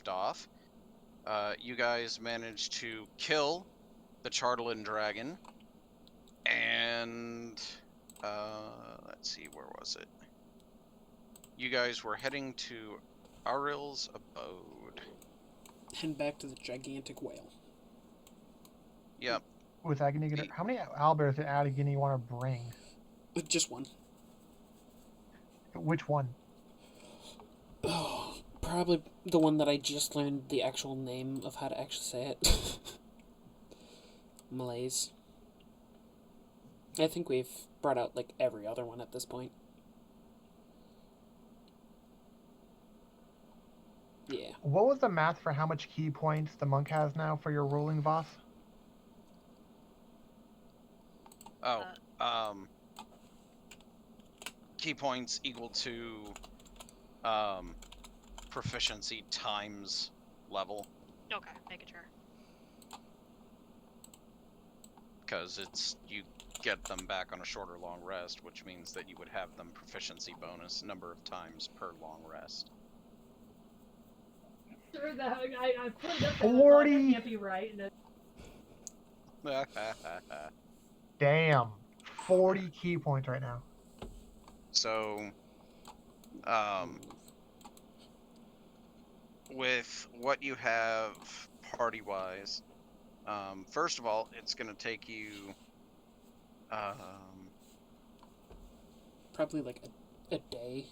left off, you guys managed to kill the Chartland dragon, and let's see, where was it? You guys were heading to Aril's abode. Head back to the gigantic whale. Yep. With Agony, how many owlbears did Agony want to bring? Just one. Which one? Oh, probably the one that I just learned the actual name of how to actually say it. Malaise. I think we've brought out like every other one at this point. Yeah. What was the math for how much key points the monk has now for your ruling Voss? Oh, key points equal to proficiency times level. Okay, making sure. Because you get them back on a shorter long rest, which means that you would have them proficiency bonus number of times per long rest. Sure, that I put it up 40. That can't be right. And Damn. 40 key points right now. So, with what you have party-wise, first of all, it's going to take you, Probably like a day,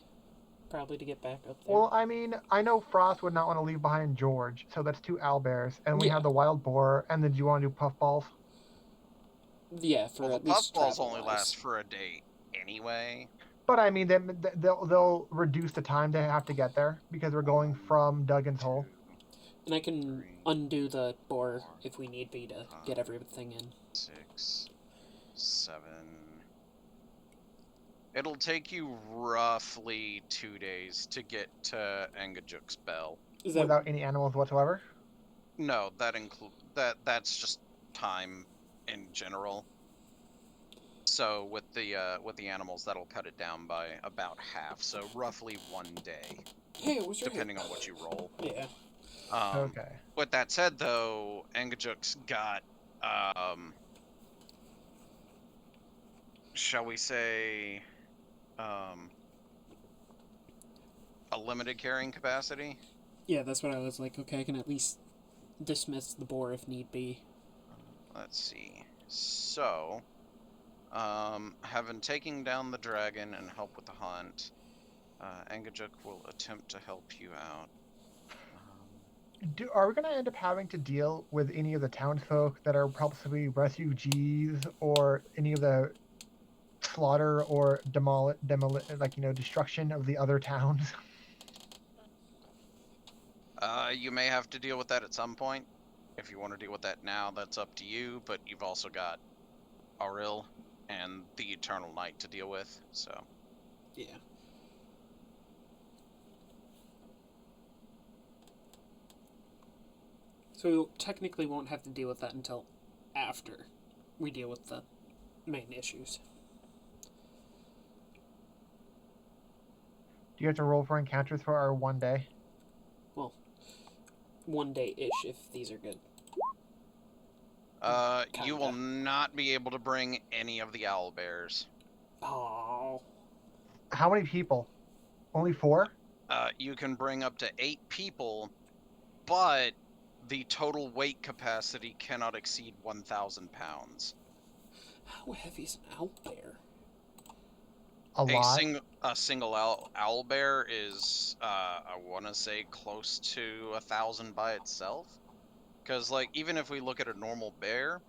probably to get back up there. Well, I mean, I know Frost would not want to leave behind George, so that's 2 owlbears, and we Yeah. have the wild boar, and then do you want to do puffballs? Yeah, for well, at the least puffballs only travel-wise. last for a day anyway. But I mean, they'll reduce the time they have to get there, because we're going from Duggan's Hole. And I can undo the boar if we need be to get everything in. 6, 7. It'll take you roughly 2 days to get to Engajuk's Bell. Is that Without any animals whatsoever? No, that's just time in general. So with the animals, that'll cut it down by about half. So roughly 1 day, Hey, it was right depending here. on what you roll. Yeah. Okay. With that said, though, Engajuk's got, shall we say, a limited carrying capacity. Yeah, that's what I was like. Okay, I can at least dismiss the boar if need be. Let's see. So, having taken down the dragon and help with the hunt, Engajuk will attempt to help you out. Are we going to end up having to deal with any of the townsfolk that are possibly refugees, or any of the slaughter or destruction of the other towns? You may have to deal with that at some point. If you want to deal with that now, that's up to you, but you've also got Aril and the Eternal Night to deal with, so. Yeah. So we technically won't have to deal with that until after we deal with the main issues. Do you have to roll for encounters for our 1 day? Well, 1 day-ish if these are good. You will not be able to bring any of the owlbears. Oh. How many people? Only 4? You can bring up to 8 people, but the total weight capacity cannot exceed 1,000 pounds. How heavy is an owlbear? A lot. A single owlbear is, I want to say, close to 1,000 by itself. Because, like, even if we look at a normal bear,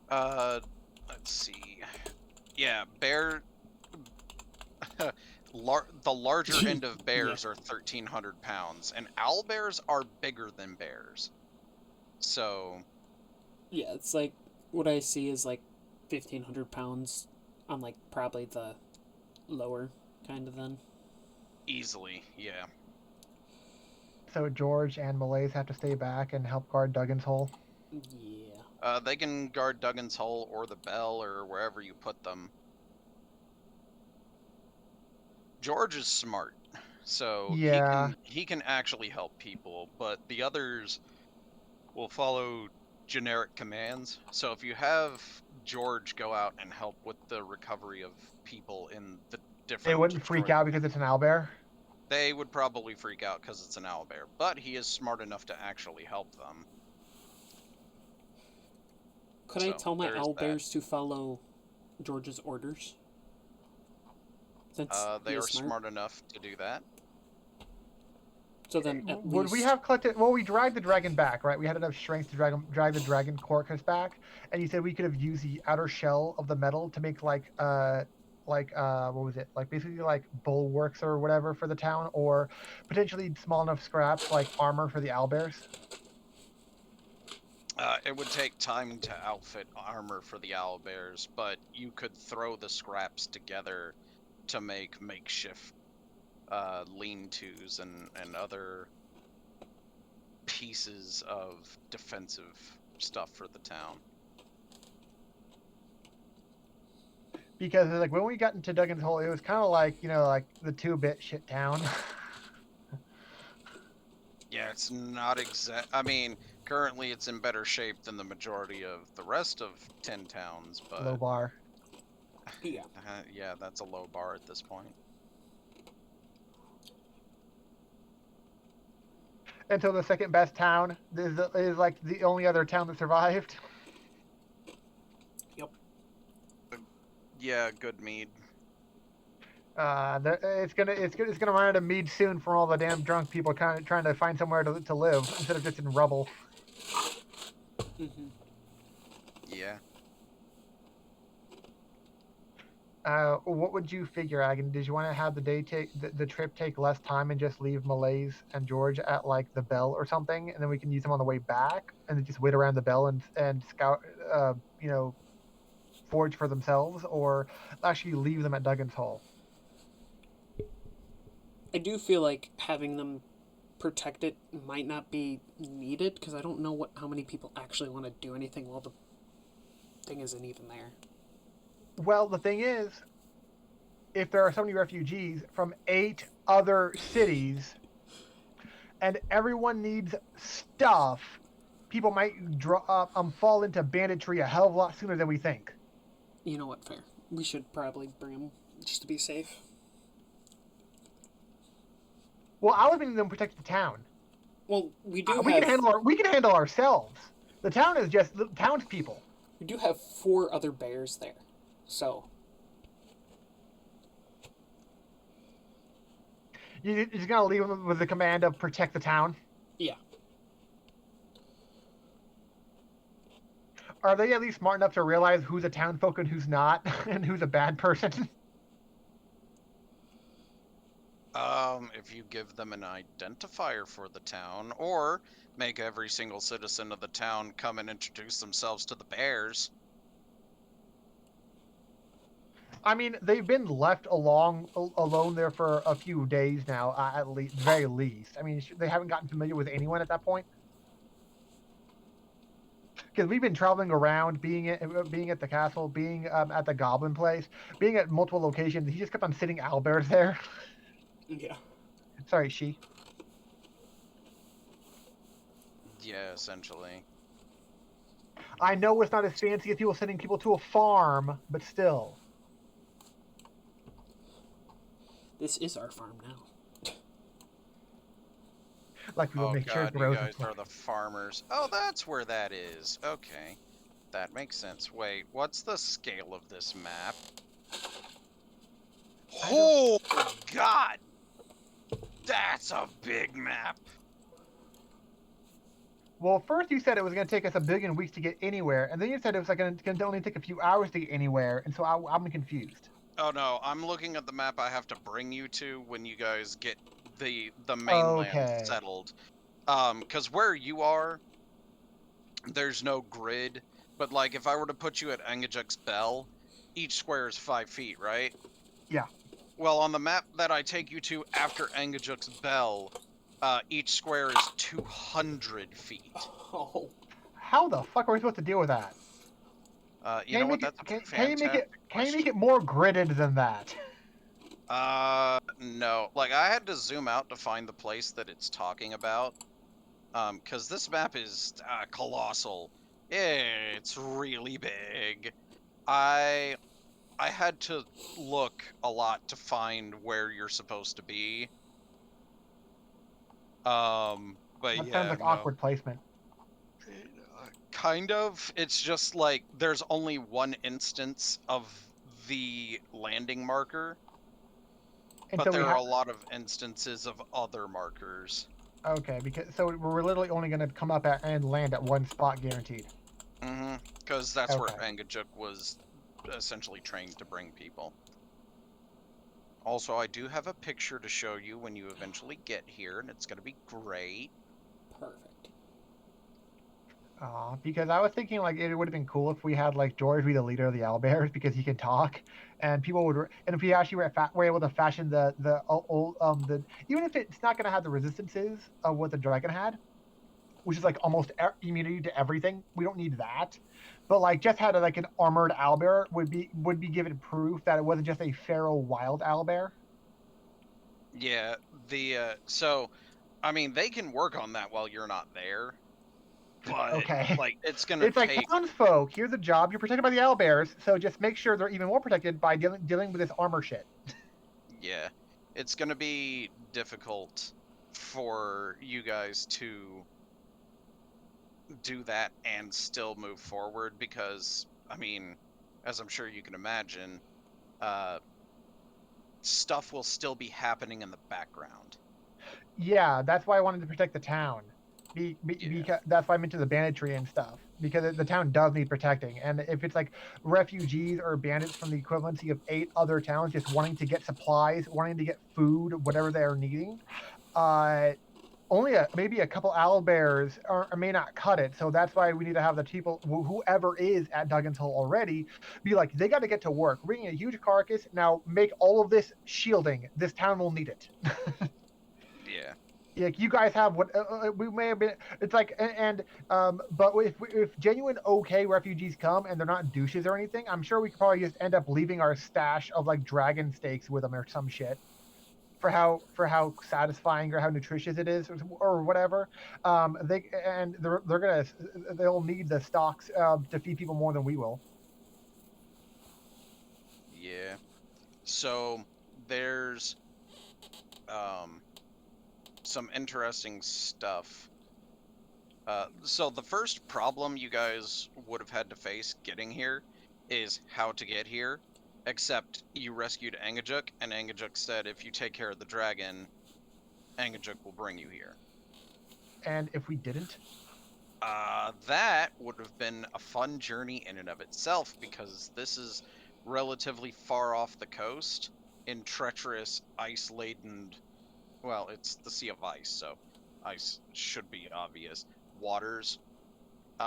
let's see. Yeah, bear. The larger end of bears are 1,300 pounds, and owlbears are bigger than bears. So. Yeah, it's like what I see is like 1,500 pounds on like probably the lower kind of then. Easily, yeah. So George and Malaise have to stay back and help guard Duggan's Hole? Yeah. They can guard Duggan's Hole or the Bell or wherever you put them. George is smart, so Yeah. he can actually help people, but the others will follow generic commands. So if you have George go out and help with the recovery of people in the They different wouldn't freak out because it's an owlbear. they would probably freak out because it's an owlbear, but he is smart enough to actually help them. Could I So, tell my there is owl that. bears to follow George's orders? Since They he are is smart enough to do that. So then at Would least we have collected? Well, we dragged the dragon back, right? We had enough strength to drag the dragon carcass back, and you said we could have used the outer shell of the metal to make like what was it? Like basically like bulwarks or whatever for the town, or potentially small enough scraps like armor for the owlbears. It would take time to outfit armor for the owlbears, but you could throw the scraps together to make makeshift lean-tos and other pieces of defensive stuff for the town. Because like when we got into Duggan's Hole, it was kind of like like the 2-bit shit town. Yeah, it's not exact. I mean, currently it's in better shape than the majority of the rest of 10 towns, but Low bar. yeah. yeah, that's a low bar at this point. Until the second best town is like the only other town that survived. Yeah, good mead. It's gonna run out of mead soon from all the damn drunk people kind of trying to find somewhere to live instead of just in rubble. Mm-hmm. Yeah. What would you figure, Agan? Did you want to have the trip take less time and just leave Malaise and George at like the Bell or something, and then we can use them on the way back, and then just wait around the Bell and scout, forage for themselves, or actually leave them at Duggan's Hole? I do feel like having them protected might not be needed because I don't know how many people actually want to do anything while the thing isn't even there. Well, the thing is, if there are so many refugees from 8 other cities, and everyone needs stuff, people might fall into banditry a hell of a lot sooner than we think. You know what? Fair. We should probably bring them just to be safe. Well, I was meaning them protect the town. Well, we do We can handle ourselves. The town is just the townspeople. We do have 4 other bears there, so You're just gonna leave them with the command of protect the town. yeah. Are they at least smart enough to realize who's a townfolk and who's not, and who's a bad person? If you give them an identifier for the town, or make every single citizen of the town come and introduce themselves to the bears. I mean, they've been left alone there for a few days now, at least, very least. I mean, they haven't gotten familiar with anyone at that point. Because we've been traveling around, being at the castle, being at the goblin place, being at multiple locations. He just kept on sitting owlbears there. Yeah. Sorry, she. Yeah, essentially. I know it's not as fancy as people sending people to a farm, but still. This is our farm now. Like we will Oh make sure god, it you grows. guys are the farmers. Oh, that's where that is. Okay. That makes sense. Wait, what's the scale of this map? Oh god! That's a big map! Well, first you said it was going to take us 1 billion weeks to get anywhere, and then you said it was like going to only take a few hours to get anywhere, and so I'm confused. Oh no, I'm looking at the map I have to bring you to when you guys get the mainland settled. Because where you are, there's no grid, but like if I were to put you at Angajuk's Bell, each square is 5 feet, right? Yeah. Well, on the map that I take you to after Angajuk's Bell, each square is 200 feet. Oh. How the fuck are we supposed to deal with that? You know what? That's a can you fantastic make it more gridded than that? No. Like, I had to zoom out to find the place that it's talking about. Because this map is colossal. It's really big. I had to look a lot to find where you're supposed to be. But That sounds yeah, like no. awkward placement. Kind of. It's just like there's only one instance of the landing marker, And but so we there are have a lot of instances of other markers. okay, because so we're literally only going to come up at and land at one spot guaranteed. Because that's where Okay. Angajuk was essentially trained to bring people. Also, I do have a picture to show you when you eventually get here, and it's going to be great. Perfect. Because I was thinking like it would have been cool if we had like George be the leader of the owlbears because he can talk, and people would, and if we actually were able to fashion the old the even if it's not going to have the resistances of what the dragon had, which is like almost immunity to everything. We don't need that, but like just had like an armored owlbear would be given proof that it wasn't just a feral wild owlbear. Yeah, so I mean they can work on that while you're not there, but Okay. like it's gonna It's like take. townsfolk. Here's a job. You're protected by the owlbears, so just make sure they're even more protected by dealing with this armor shit. Yeah, it's gonna be difficult for you guys to do that and still move forward because, I mean, as I'm sure you can imagine, uh, stuff will still be happening in the background. Yeah, that's why I wanted to protect the town. Yeah. Because that's why I'm into the banditry and stuff. Because the town does need protecting, and if it's like refugees or bandits from the equivalency of 8 other towns just wanting to get supplies, wanting to get food, whatever they are needing, uh, only maybe a couple owlbears may not cut it. So that's why we need to have the people, whoever is at Duggan's Hole already, be like, they got to get to work, bringing a huge carcass. Now make all of this shielding. This town will need it. Yeah. Like you guys have what we may have been. It's like but if genuine okay refugees come and they're not douches or anything, I'm sure we could probably just end up leaving our stash of like dragon steaks with them or some shit for how satisfying or how nutritious it is or whatever. They'll need the stocks to feed people more than we will. Yeah. So there's um some interesting stuff. So the first problem you guys would have had to face getting here is how to get here. Except you rescued Angajuk, and Angajuk said if you take care of the dragon, Angajuk will bring you here. And if we didn't, That would have been a fun journey in and of itself because this is relatively far off the coast in treacherous, ice-laden. Well, it's the Sea of Ice, so ice should be obvious. Waters.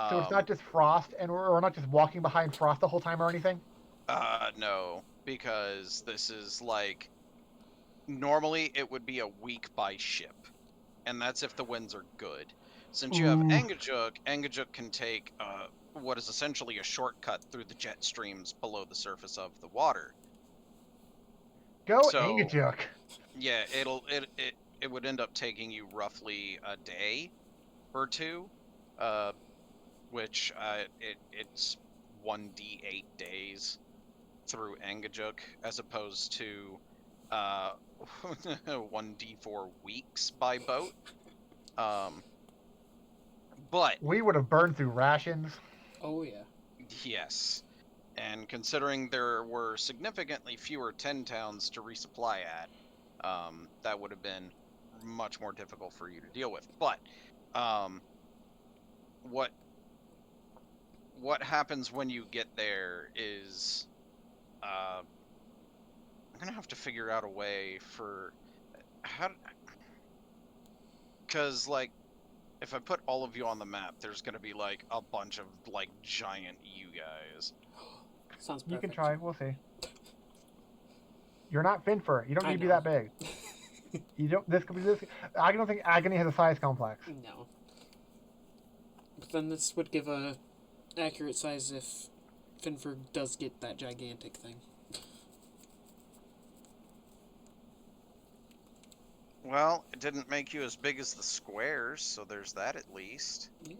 so it's not just frost, and we're not just walking behind frost the whole time or anything. No, because this is like normally it would be a week by ship, and that's if the winds are good. Since you have Ooh. Angajuk can take what is essentially a shortcut through the jet streams below the surface of the water. Go So Angajuk. yeah, it would end up taking you roughly a day or two, uh, which it's 1d8 days through Angajuk as opposed to 1d4 weeks by boat. But We would have burned through rations. Oh yeah. yes, and considering there were significantly fewer 10 towns to resupply at, that would have been much more difficult for you to deal with. But what happens when you get there is I'm gonna have to figure out a way for how, because like if I put all of you on the map, there's gonna be like a bunch of like giant you guys. Sounds perfect. You can try. We'll see. You're not Finfer. You don't I need to be know. that big. You don't. This could be this. I don't think Agony has a size complex. No. But then this would give a accurate size if Finford does get that gigantic thing. Well, it didn't make you as big as the squares, so there's that at least. Yeah.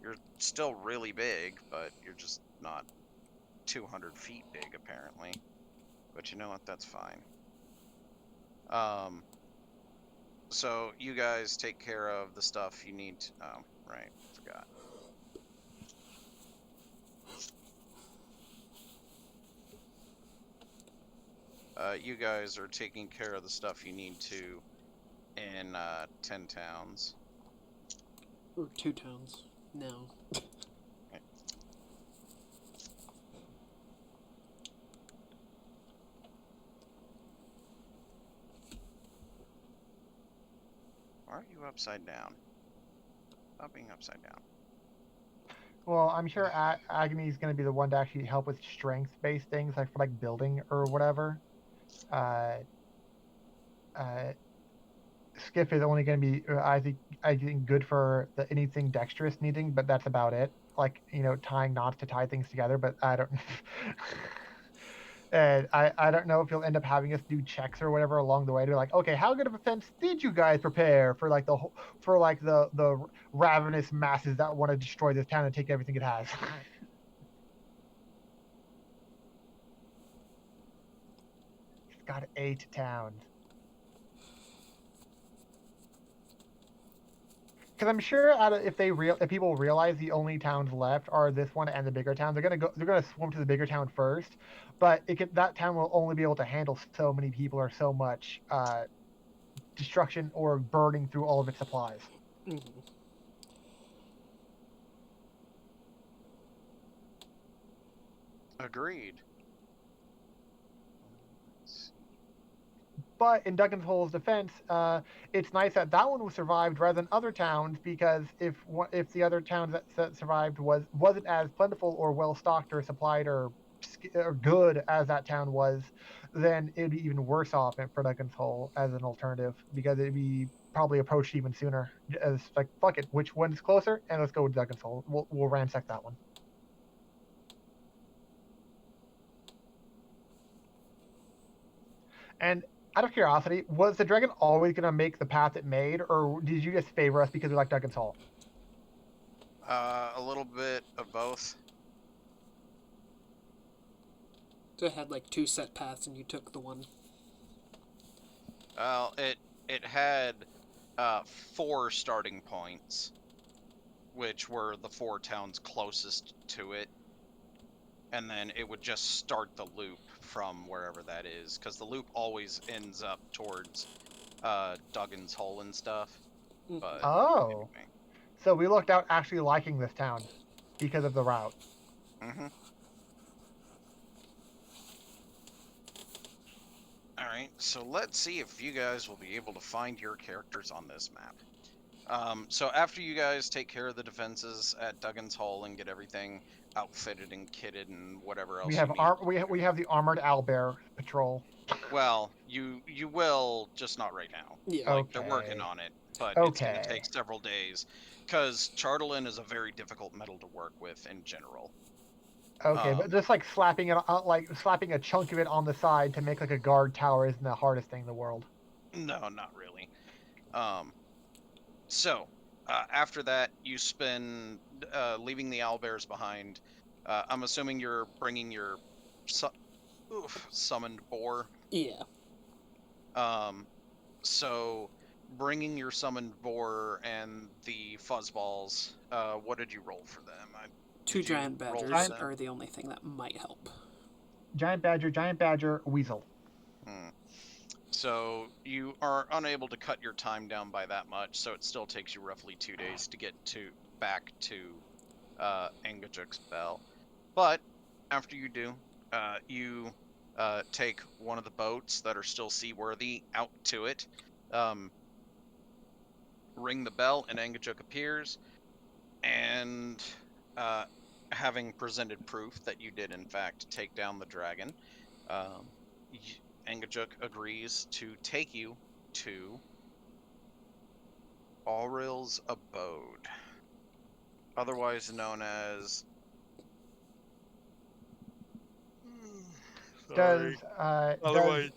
You're still really big, but you're just not 200 feet big, apparently. But you know what? That's fine. So you guys take care of the stuff you need to... Oh, right. Forgot. You guys are taking care of the stuff you need to in 10 towns. Or 2 towns now. Why are you upside down? Stop being upside down. Well, I'm sure Agony's going to be the one to actually help with strength-based things, like for like building or whatever. Uh, Skiff is only going to be, I think, good for the anything dexterous needing, but that's about it. Like, tying knots to tie things together, but I don't. And I don't know if you'll end up having us do checks or whatever along the way to be like, okay, how good of a fence did you guys prepare for like the ravenous masses that want to destroy this town and take everything it has? It's got 8 towns. Because I'm sure if people realize the only towns left are this one and the bigger towns, they're gonna swarm to the bigger town first. But that town will only be able to handle so many people or so much destruction or burning through all of its supplies. Mhm. Agreed. But in Duggan's Hole's defense, it's nice that one was survived rather than other towns, because if the other towns that survived wasn't as plentiful or well stocked or supplied or good as that town was, then it'd be even worse off for Duggan's Hole as an alternative, because it'd be probably approached even sooner. As like, fuck it, which one's closer, and let's go with Duggan's Hole. We'll ransack that one. And out of curiosity, was the dragon always going to make the path it made, or did you just favor us because we like Duggan's Hall? A little bit of both. So it had like 2 set paths, and you took the one. Well, it had 4 starting points, which were the 4 towns closest to it, and then it would just start the loop from wherever that is, because the loop always ends up towards Duggan's Hole and stuff. But Oh, anyway. so we looked out actually liking this town because of the route. Mm-hmm. Alright, so let's see if you guys will be able to find your characters on this map. So after you guys take care of the defenses at Duggan's Hole and get everything outfitted and kitted and whatever else We have you need. we have the armored owlbear patrol. Well, you will, just not right now. Yeah. Like, they're working Okay. on it, but it's going to Okay. take several days, because Chartelin is a very difficult metal to work with in general. Okay, but just like slapping slapping a chunk of it on the side to make like a guard tower isn't the hardest thing in the world. No, not really. So, after that, you spend leaving the owlbears behind. I'm assuming you're bringing your summoned boar. Yeah. So, bringing your summoned boar and the fuzzballs, what did you roll for them? 2 Did you giant roll badgers that? are the only thing that might help. Giant badger, weasel. So you are unable to cut your time down by that much, so it still takes you roughly 2 days to get back to Angajuk's Bell. But after you do, you take one of the boats that are still seaworthy out to it, ring the bell, and Angajuk appears, and having presented proof that you did in fact take down the dragon, Angajuk agrees to take you to Aurel's abode, otherwise known as... Does Angajuk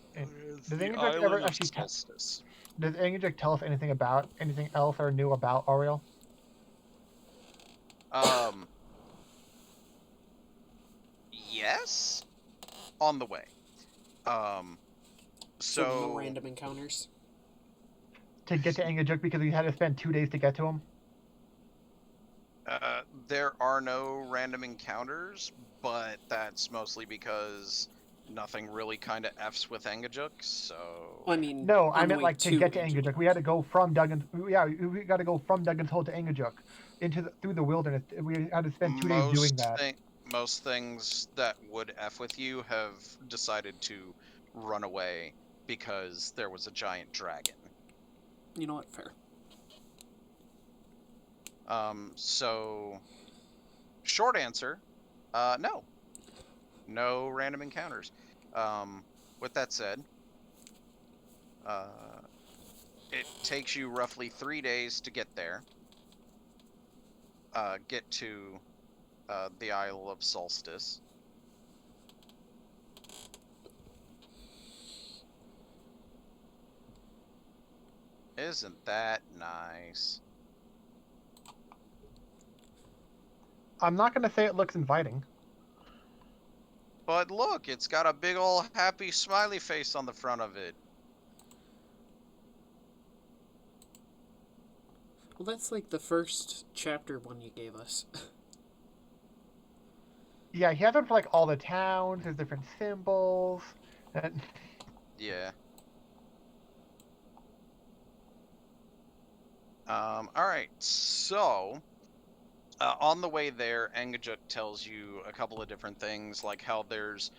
ever actually Solstice. Does Angelic tell us anything else or new about Oriel? Yes, on the way. So no So random encounters. To get to Angelic because we had to spend 2 days to get to him? there are no random encounters, but that's mostly because nothing really kind of F's with Engajuk, so... I mean, No, on I the meant way like to get to Angel. Angelic. We had to go from Duggan's. Yeah, we got to go from Duggan's Hole to Angelic, through the wilderness. We had to spend 2 days doing that. Most things that would F with you have decided to run away because there was a giant dragon. You know what? Fair. So, short answer, no. No random encounters. With that said, it takes you roughly 3 days to get there. Get to the Isle of Solstice. Isn't that nice? I'm not going to say it looks inviting. But look, it's got a big ol' happy smiley face on the front of it. Well, that's like the first chapter one you gave us. Yeah, he has one for like all the towns. There's different symbols. And... Yeah. Alright, so... on the way there, Engajuk tells you a couple of different things, like how there's,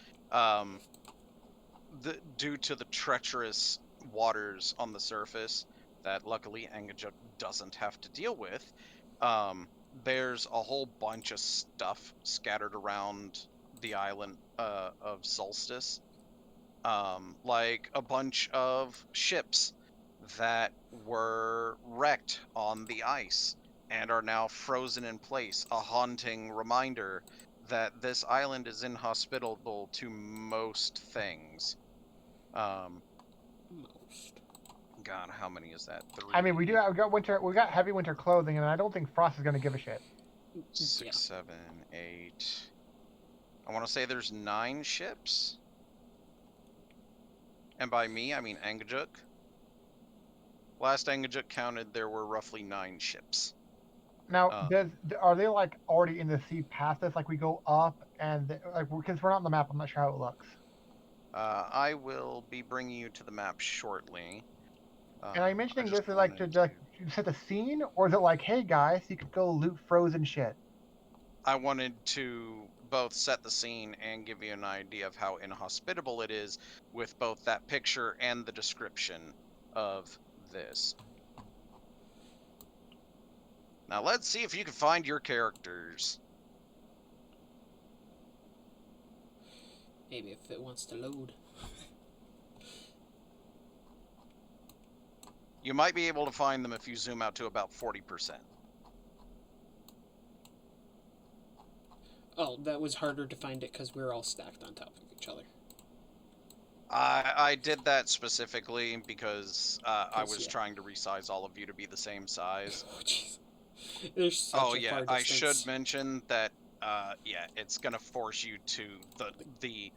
due to the treacherous waters on the surface that luckily Engajuk doesn't have to deal with, there's a whole bunch of stuff scattered around the island of Solstice, like a bunch of ships that were wrecked on the ice and are now frozen in place, a haunting reminder that this island is inhospitable to most things. Most. God, how many is that? 3? I mean, we got heavy winter clothing, and I don't think Frost is going to give a shit. 6, Yeah. 7, 8. I want to say there's 9 ships. And by me, I mean Engajuk. Last Engajuk counted, there were roughly 9 ships. Now, are they like already in the sea past us? Like we go up and like because we're not on the map, I'm not sure how it looks. I will be bringing you to the map shortly. And are you mentioning just this is like to set the scene, or is it like, hey guys, you could go loot frozen shit? I wanted to both set the scene and give you an idea of how inhospitable it is with both that picture and the description of this. Now let's see if you can find your characters. Maybe if it wants to load. You might be able to find them if you zoom out to about 40%. Oh, that was harder to find it because we were all stacked on top of each other. I did that specifically because I was yeah. trying to resize all of you to be the same size. Oh, jeez. There's such Oh a yeah, far I distance. should mention that yeah, it's gonna force you to the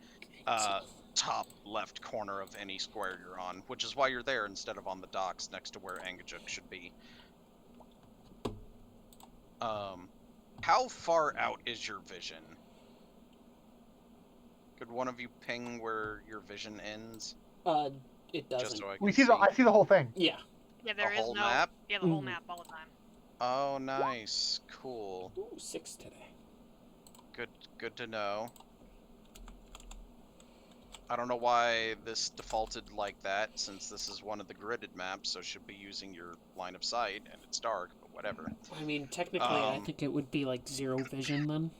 top left corner of any square you're on, which is why you're there instead of on the docks next to where Engajuk should be. How far out is your vision? Could one of you ping where your vision ends? It doesn't. Just so I We can see I see the whole thing. Yeah. Yeah, there is whole no. map? Yeah, the whole map all the time. Oh, nice, cool. Ooh, 6 today. Good to know. I don't know why this defaulted like that, since this is one of the gridded maps, so should be using your line of sight, and it's dark, but whatever. I mean, technically, I think it would be like 0 vision then.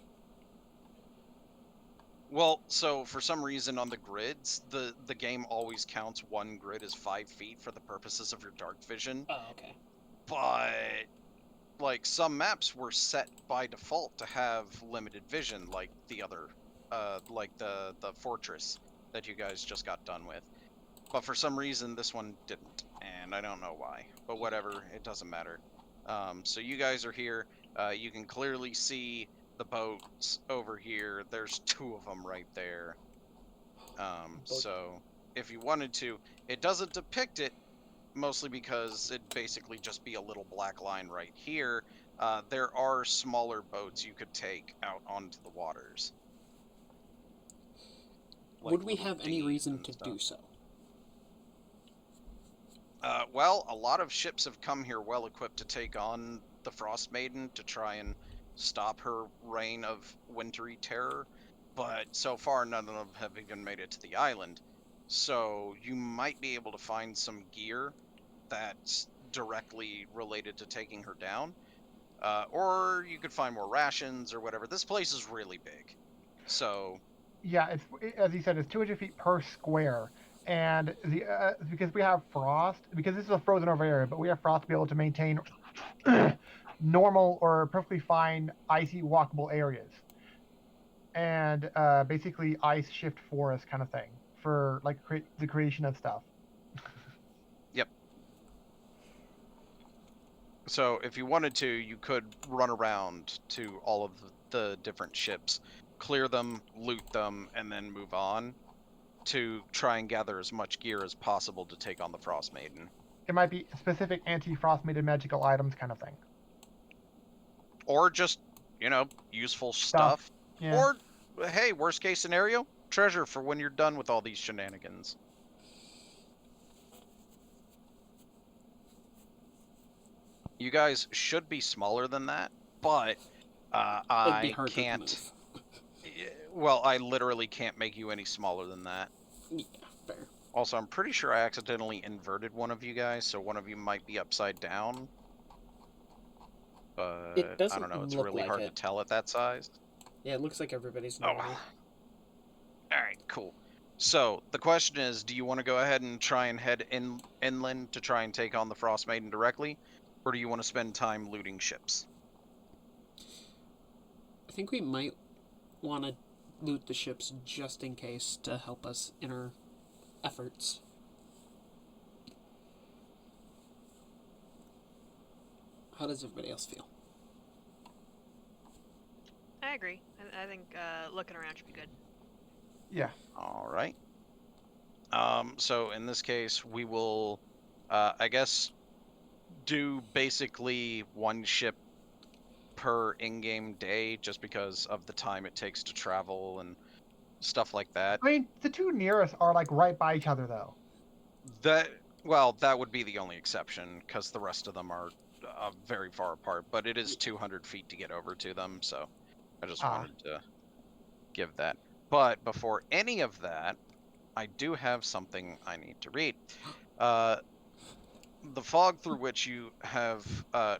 Well, so for some reason on the grids, the game always counts one grid as 5 feet for the purposes of your dark vision. Oh, okay. But like some maps were set by default to have limited vision, like the other, like the fortress that you guys just got done with. But for some reason, this one didn't, land. I don't know why, but whatever. It doesn't matter. So you guys are here. You can clearly see the boats over here. There's 2 of them right there. So if you wanted to, it doesn't depict it, mostly because it'd basically just be a little black line right here. There are smaller boats you could take out onto the waters. Would we have any reason to do so? Well, a lot of ships have come here well equipped to take on the Frost Maiden to try and stop her reign of wintry terror, but so far none of them have even made it to the island. So you might be able to find some gear that's directly related to taking her down, or you could find more rations or whatever. This place is really big, so Yeah, as you said, it's 200 feet per square, and because we have frost, because this is a frozen over area, but we have frost to be able to maintain normal or perfectly fine icy walkable areas, and basically ice shift forest kind of thing for like the creation of stuff. Yep. So if you wanted to, you could run around to all of the different ships, clear them, loot them, and then move on to try and gather as much gear as possible to take on the Frost Maiden. It might be specific anti-frost maiden magical items kind of thing. Or just, useful stuff. Yeah. Or, hey, worst case scenario, treasure for when you're done with all these shenanigans. You guys should be smaller than that, but It'd be I harder can't. to move. Well, I literally can't make you any smaller than that. Yeah, fair. Also, I'm pretty sure I accidentally inverted one of you guys, so one of you might be upside down. But It doesn't I don't know, it's look really like hard it. to tell at that size. Yeah, it looks like everybody's Oh, normal. well. Alright, cool. So, the question is, do you want to go ahead and try and head inland to try and take on the Frost Maiden directly? Or do you want to spend time looting ships? I think we might want to loot the ships just in case to help us in our efforts. How does everybody else feel? I agree. I think looking around should be good. Yeah. Alright. So in this case, we will, I guess, do basically 1 ship per in-game day, just because of the time it takes to travel and stuff like that. I mean, the 2 nearest are like right by each other, though. That would be the only exception, because the rest of them are very far apart, but it is 200 feet to get over to them, so I just wanted to give that. But before any of that, I do have something I need to read. The fog through which you have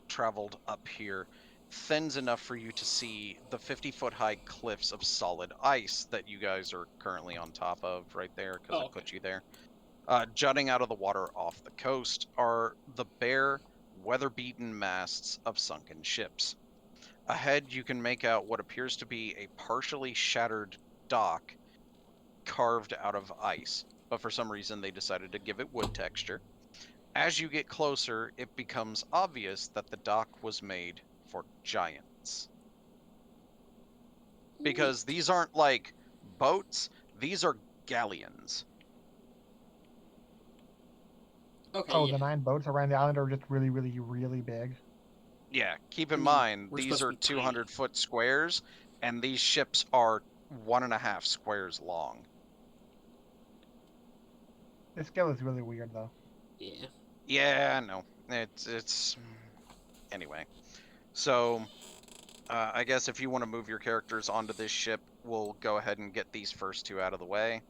traveled up here thins enough for you to see the 50-foot high cliffs of solid ice that you guys are currently on top of right there, because I put you there. Jutting out of the water off the coast are the bare, weather-beaten masts of sunken ships. Ahead, you can make out what appears to be a partially shattered dock carved out of ice, but for some reason they decided to give it wood texture. As you get closer, it becomes obvious that the dock was made for giants. Because these aren't like boats, these are galleons. Okay. Oh, yeah. the 9 boats around the island are just really, really, really big. Yeah, keep in mind, we're these supposed to are be tiny. 200-foot squares, and these ships are 1.5 squares long. This scale is really weird, though. Yeah. Yeah, no. It's... Anyway. So, I guess if you want to move your characters onto this ship, we'll go ahead and get these first 2 out of the way.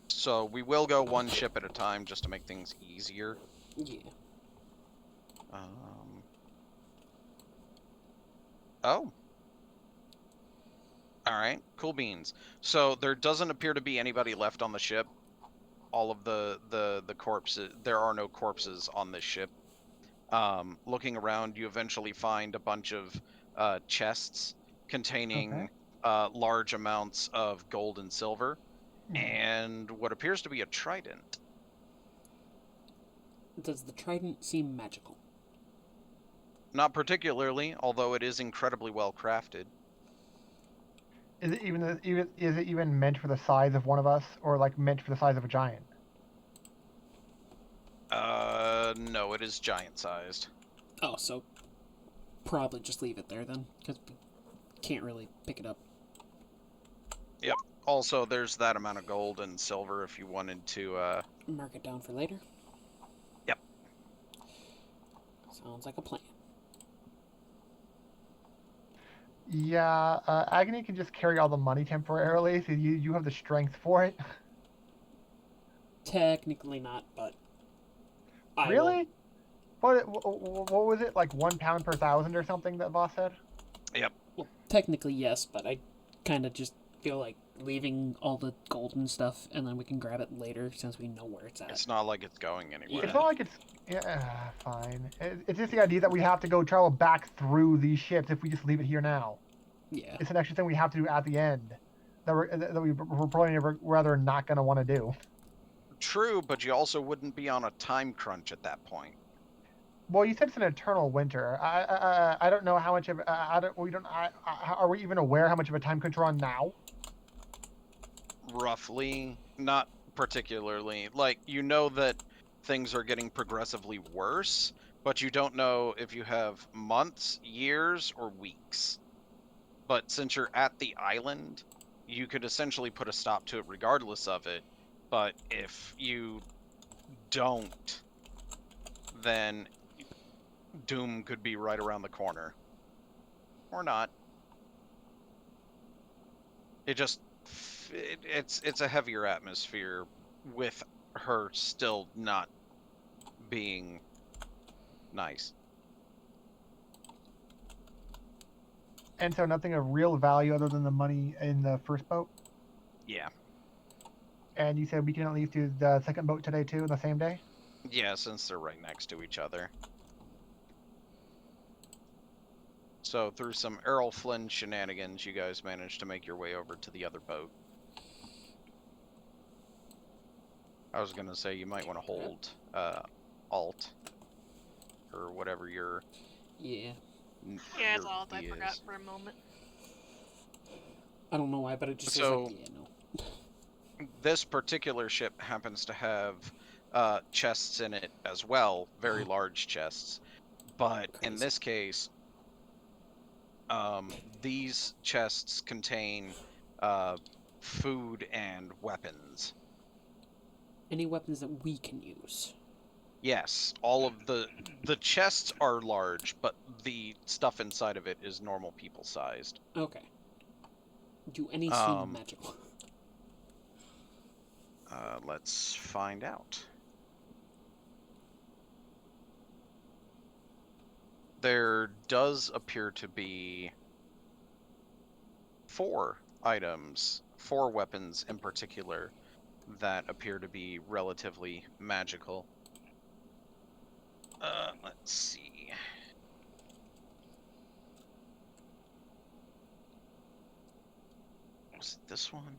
So, we will go 1 ship at a time just to make things easier. Yeah. Oh. Alright, cool beans. So, there doesn't appear to be anybody left on the ship. All of the corpses, there are no corpses on this ship. Looking around, you eventually find a bunch of chests containing large amounts of gold and silver, and what appears to be a trident. Does the trident seem magical? Not particularly, although it is incredibly well crafted. Is it even meant for the size of one of us, or like meant for the size of a giant? No, it is giant-sized. Oh, so probably just leave it there then, because we can't really pick it up. Yep. Also, there's that amount of gold and silver if you wanted to, Mark it down for later. Yep. Sounds like a plan. Yeah, Agony can just carry all the money temporarily, so you have the strength for it. Technically not, but I Really? What was it, like 1 pound per 1,000 or something that Voss said? Yep. Well, technically yes, but I kind of just feel like leaving all the gold and stuff, and then we can grab it later since we know where it's at. It's not like it's going anywhere. It's not like it's... Yeah, fine. It's just the idea that we have to go travel back through these ships if we just leave it here now. Yeah. It's an extra thing we have to do at the end that we're probably rather not going to want to do. True, but you also wouldn't be on a time crunch at that point. Well, you said it's an eternal winter. I don't know how much of... are we even aware how much of a time crunch we're on now? Roughly. Not particularly. Like, you know that things are getting progressively worse, but you don't know if you have months, years, or weeks. But since you're at the island, you could essentially put a stop to it regardless of it. But if you don't, then doom could be right around the corner. Or not. It's a heavier atmosphere with her still not being nice. And so nothing of real value other than the money in the first boat? Yeah. And you said we can at least do the second boat today too, the same day? Yeah, since they're right next to each other. So through some Errol Flynn shenanigans, you guys managed to make your way over to the other boat. I was gonna say you might want to hold Alt or whatever your Yeah. Yeah, it's your alt. I key forgot is. for a moment. I don't know why, but it just So- feels like, yeah, no. This particular ship happens to have chests in it as well, very large chests. But in Crazy. this case, these chests contain food and weapons. Any weapons that we can use. Yes, all of the chests are large, but the stuff inside of it is normal people sized. Okay. Do any seem magical? Let's find out. There does appear to be 4 items, 4 weapons in particular, that appear to be relatively magical. Let's see. Was it this one?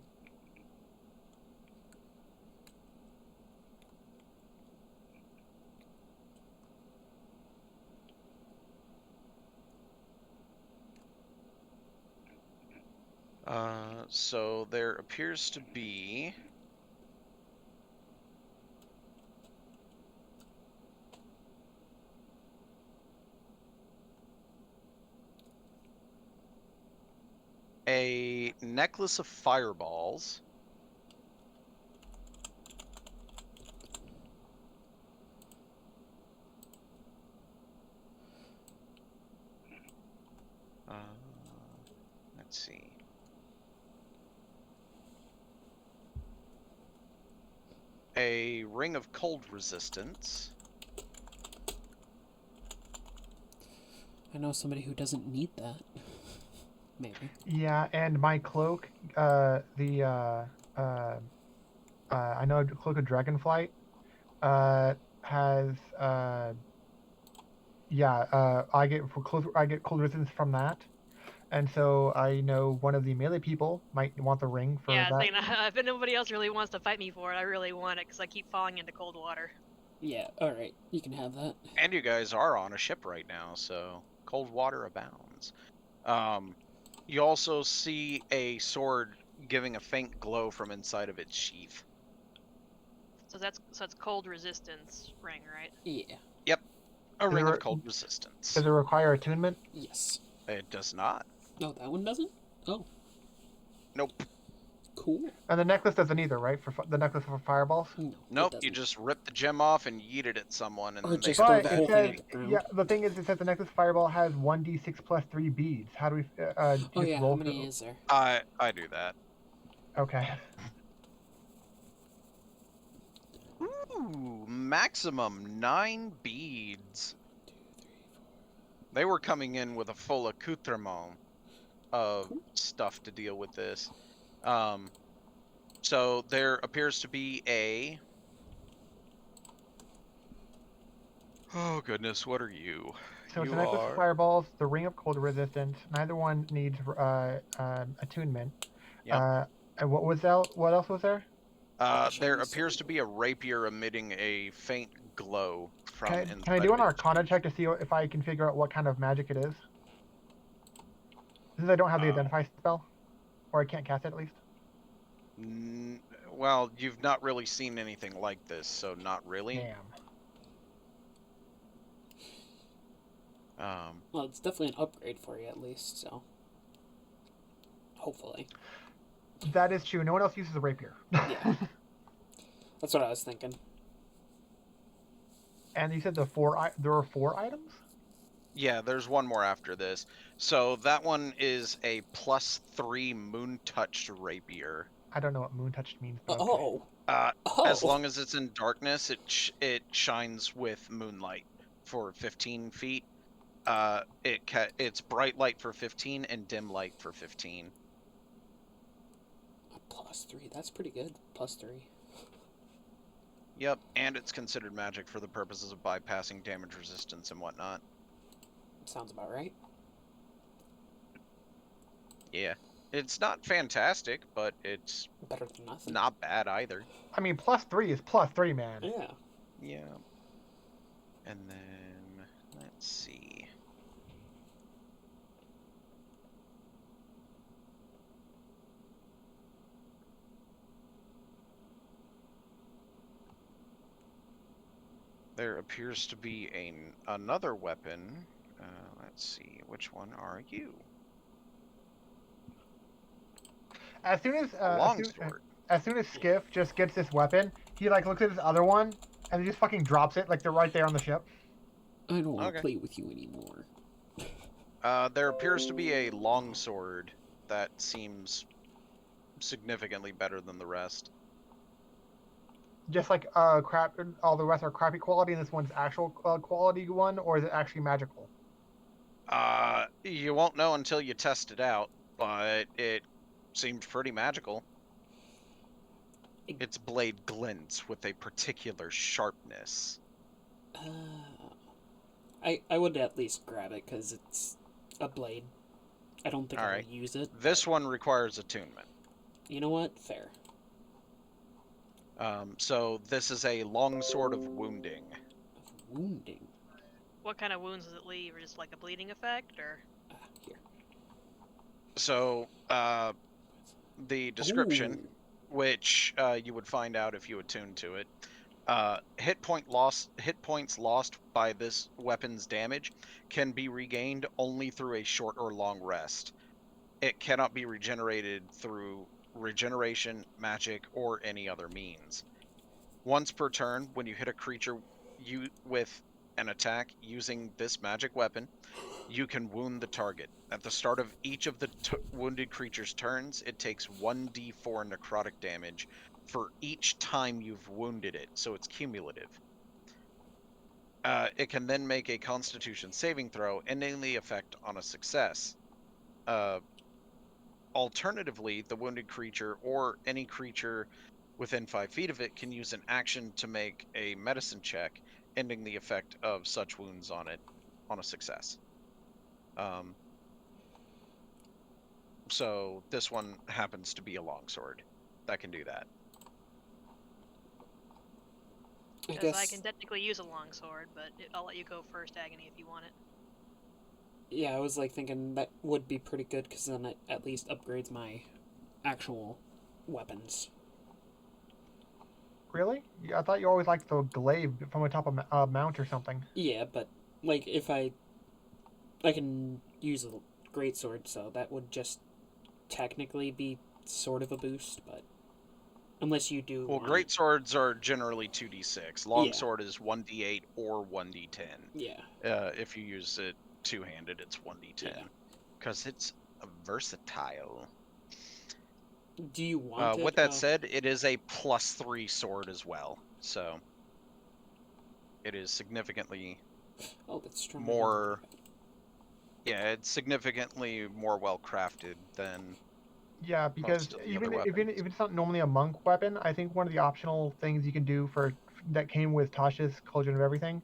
So there appears to be a necklace of fireballs, let's see. A ring of cold resistance. I know somebody who doesn't need that. Maybe. Yeah, and my cloak, I know Cloak of Dragonflight, has, I get cold resistance from that. And so I know one of the melee people might want the ring for Yeah, that. saying, if nobody else really wants to fight me for it, I really want it because I keep falling into cold water. Yeah, alright. You can have that. And you guys are on a ship right now, so cold water abounds. You also see a sword giving a faint glow from inside of its sheath. So that's cold resistance ring, right? Yeah. Yep, a ring there- of cold resistance. Does it require attunement? Yes. It does not. No, that one doesn't? Oh, Nope. cool. And the necklace doesn't either, right? The necklace for fireballs. No, Nope, it you doesn't. just rip the gem off and yeet it at someone, and Or then they just go throw But the it whole says, thing at the ground. yeah, the thing is, it says the necklace fireball has 1d6 plus 3 beads. How do we Oh just yeah, roll how many through? is there? I do that. Okay. Ooh, maximum 9 beads. They were coming in with a full accoutrement of stuff to deal with this. So there appears to be a... Oh goodness, what are you? So it's You a necklace are... of fireballs, the ring of cold resistance. Neither one needs attunement. Yep. And what else was there? There Shiny appears to sword. be a rapier emitting a faint glow from Can inside I do an of its Arcana sheath. check to see if I can figure out what kind of magic it is? Since I don't have the identify spell, or I can't cast it at least. Well, you've not really seen anything like this, so not really. Damn. Well, it's definitely an upgrade for you at least, so. Hopefully. That is true. No one else uses a rapier. Yeah. That's what I was thinking. And you said there were 4 items? Yeah, there's one more after this. So that one is a +3 moon touched rapier. I don't know what moon touched means. But okay. Oh. As long as it's in darkness, it shines with moonlight for 15 feet. It's bright light for 15 and dim light for 15. A +3. That's pretty good. +3. Yep, and it's considered magic for the purposes of bypassing damage resistance and whatnot. Sounds about right. Yeah. It's not fantastic, but it's Better than nothing. not bad either. I mean, +3 is +3, man. Yeah. Yeah. And then, let's see. There appears to be another weapon. Let's see, which one are you? As soon as Longsword. as soon as Skiff just gets this weapon, he like looks at his other one and he just fucking drops it like they're right there on the ship. I don't want to Okay. play with you anymore. There appears to be a longsword that seems significantly better than the rest. Just like crap, all the rest are crappy quality, and this one's actual quality one, or is it actually magical? You won't know until you test it out, but it seems pretty magical. Its blade glints with a particular sharpness. I would at least grab it because it's a blade. I don't think I'll use it. This one requires attunement. You know what? Fair. So this is a longsword of wounding. Wounding. What kind of wounds does it leave? Or just like a bleeding effect, or? Here. So, the description, Ooh. which you would find out if you attune to it, hit points lost by this weapon's damage can be regained only through a short or long rest. It cannot be regenerated through regeneration, magic, or any other means. Once per turn, when you hit a creature with an attack using this magic weapon, you can wound the target. At the start of each of the wounded creature's turns, it takes 1d4 necrotic damage for each time you've wounded it, so it's cumulative. It can then make a Constitution saving throw, ending the effect on a success. Alternatively, the wounded creature or any creature within 5 feet of it can use an action to make a medicine check, ending the effect of such wounds on it on a success. So this one happens to be a longsword that can do that. I Because I guess. can technically use a longsword, but I'll let you go first, Agony, if you want it. Yeah, I was like thinking that would be pretty good because then it at least upgrades my actual weapons. Really? I thought you always liked the glaive from the top of a mount or something. Yeah, but like if I can use a greatsword, so that would just technically be sort of a boost, but unless you do. Well, want great swords are generally 2d6. Yeah. Longsword is 1d8 or 1d10. Yeah. If you use it two-handed, it's 1d10. Yeah. Because it's versatile. Do you want it? With that said, it is a +3 sword as well. So it is significantly Oh, that's strong. more. Yeah, it's significantly more well crafted than. Yeah, because Most of the even other if it's not normally a monk weapon, I think one of the optional things you can do for that came with Tasha's Cauldron of Everything,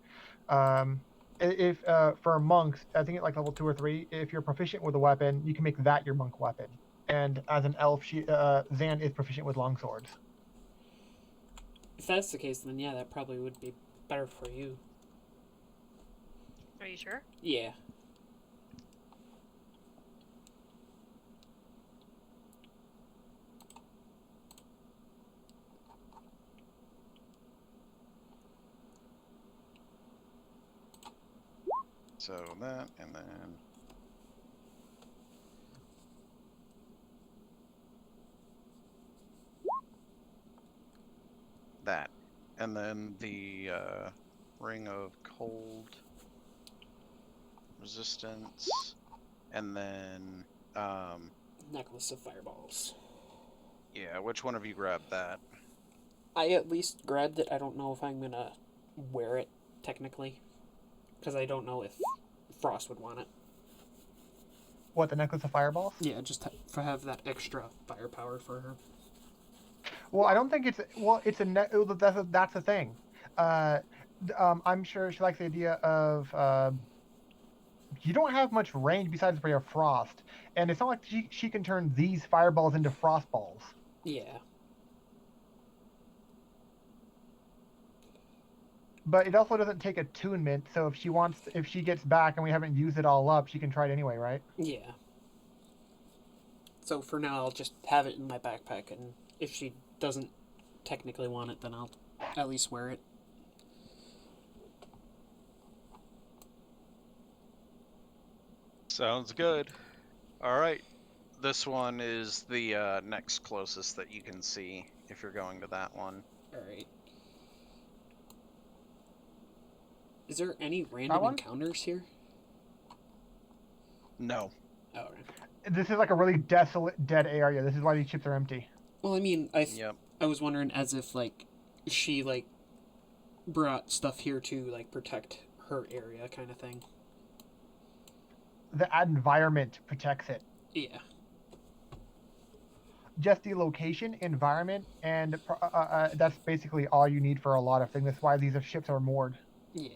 if for monks, I think at like level 2 or 3, if you're proficient with a weapon, you can make that your monk weapon. And as an elf, Zan is proficient with longswords. If that's the case, then yeah, that probably would be better for you. Are you sure? Yeah. So that, and then. That. And then the Ring of Cold Resistance. And then, Necklace of Fireballs. yeah, which one of you grabbed that? I at least grabbed it. I don't know if I'm gonna wear it, technically. Because I don't know if Frost would want it. What, the Necklace of Fireballs? Yeah, just to have that extra firepower for her. Well, I don't think it's it's that's the thing. I'm sure she likes the idea of you don't have much range besides for your frost, and it's not like she can turn these fireballs into frost balls. Yeah. But it also doesn't take attunement, so if she gets back and we haven't used it all up, she can try it anyway, right? Yeah. So for now, I'll just have it in my backpack, and if she doesn't technically want it, then I'll at least wear it. Sounds good. All right. This one is the next closest that you can see if you're going to that one. Alright. Is there any random encounters here? No. Oh, right. This is like a really desolate, dead area. This is why these ships are empty. Well, I mean, I Yep. was wondering as if, like, she, like, brought stuff here to, like, protect her area kind of thing. The environment protects it. Yeah. Just the location, environment, and that's basically all you need for a lot of things. That's why these ships are moored. Yeah.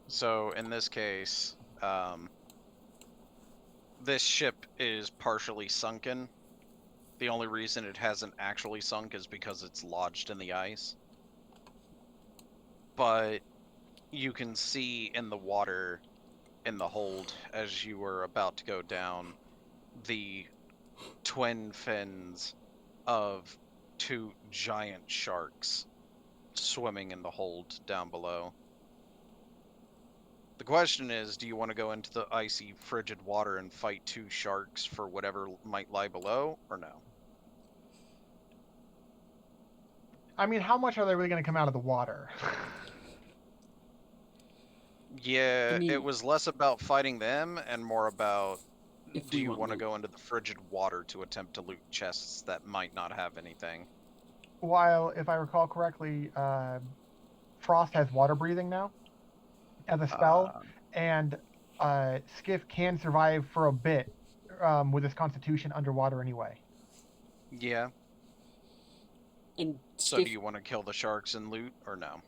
So in this case, this ship is partially sunken. The only reason it hasn't actually sunk is because it's lodged in the ice. But you can see in the water in the hold as you were about to go down the twin fins of two giant sharks swimming in the hold down below. The question is, do you want to go into the icy, frigid water and fight two sharks for whatever might lie below, or no? I mean, how much are they really going to come out of the water? Yeah, I mean, it was less about fighting them and more about, if do we you want want to loot. go into the frigid water to attempt to loot chests that might not have anything? While, if I recall correctly, Frost has water breathing now as a spell, and Skiff can survive for a bit with his constitution underwater anyway. Yeah. And So do you want to kill the sharks and loot, or no?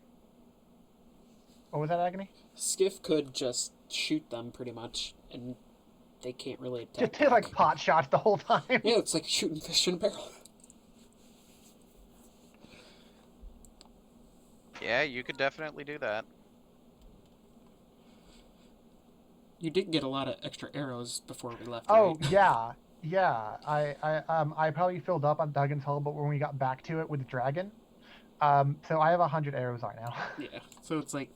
What was that, Agony? Skiff could just shoot them pretty much and they can't really attack. Just hit like back. pot shots the whole time. Yeah, it's like shooting fish in a barrel. Yeah, you could definitely do that. You did get a lot of extra arrows before we left, Oh right? yeah. I probably filled up on Duggan's Hole, but when we got back to it with the dragon, so I have 100 arrows right now. Yeah, so it's like,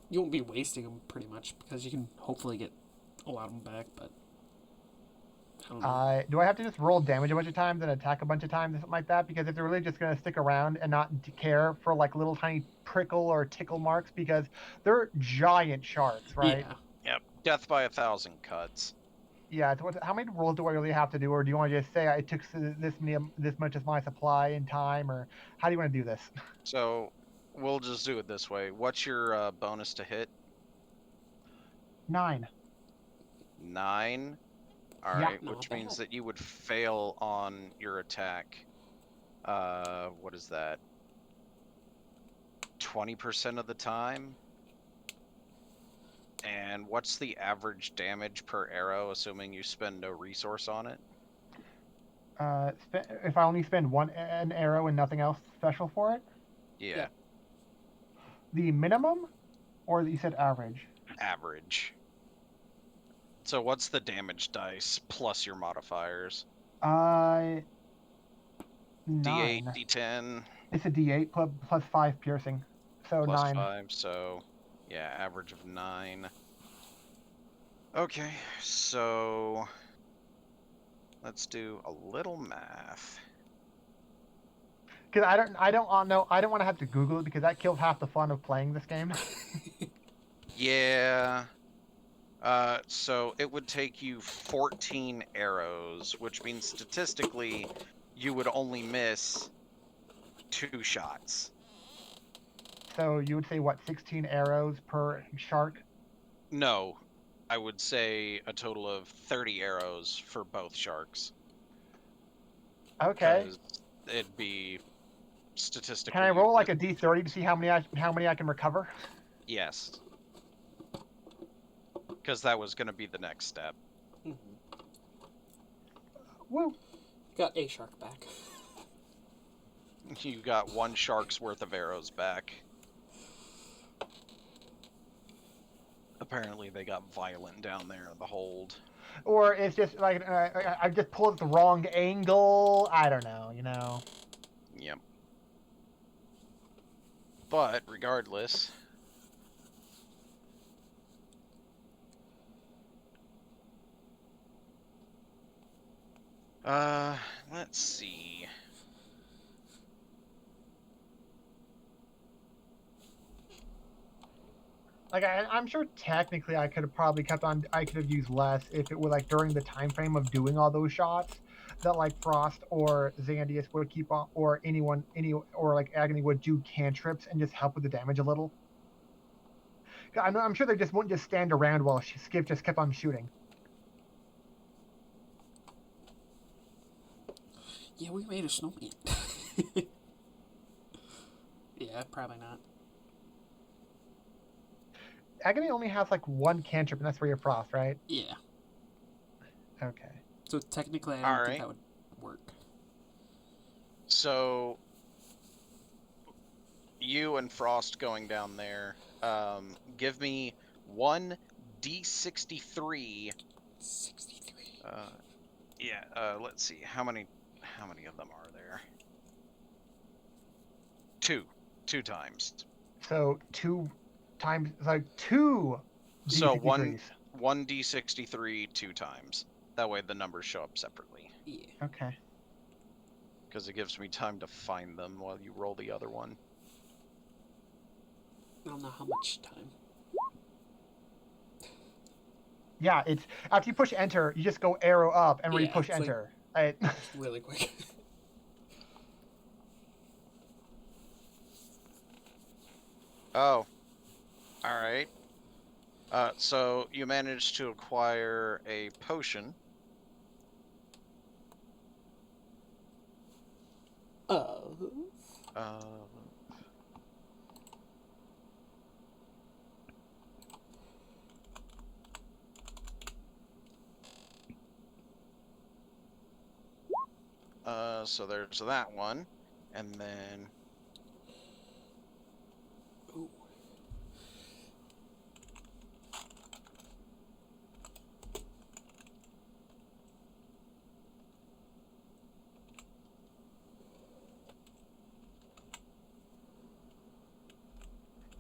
you won't be wasting them pretty much, because you can hopefully get a lot of them back, but I don't know. Do I have to just roll damage a bunch of times and attack a bunch of times or something like that? Because if they're really just going to stick around and not care for like little tiny prickle or tickle marks, because they're giant sharks, right? Yeah. Yep. Death by 1,000 cuts. Yeah. So how many rolls do I really have to do, or do you want to just say I took this much as my supply and time, or how do you want to do this? So we'll just do it this way. What's your bonus to hit? 9. 9. All Yeah, right, not which bad. means that you would fail on your attack. What is that? 20% of the time. And what's the average damage per arrow, assuming you spend no resource on it? If I only spend an arrow and nothing else special for it, Yeah, Yeah. the minimum, or you said average? average. So what's the damage dice plus your modifiers? Uh, D8, 9. D10, It's a D8 plus 5 piercing, so plus 9. 5, so yeah, average of 9. Okay, so let's do a little math. Because I don't want to have to Google it because that kills half the fun of playing this game. Yeah. So it would take you 14 arrows, which means statistically you would only miss 2 shots. So you would say what, 16 arrows per shark? No, I would say a total of 30 arrows for both sharks. Okay. 'Cause it'd be statistically. Can I roll like a D30 to see how many I can recover? Yes. Because that was going to be the next step. Woo. Got a shark back. You got 1 shark's worth of arrows back. Apparently they got violent down there in the hold. Or it's just like I just pulled at the wrong angle. I don't know, Yep. But regardless, let's see. Like I'm sure technically I could have probably kept on. I could have used less if it were like during the time frame of doing all those shots that like Frost or Xandius would keep on, or or like Agony would do cantrips and just help with the damage a little. I'm sure they just wouldn't just stand around while Skiff just kept on shooting. Yeah, we made a snowman. Yeah, probably not. Agony only has like 1 cantrip, and that's for your Frost, right? Yeah. Okay. So technically, I don't Alright. think that would work. So you and Frost going down there, give me 1 D63. 63. Let's see. How many of them are there? 2. 2 times. So 2 times, like 2. So D63s. 1 D63 2 times. That way the numbers show up separately. Yeah. Okay. Because it gives me time to find them while you roll the other one. I don't know how much time. Yeah, it's after you push enter, you just go arrow up and Yeah, re-push it's like- enter. Just really quick. Oh. Alright. So you managed to acquire a potion. Uh, So there's that one. And then... Ooh.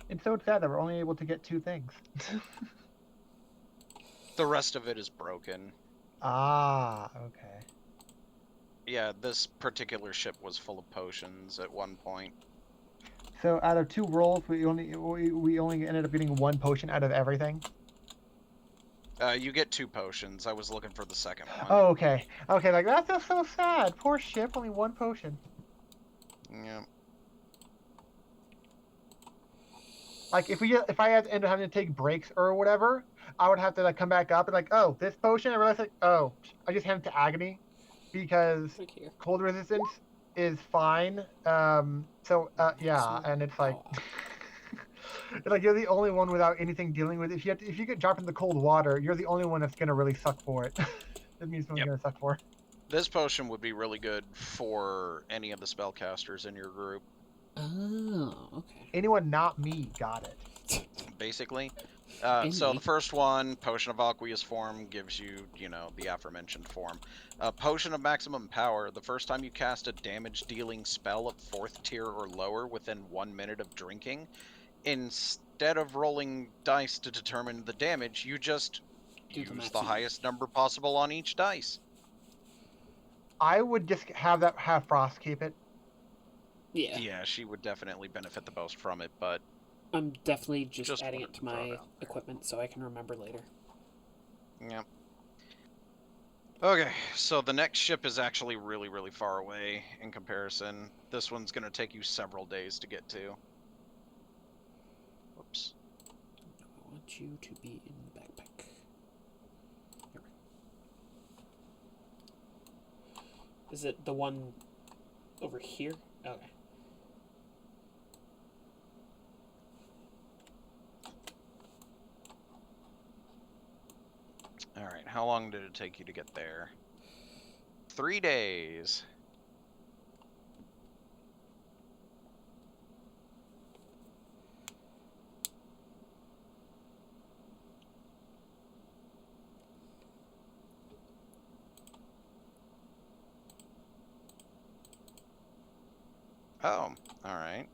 It's so sad that we're only able to get 2 things. The rest of it is broken. Ah, okay. Yeah, this particular ship was full of potions at one point. So out of 2 rolls, we only ended up getting 1 potion out of everything. You get 2 potions. I was looking for the second one. Oh, okay. Okay, like that's just so sad. Poor ship, only 1 potion. Yeah. Like if I had to end up having to take breaks or whatever, I would have to like come back up and like, oh, this potion. I realized like, oh, I just hand it to Agony because Right here. cold resistance is fine. Yeah, and it's like, Oh. it's like you're the only one without anything dealing with it. If you get dropped in the cold water, you're the only one that's gonna really suck for it. That means someone's gonna suck for it. This potion would be really good for any of the spellcasters in your group, Oh, okay. Anyone not me got it. basically. So Anyway. the first one, Potion of Aqueous Form, gives you, the aforementioned form. Potion of Maximum Power, the first time you cast a damage-dealing spell of 4th tier or lower within 1 minute of drinking, instead of rolling dice to determine the damage, you just Do the use the maximum. highest number possible on each dice. I would just have Frost keep it. Yeah. Yeah, she would definitely benefit the most from it, but I'm definitely just adding wanted it to throw it my out there. equipment so I can remember later. yeah. Okay, so the next ship is actually really, really far away in comparison. This one's going to take you several days to get to. Whoops. I want you to be in the backpack. Here. Is it the one over here? Okay. Alright, how long did it take you to get there? 3 days. Oh, alright.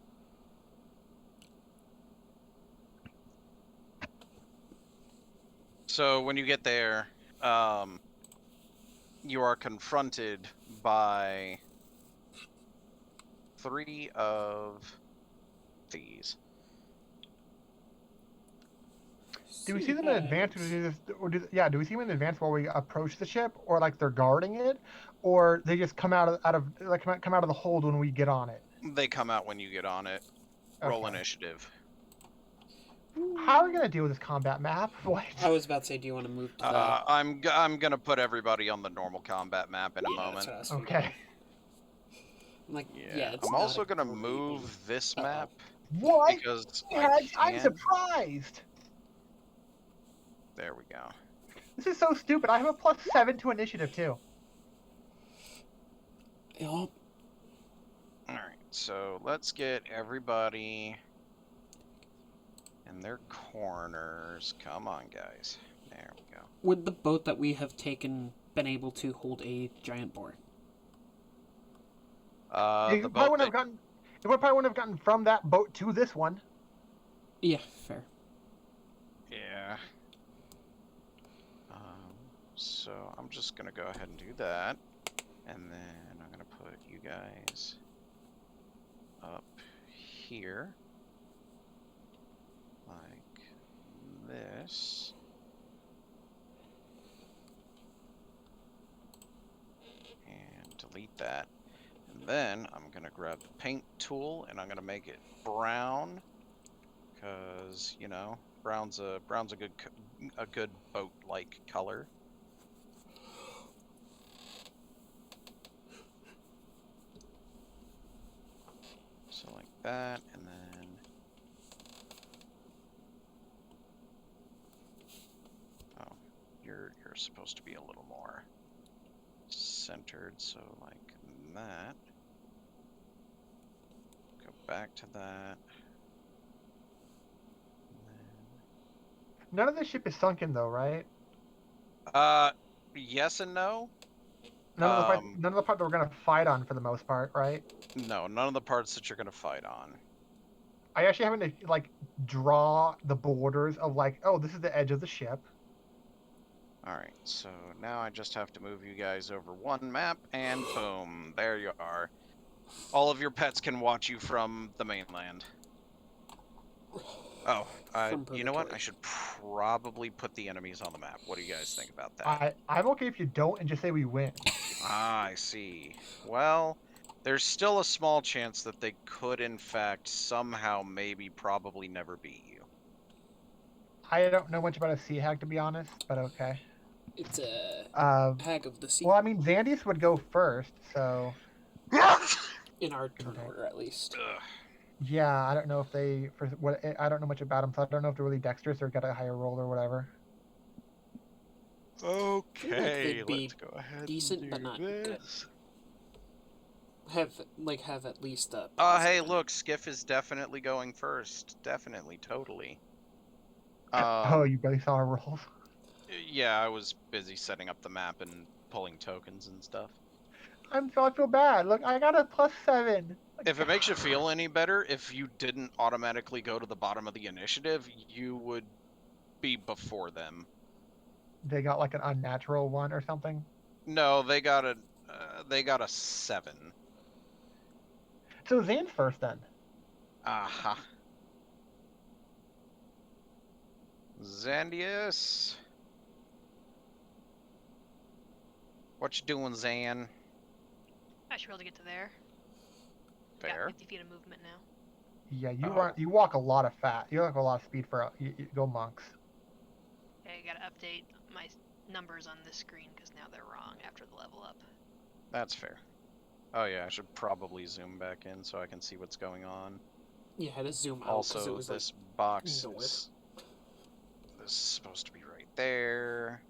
So when you get there, you are confronted by 3 of these. Do we see them in advance, do we see them in advance while we approach the ship, or like they're guarding it, or they just come out of the hold when we get on it? They come out when you get on it. Roll Okay. initiative. How are we gonna deal with this combat map? What? I was about to say, do you want to move to the... I'm gonna put everybody on the normal combat map in a Yeah, moment. that's what I was Okay. figuring. I'm like, Yeah, it's I'm not also a gonna great move thing. this Uh-oh. map What? because I'm I can. surprised. There we go. This is so stupid. I have a +7 to initiative too. Yup. All right, so let's get everybody in their corners. Come on, guys. There we go. Would the boat that we have taken been able to hold a giant boar? You The probably boat wouldn't have gotten. You probably wouldn't have gotten from that boat to this one. Yeah, fair. Yeah. So I'm just gonna go ahead and do that, and then I'm gonna put you guys up here, like this. And delete that. And then I'm gonna grab the paint tool and I'm gonna make it brown, because brown's a good boat-like color. So like that, and then you're supposed to be a little more centered, so like that. Go back to that. None of the ship is sunken though, right? Yes and no. None of the part that we're gonna fight on for the most part, right? No, none of the parts that you're gonna fight on. I actually having to like draw the borders of like, oh, this is the edge of the ship. Alright, so now I just have to move you guys over one map, and boom, there you are. All of your pets can watch you from the mainland. Oh, you know what? Purgatory. I should probably put the enemies on the map. What do you guys think about that? I'm okay if you don't and just say we win. Ah, I see. Well, there's still a small chance that they could, in fact, somehow, maybe, probably never beat you. I don't know much about a sea hag to be honest, but okay. It's a hag of the sea. Well, I mean, Xandius would go first, so In our turn order, at least. Ugh. yeah, I don't know if they I don't know much about them, so I don't know if they're really dexterous or got a higher roll or whatever. Okay, they'd be let's go ahead. decent, and but do not good. this. Have at least a. Hey, look, Skiff is definitely going first. Definitely, totally. Oh, you barely saw our rolls. Yeah, I was busy setting up the map and pulling tokens and stuff. I feel bad. Look, I got a +7. If it makes you feel any better, if you didn't automatically go to the bottom of the initiative, you would be before them. They got like an unnatural one or something. No, they got a 7. So Zan's first then. Aha. Xandius. What you doing, Zan? I should be able to get to there. Got Fair. 50 feet of movement now. Yeah, you Oh. run. You walk a lot of You walk a lot of speed for you go monks. Okay, I gotta update my numbers on this screen because now they're wrong after the level up. That's fair. Oh yeah, I should probably zoom back in so I can see what's going on. You had to zoom out because it Also, was this box north. is this is supposed to be right there,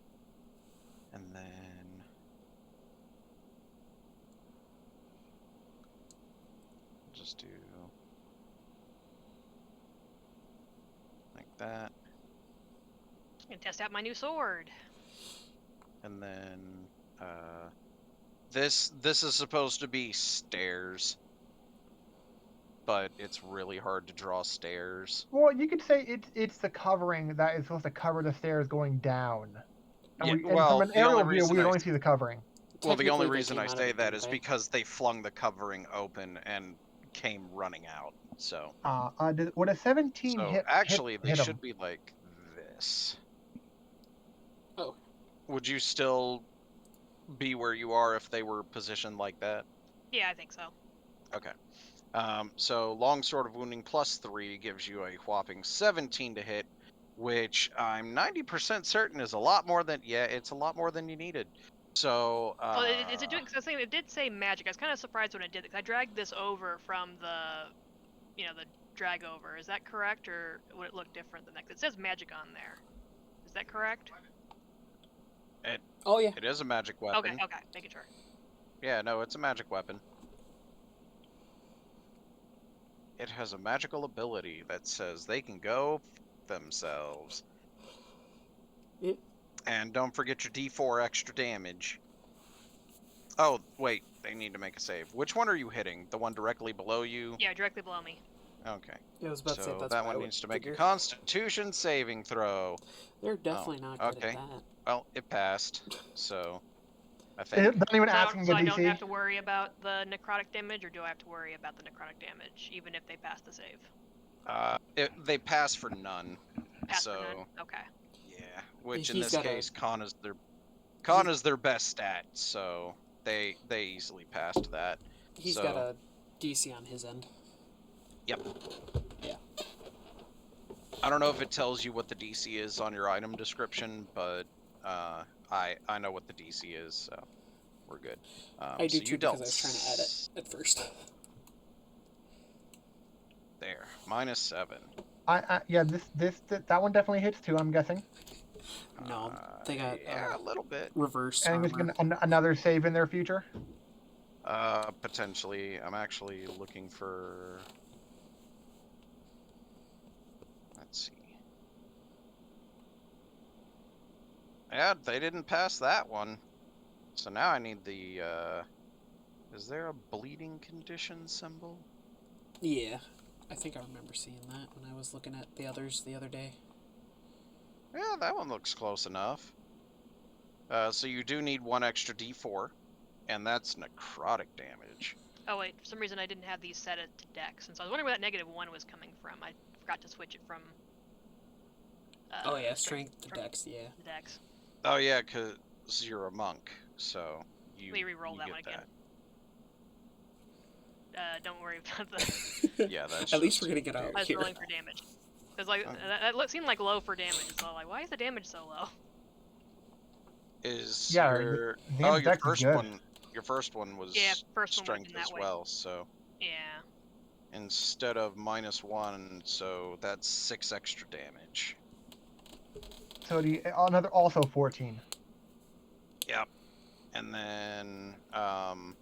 and then just do like that, I'm gonna test out my new sword. and then this is supposed to be stairs, but it's really hard to draw stairs. Well, you could say it's the covering that is supposed to cover the stairs going down. And, Yeah, and well, from an the only aerial view, reason we would I only see the covering. Well, the only Technically, they reason came I out of say it, that didn't is they? because they flung the covering open and came running out. So, Would a 17 hit? actually, they hit should 'em? be like this. Oh. Would you still be where you are if they were positioned like that? Yeah, I think so. Okay. So Longsword of Wounding +3 gives you a whopping 17 to hit, which I'm 90% certain is a lot more than, it's a lot more than you needed. So, Well, is it doing? Because I was saying it did say magic. I was kind of surprised when it did. Because I dragged this over from the, the drag over. Is that correct, or would it look different than that? 'Cause it says magic on there. Is that correct? Oh yeah. it is a magic weapon. Okay, making sure. Yeah, no, it's a magic weapon. It has a magical ability that says they can go themselves. It, And don't forget your D4 extra damage. Oh, wait, they need to make a save. Which one are you hitting? The one directly below you? Yeah, directly below me. Okay. I was about to say So that's that what I one would needs to make figure. a Constitution saving throw. They're definitely not good okay. at that. Well, it passed, so I It think. doesn't even So, asking so the I don't DC. have to worry about the necrotic damage, or do I have to worry about the necrotic damage, even if they pass the save? They pass for none. Pass so for none? Okay. yeah, which in He's this got a- case, con is their best stat, so they easily passed that. He's So- got a DC on his end. Yep. Yeah. I don't know if it tells you what the DC is on your item description, but I know what the DC is, so we're good. I do so too you because dealt I was trying to add it at first. there, -7. Yeah, that one definitely hits too. I'm guessing. No, they got yeah, a little bit. reverse And armor. another save in their future. Potentially. I'm actually looking for... Let's see. Yeah, they didn't pass that one. So now I need the, Is there a bleeding condition symbol? Yeah, I think I remember seeing that when I was looking at the others the other day. Yeah, that one looks close enough. So you do need one extra D4, and that's necrotic damage. Oh wait, for some reason I didn't have these set it to Dex, and so I was wondering where that -1 was coming from. I forgot to switch it from. Oh yeah, strength to Dex, yeah. The Dex. Oh yeah, because you're a monk, so Let me re-roll you that get one again. that. Don't worry about that. Yeah, that's At least just we're gonna get out I was here. rolling for damage. Because like that seemed like low for damage. So like, why is the damage so low? Is Yeah, your the oh your Dex is first good. one your first one was Yeah, first one would've strength been that as way. well, so Yeah. instead of -1, so that's 6 extra damage. So another also 14. Yep. And then on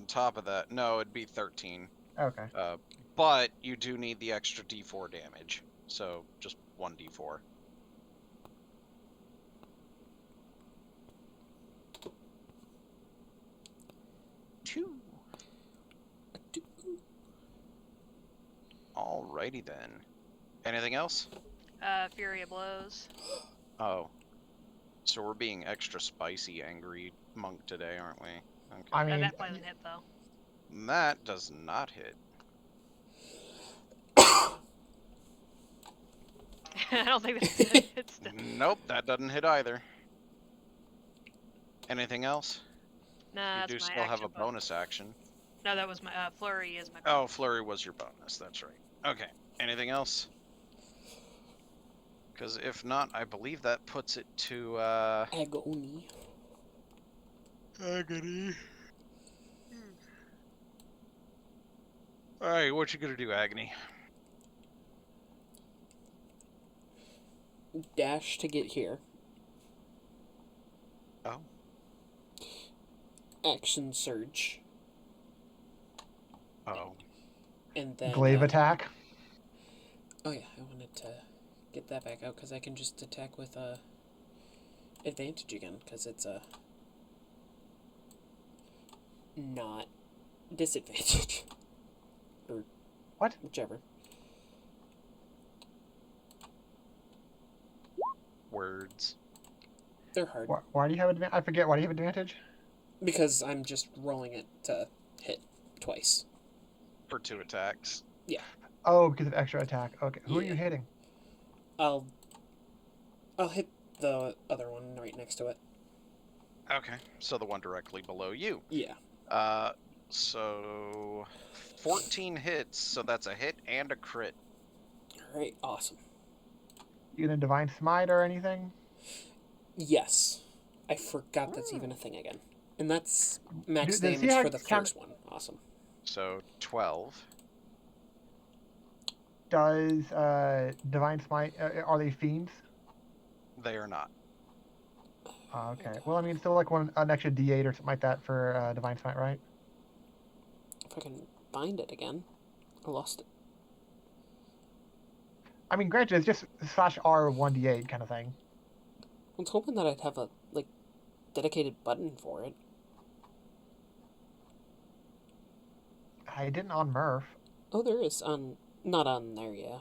top of that, no, it'd be 13. Okay. But you do need the extra D4 damage, so just 1 D4. Two. Alrighty then. Anything else? Fury of Blows. Oh. So we're being extra spicy, angry monk today, aren't we? Okay. I mean, That probably doesn't hit though. That does not hit. I don't think that hits. Nope, that doesn't hit either. Anything else? Nah, You that's do my still have a action bonus. bonus action. No, that was my flurry is my. Oh, flurry was your bonus. That's right. Okay. Anything else? Because if not, I believe that puts it to Agony. Agony. All right, what you gonna do, Agony? Dash to get here. Oh. Action surge. Oh. And then glaive attack. Oh yeah, I wanted to get that back out because I can just attack with advantage again because it's not disadvantage or What? whichever. Words. They're hard Why do you have advantage? I forget. Why do you have advantage? because I'm just rolling it to hit twice. For 2 attacks. Oh, because of extra attack. Okay. Who are Yeah. you hitting? I'll hit the other one right next to it. Okay. So the one directly below you. Yeah. So 14 hits, so that's a hit and a crit. All right. Awesome. You gonna divine smite or anything? Yes. I forgot that's even a thing again. And that's max Does he damage have for the count- first one. Awesome. So 12. Does divine smite? Are they fiends? They are not. Okay. Well, I mean, still like an extra D8 or something like that for divine smite, right? If I can find it again. I lost it. I mean, granted, it's just /R 1D8 kind of thing. I was hoping that I'd have a dedicated button for it. I didn't on Murph. Oh, there is on not on there, yeah.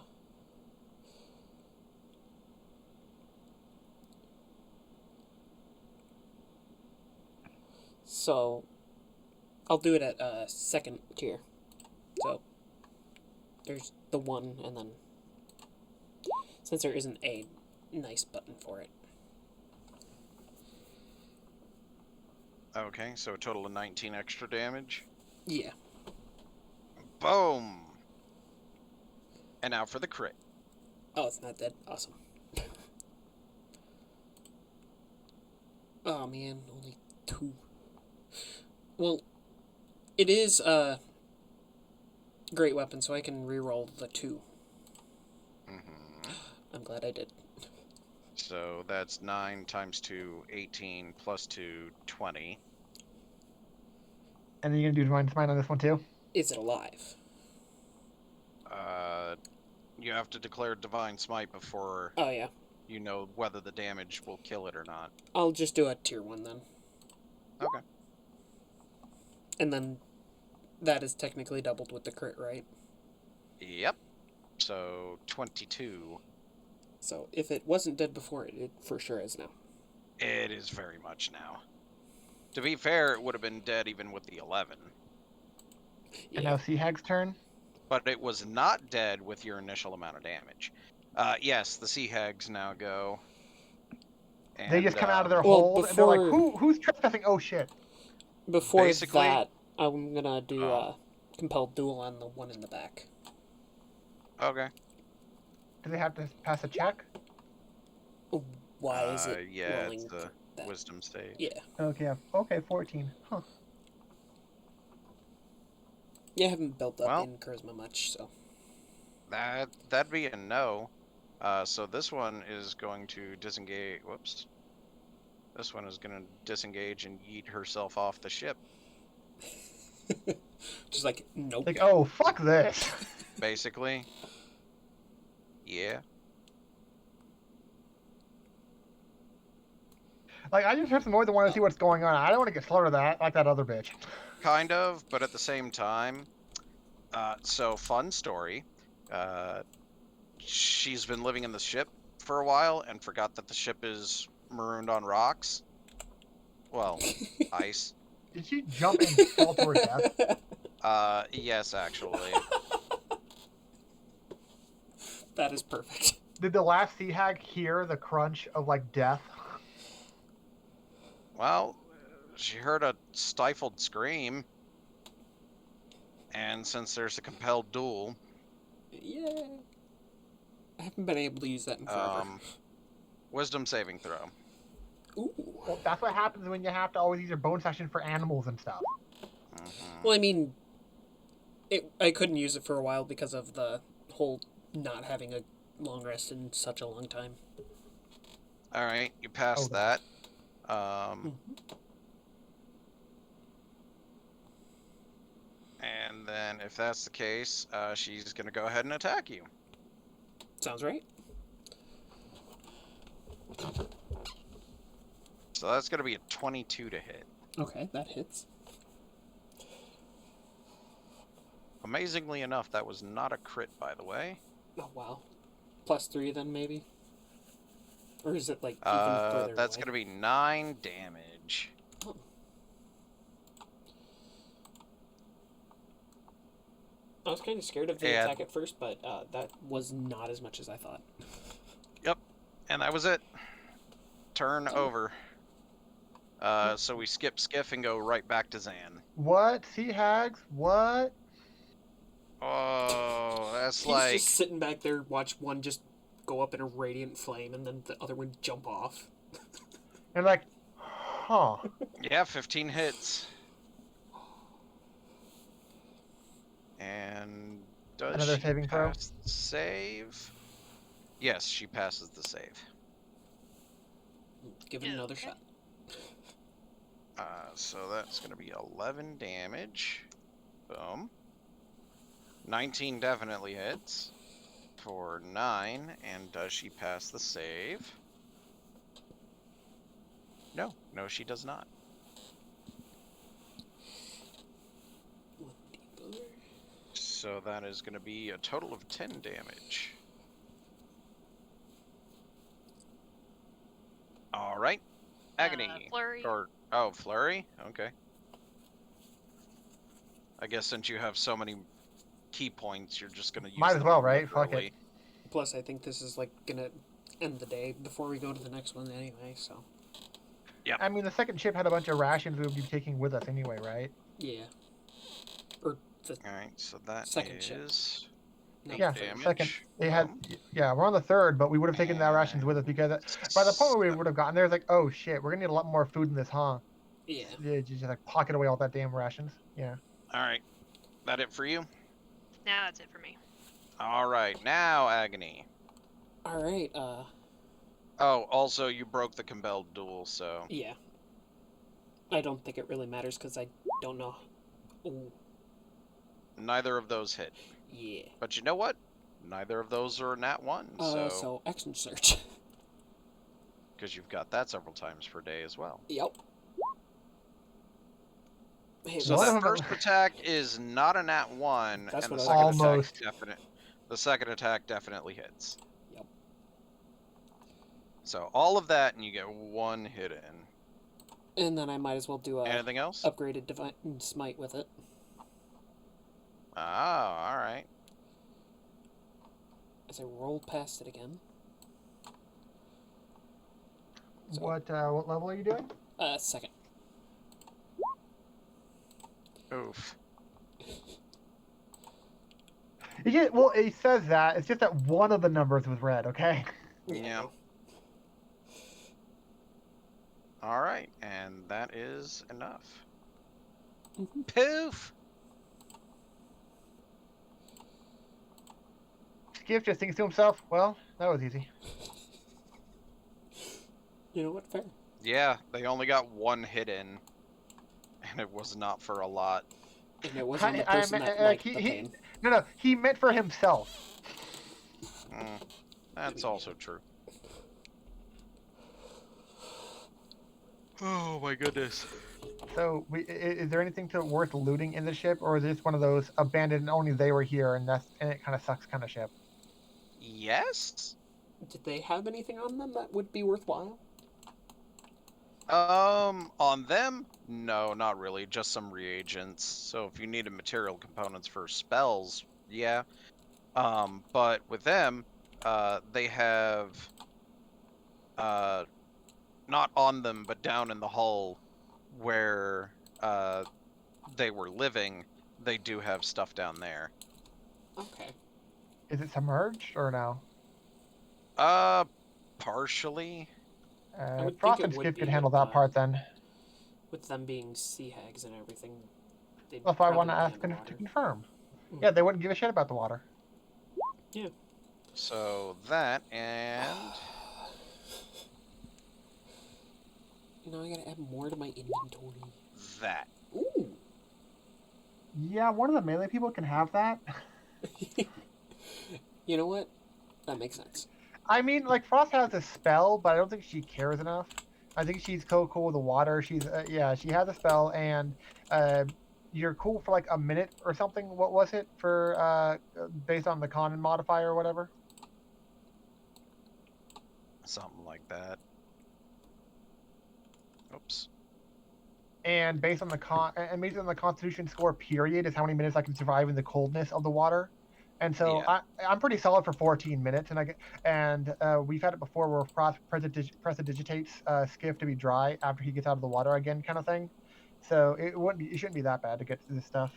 So I'll do it at second tier. So there's the 1 and then since there isn't a nice button for it. Okay, so a total of 19 extra damage. Yeah. Boom! And now for the crit. Oh, it's not dead. Awesome. Oh man, only 2. Well, it is a great weapon, so I can reroll the 2. Mm-hmm. I'm glad I did. So that's 9 times 2, 18, plus 2, 20. And then you're gonna do divine smite on this one too. Is it alive? You have to declare divine smite before Oh, yeah. you know whether the damage will kill it or not. I'll just do a tier 1 then. Okay. And then that is technically doubled with the crit, right? Yep. So 22. So if it wasn't dead before, it for sure is now. It is very much now. To be fair, it would have been dead even with the 11. And Yeah. now Sea Hag's turn. But it was not dead with your initial amount of damage. Yes, the Sea Hags now go. And, They just come out of their Well, hold and they're like, before- who's trespassing? Oh shit. Before Basically- that, I'm gonna do Oh. compelled duel on the one in the back. Okay. Do they have to pass a check? Why is it yeah, rolling it's the for that? wisdom save. Yeah. Okay, okay, 14. Huh. Yeah, I haven't built up Well- in charisma much, so. That'd be a no. So this one is going to disengage. Whoops. This one is going to disengage and yeet herself off the ship. Just like, nope. Like, oh, fuck this. Basically. Yeah. Like, I just more than want to see what's going on. I don't want to get slaughtered like that other bitch. Kind of, but at the same time. So fun story. She's been living in the ship for a while and forgot that the ship is marooned on rocks. Well, ice. Did she jump and fall to her death? Yes, actually. That is perfect. Did the last Sea Hag hear the crunch of, like, death? Well, she heard a stifled scream. And since there's a compelled duel, Yeah. I haven't been able to use that in forever. wisdom saving throw. Ooh. Well, that's what happens when you have to always use your bonus action for animals and stuff. Mhm. Well, I mean, I couldn't use it for a while because of the whole not having a long rest in such a long time. All right, you passed Oh, that. And then, if that's the case, she's gonna go ahead and attack you. Sounds right. So that's gonna be a 22 to hit. Okay, that hits. Amazingly enough, that was not a crit, by the way. Oh, wow. +3 then, maybe? Or is it, like, even further That's away? gonna be 9 damage. Oh. I was kind of scared of the And- attack at first, but that was not as much as I thought. And that was it. Turn over. So we skip Skiff and go right back to Zan. What? Sea Hags? What? Oh, that's He's like... just sitting back there, watch one just go up in a radiant flame, and then the other one jump off. And like, huh. Yeah, 15 hits. And does Another she saving throw? pass the save? Yes, she passes the save. Give it another Okay. shot. So that's going to be 11 damage. Boom. 19 definitely hits. For 9. And does she pass the save? No. No, she does not. So that is going to be a total of 10 damage. All right. Agony. Flurry. Or oh, flurry. Okay. I guess since you have so many key points, you're just gonna use Might as them well, right? Fuck liberally. it. Plus, I think this is, like, gonna end the day before we go to the next one anyway, so... I mean, the second ship had a bunch of rations we would be taking with us anyway, right? Yeah. Or the... All right, so that Second ship. is No, Yeah, damage. second. They had, yeah, we're on the third, but we would have taken the rations with us because by the point where we would have gotten there, it's like, oh shit, we're gonna need a lot more food than this, huh? Yeah. Yeah, just like pocket away all that damn rations. Yeah. All right, that it for you. Now that's it for me. All right, now agony. Alright, Oh, also you broke the compelled duel, so Yeah. I don't think it really matters because I don't know. Ooh, neither of those hit. yeah. But you know what? Neither of those are nat 1, So action search. because you've got that several times per day as well. Yep. Hey, So One that of them- first attack is not a nat 1, That's and what the I second was- Almost. the second attack definitely hits. Yep. So all of that, and you get 1 hit in. And then I might as well do a Anything else? upgraded divine smite with it. Oh, all right. As I roll past it again. So, What level are you doing? second. Oof. Well, it says that. It's just that one of the numbers was red. Okay. Yeah. All right, and that is enough. Mhm. Poof. Skiff just thinks to himself, well, that was easy. You know what? Fair. Yeah, they only got 1 hit in, and it was not for a lot. And it wasn't the person that liked the pain. No, he meant for himself. That's also true. Oh my goodness. So, is there anything worth looting in the ship, or is this one of those abandoned and only they were here and it kind of sucks kind of ship? Yes? Did they have anything on them that would be worthwhile? On them? No, not really. Just some reagents. So if you needed material components for spells, yeah. But with them, they have, not on them, but down in the hull where, they were living, they do have stuff down there. Okay. Is it submerged or no? Partially. would Frost think and it would Skiff be could handle with, that part then. With them being sea hags and everything. they'd Well, if I want probably to ask handle them to water. confirm. Mm. Yeah, they wouldn't give a shit about the water. Yeah. So that, and You know, I gotta add more to my inventory. that. Ooh. Yeah, one of the melee people can have that. You know what? That makes sense. I mean, like, Frost has a spell, but I don't think she cares enough. I think she's cool with the water. Yeah, she has a spell, and you're cool for like a minute or something. What was it for, based on the con modifier or whatever? Something like that. Oops. And based on the Constitution score, period, is how many minutes I can survive in the coldness of the water. And so Yeah. I'm pretty solid for 14 minutes, and we've had it before where Frost prestidigitates Skiff to be dry after he gets out of the water again, kind of thing. So it shouldn't be that bad to get to this stuff.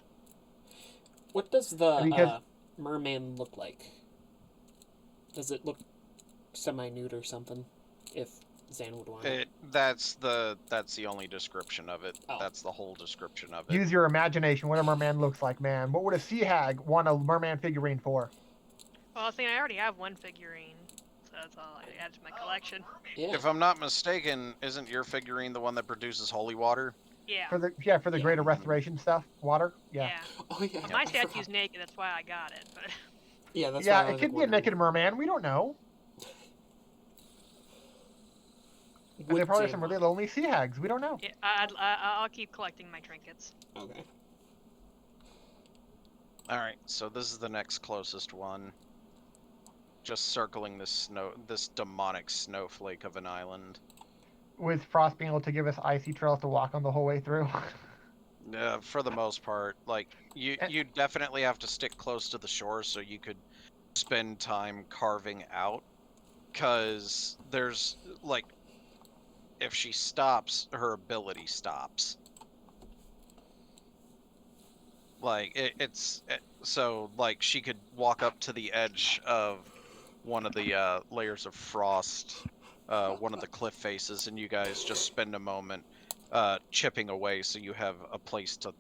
What does the Because- merman look like? Does it look semi-nude or something? If Zan would want it. That's the only description of it. Oh. That's the whole description of it. Use your imagination. What a merman looks like, man. What would a sea hag want a merman figurine for? Well, I was thinking I already have one figurine, so that's all I add to my collection. Yeah. If I'm not mistaken, isn't your figurine the one that produces holy water? Yeah. For the Yeah. greater restoration stuff, water. Yeah. Oh yeah. My I forgot. statue's naked, that's why I got it. But Yeah, that's Yeah, why I it was could be a wondering. naked merman. We don't know. And Would there probably are Zan some really want lonely sea hags. We don't know. yeah, I'll keep collecting my trinkets. it? Okay. Alright, so this is the next closest one. Just circling this demonic snowflake of an island. With Frost being able to give us icy trails to walk on the whole way through. For the most part, like you definitely have to stick close to the shore so you could spend time carving out, because there's like, if she stops, her ability stops. Like so like she could walk up to the edge of one of the layers of frost, one of the cliff faces, and you guys just spend a moment chipping away so you have a place to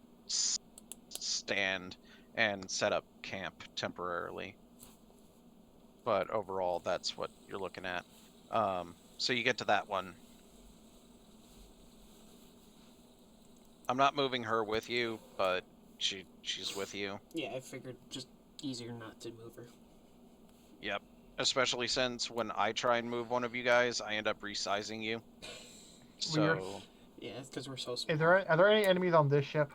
stand and set up camp temporarily. But overall, that's what you're looking at. So you get to that one. I'm not moving her with you, but she's with you. Yeah, I figured just easier not to move her. Yep. Especially since when I try and move one of you guys, I end up resizing you. Weird. So, Yeah, it's because we're so small. Are there any enemies on this ship?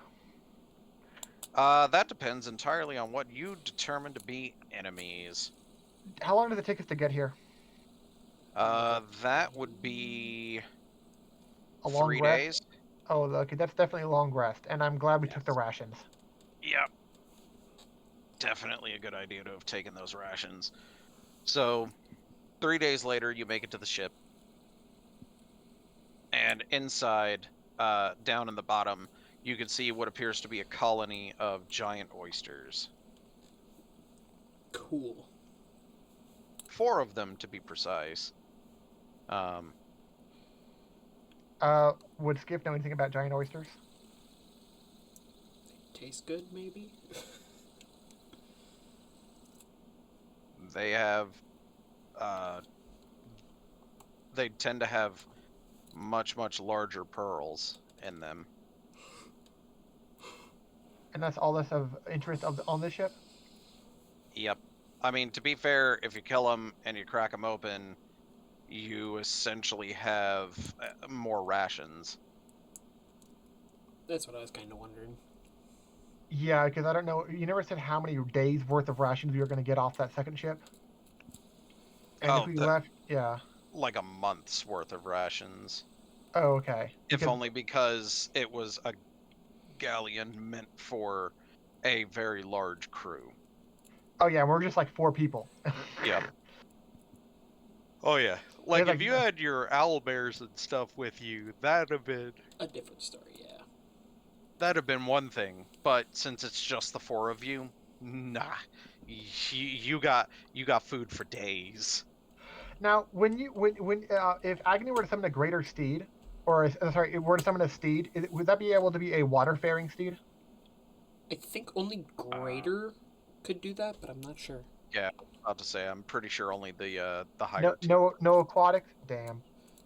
that depends entirely on what you determine to be enemies. How long does it take us to get here? That would be A long 3 rest? days. Oh, okay, that's definitely a long rest, and I'm glad we took the Yes. rations. Yep. Definitely a good idea to have taken those rations. So, 3 days later, you make it to the ship. And inside, down in the bottom, you can see what appears to be a colony of giant oysters. Cool. 4 of them, to be precise. Would Skip know anything about giant oysters? Tastes good, maybe? They have, they tend to have much, much larger pearls in them. And that's all that's of interest on this ship? Yep. I mean, to be fair, if you kill them and you crack them open, you essentially have more rations. That's what I was kind of wondering. Yeah, because I don't know. You never said how many days worth of rations we were going to get off that second ship. And if we left, yeah. Like a month's worth of rations. Oh, okay. If only because it was a galleon meant for a very large crew. Oh yeah, we're just like 4 people. Yep. Oh yeah. Like, like- if you had your owlbears and stuff with you, that'd have been A different story, yeah. that'd have been one thing. But since it's just the 4 of you, nah. You got food for days. Now, if Agni were to summon a greater steed, or were to summon a steed, would that be able to be a water-faring steed? I think only greater could do that, but I'm not sure. Yeah, about to say, I'm pretty sure only the higher. No aquatics. Damn.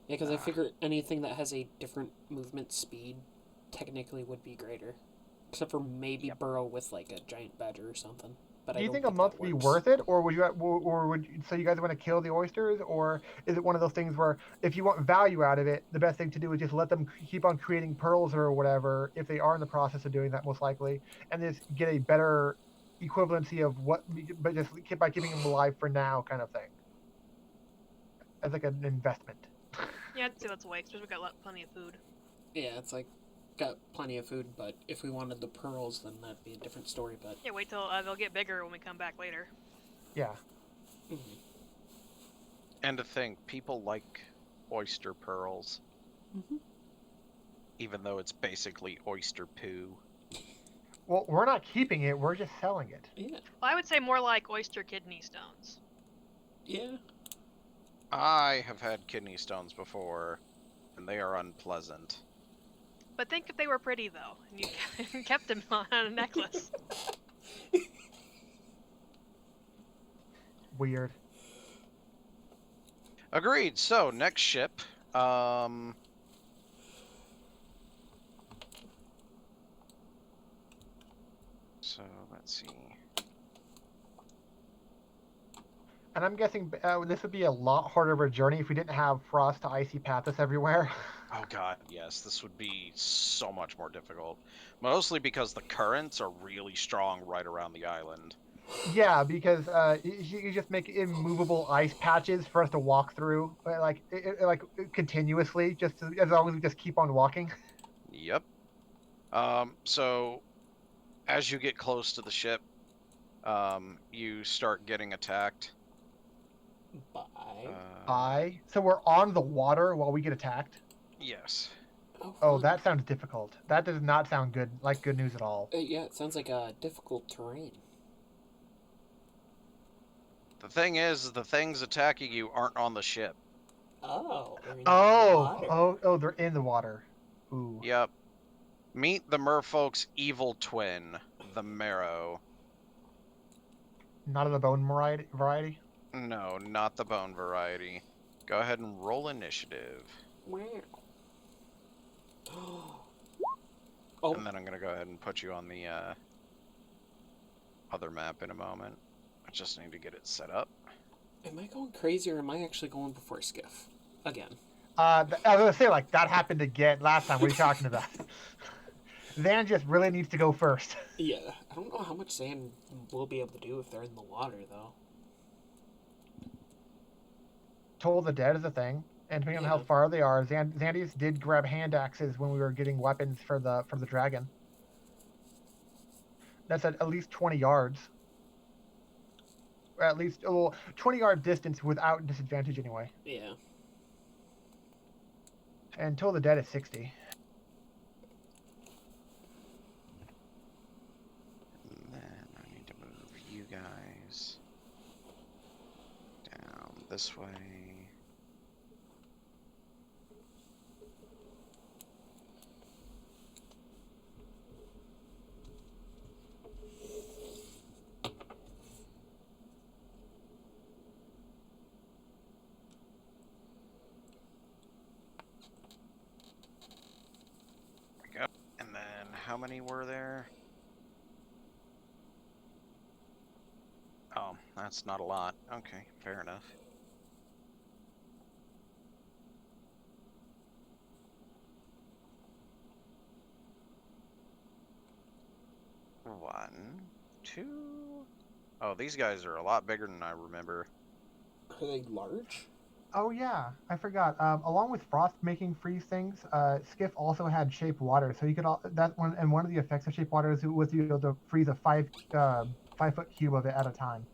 Yeah, because I figure anything that has a different movement speed technically would be greater. Except for maybe burrow with like a giant badger or something. But Do I you don't think a that month would be works. worth it, or would so you guys want to kill the oysters, or is it one of those things where if you want value out of it, the best thing to do is just let them keep on creating pearls or whatever, if they are in the process of doing that, most likely, and just get a better equivalency of what, but just by keeping them alive for now, kind of thing, as like an investment. Yeah, I'd say let's wait, because we've got plenty of food. Yeah, it's like, got plenty of food, but if we wanted the pearls, then that'd be a different story, but... Yeah, wait till they'll get bigger when we come back later. Yeah. Mm-hmm. And to think, people like oyster pearls. Mm-hmm. Even though it's basically oyster poo. Well, we're not keeping it, we're just selling it. Yeah. Well, I would say more like oyster kidney stones. Yeah. I have had kidney stones before, and they are unpleasant. But think if they were pretty, though, and you kept them on a necklace. Weird. Agreed. So, next ship. So, let's see. And I'm guessing this would be a lot harder of a journey if we didn't have frost to icy path us everywhere. Oh god, yes, this would be so much more difficult. Mostly because the currents are really strong right around the island. Yeah, because you just make immovable ice patches for us to walk through, like continuously, as long as we just keep on walking. Yep. So, as you get close to the ship, you start getting attacked. Bye. So we're on the water while we get attacked. Yes. Oh, fun. that sounds difficult. That does not sound good, like good news at all. Yeah, it sounds like a difficult terrain. The thing is, the things attacking you aren't on the ship. Oh, they're in the water. Oh, they're in the water. Ooh. Yep. Meet the merfolk's evil twin, the Marrow. Not of the bone variety? No, not the bone variety. Go ahead and roll initiative. Wow. Oh, And then I'm gonna go ahead and put you on the other map in a moment. I just need to get it set up. am I going crazy or am I actually going before Skiff? Again. I was gonna say, like, that happened again last time. What are you talking about? Zan just really needs to go first. Yeah. I don't know how much sand we'll be able to do if they're in the water, though. Toll the Dead is a thing, and depending on how Yeah. far they are, Xandius did grab hand axes when we were getting weapons for the dragon. That's at least 20 yards. Or at least 20-yard distance without disadvantage anyway. Yeah. And Toll the Dead is 60. And then I need to move you guys down this way. There we go. And then how many were there? Oh, that's not a lot. Okay, fair enough. One, two. Oh, these guys are a lot bigger than I remember. Are they large? Oh yeah, I forgot. Along with Frost making freeze things, Skiff also had shape water, so you could one of the effects of shape water was you able to freeze a 5-foot cube of it at a time.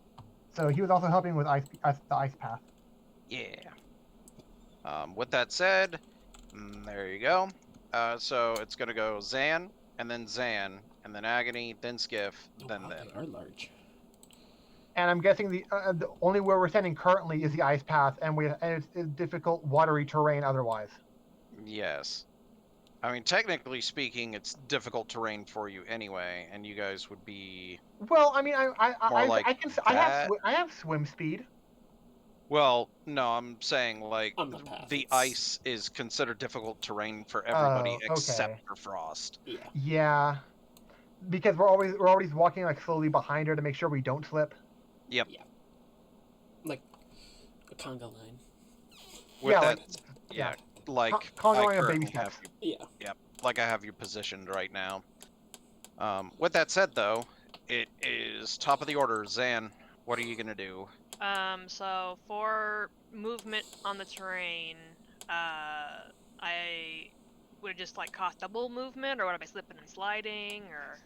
So he was also helping with the ice path. Yeah. With that said, there you go. So it's gonna go Zan, and then Agony, then Skiff, Oh, then wow, them. they are large. And I'm guessing the only where we're standing currently is the ice path, and it's difficult watery terrain otherwise. Yes. I mean, technically speaking, it's difficult terrain for you anyway, and you guys would be. Well, I mean, More like I have swim speed. Well, no, I'm saying like On the path, the it's- ice is considered difficult terrain for everybody Oh, okay. except for Frost. Yeah. Yeah, because we're always walking like slowly behind her to make sure we don't slip. Yep. Yeah. Like a conga line. With Yeah, that, like- yeah, like Congoing I a baby currently have steps. you. Yeah. Yep, like I have you positioned right now. With that said, though, it is top of the order. Zan, what are you gonna do? So for movement on the terrain, I would it just like cost double movement, or would I be slipping and sliding, or?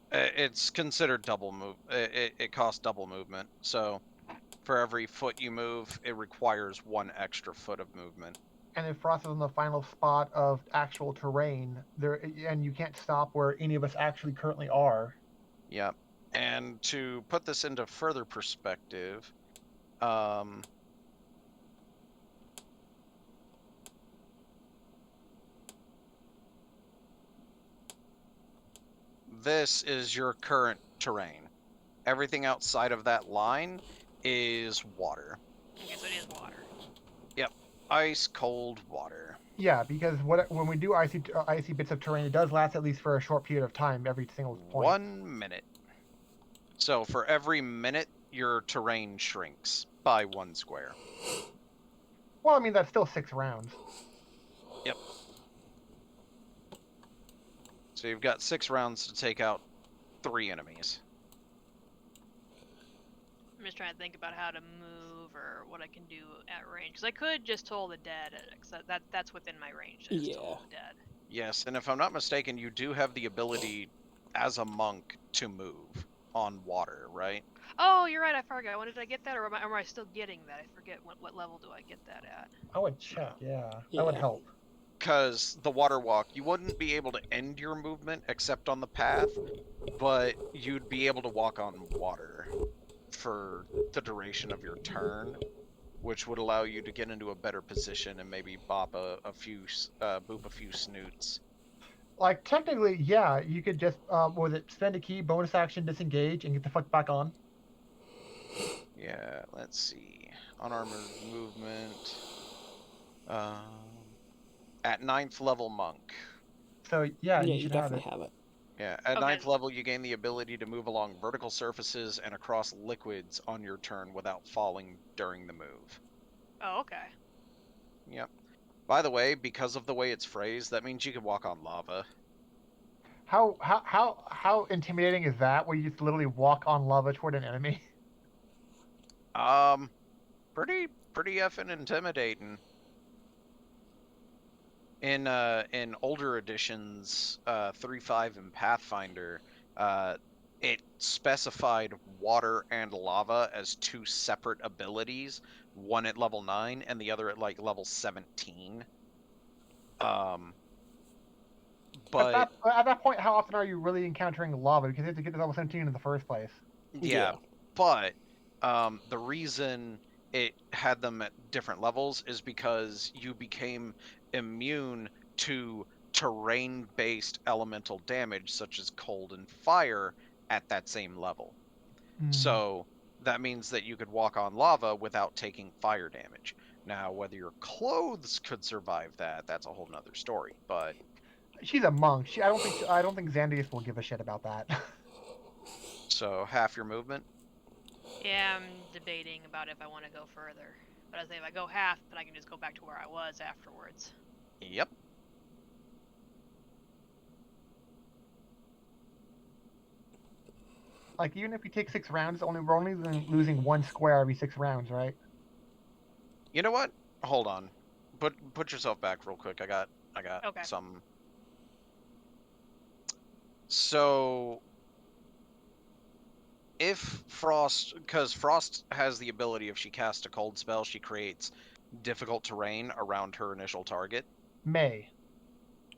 It's considered double move. It costs double movement. So, for every foot you move, it requires 1 extra foot of movement. And if Frost is on the final spot of actual terrain, and you can't stop where any of us actually currently are. Yep. And to put this into further perspective, this is your current terrain. Everything outside of that line is water. Okay, so it is water. Yep. Ice cold water. Yeah, because when we do icy bits of terrain, it does last at least for a short period of time every single point. 1 minute. So for every minute, your terrain shrinks by 1 square. Well, I mean that's still 6 rounds. Yep. So you've got 6 rounds to take out 3 enemies. I'm just trying to think about how to move or what I can do at range, because I could just toll the dead, because that's within my range. To just toll the dead. Yes, and if I'm not mistaken, you do have the ability, as a monk, to move on water, right? Oh, you're right. I forgot. When did I get that, or am I still getting that? I forget what level do I get that at. I would check. Yeah, that would Yeah. help. Because the water walk, you wouldn't be able to end your movement except on the path, but you'd be able to walk on water for the duration of your turn, which would allow you to get into a better position and maybe boop a few snoots. Like technically, yeah, you could just spend a key, bonus action, disengage, and get the fuck back on. Yeah, let's see. Unarmored movement. At 9th level monk. So yeah, Yeah, you you should have definitely it. have it. Yeah, at Okay. 9th level, you gain the ability to move along vertical surfaces and across liquids on your turn without falling during the move. Oh, okay. Yep. By the way, because of the way it's phrased, that means you can walk on lava. How intimidating is that? Where you just literally walk on lava toward an enemy? Pretty effing intimidating. In older editions, 3.5 and Pathfinder, it specified water and lava as 2 separate abilities, one at level 9 and the other at like level 17. But At that point, how often are you really encountering lava? Because you have to get to level 17 in the first place. yeah, but the reason it had them at different levels is because you became immune to terrain-based elemental damage such as cold and fire at that same level. So that means that you could walk on lava without taking fire damage. Now, whether your clothes could survive that, that's a whole nother story. But She's a monk. I don't think Xandius will give a shit about that. so half your movement. Yeah, I'm debating about if I want to go further. But I say if I go half, then I can just go back to where I was afterwards. Yep. Like even if we take 6 rounds, we're only losing 1 square every 6 rounds, right? You know what? Hold on. Put yourself back real quick. I got Okay. some. So if Frost, because Frost has the ability, if she casts a cold spell, she creates difficult terrain around her initial target. May.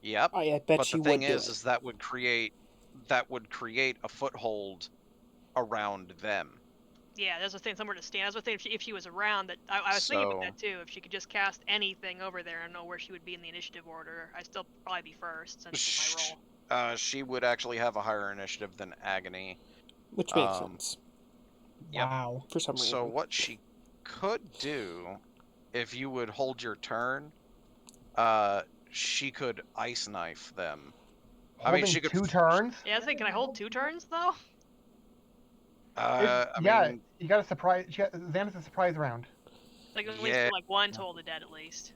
Yep. I bet But she the thing would do is it. that would create a foothold around them. Yeah, there's a thing somewhere to stand. I was thinking if she was around, that I was thinking about that too. If she could just cast anything over there and know where she would be in the initiative order, I'd still probably be first since it's my role. She would actually have a higher initiative than Agony. Which makes sense. Yep. Wow. For some reason. So what she could do, if you would hold your turn, she could ice knife them. Holding she could 2 turns? Yeah, I was thinking, can I hold 2 turns though? You got a surprise. Xan's a surprise round. Like at least do like 1 Toll the Dead at least.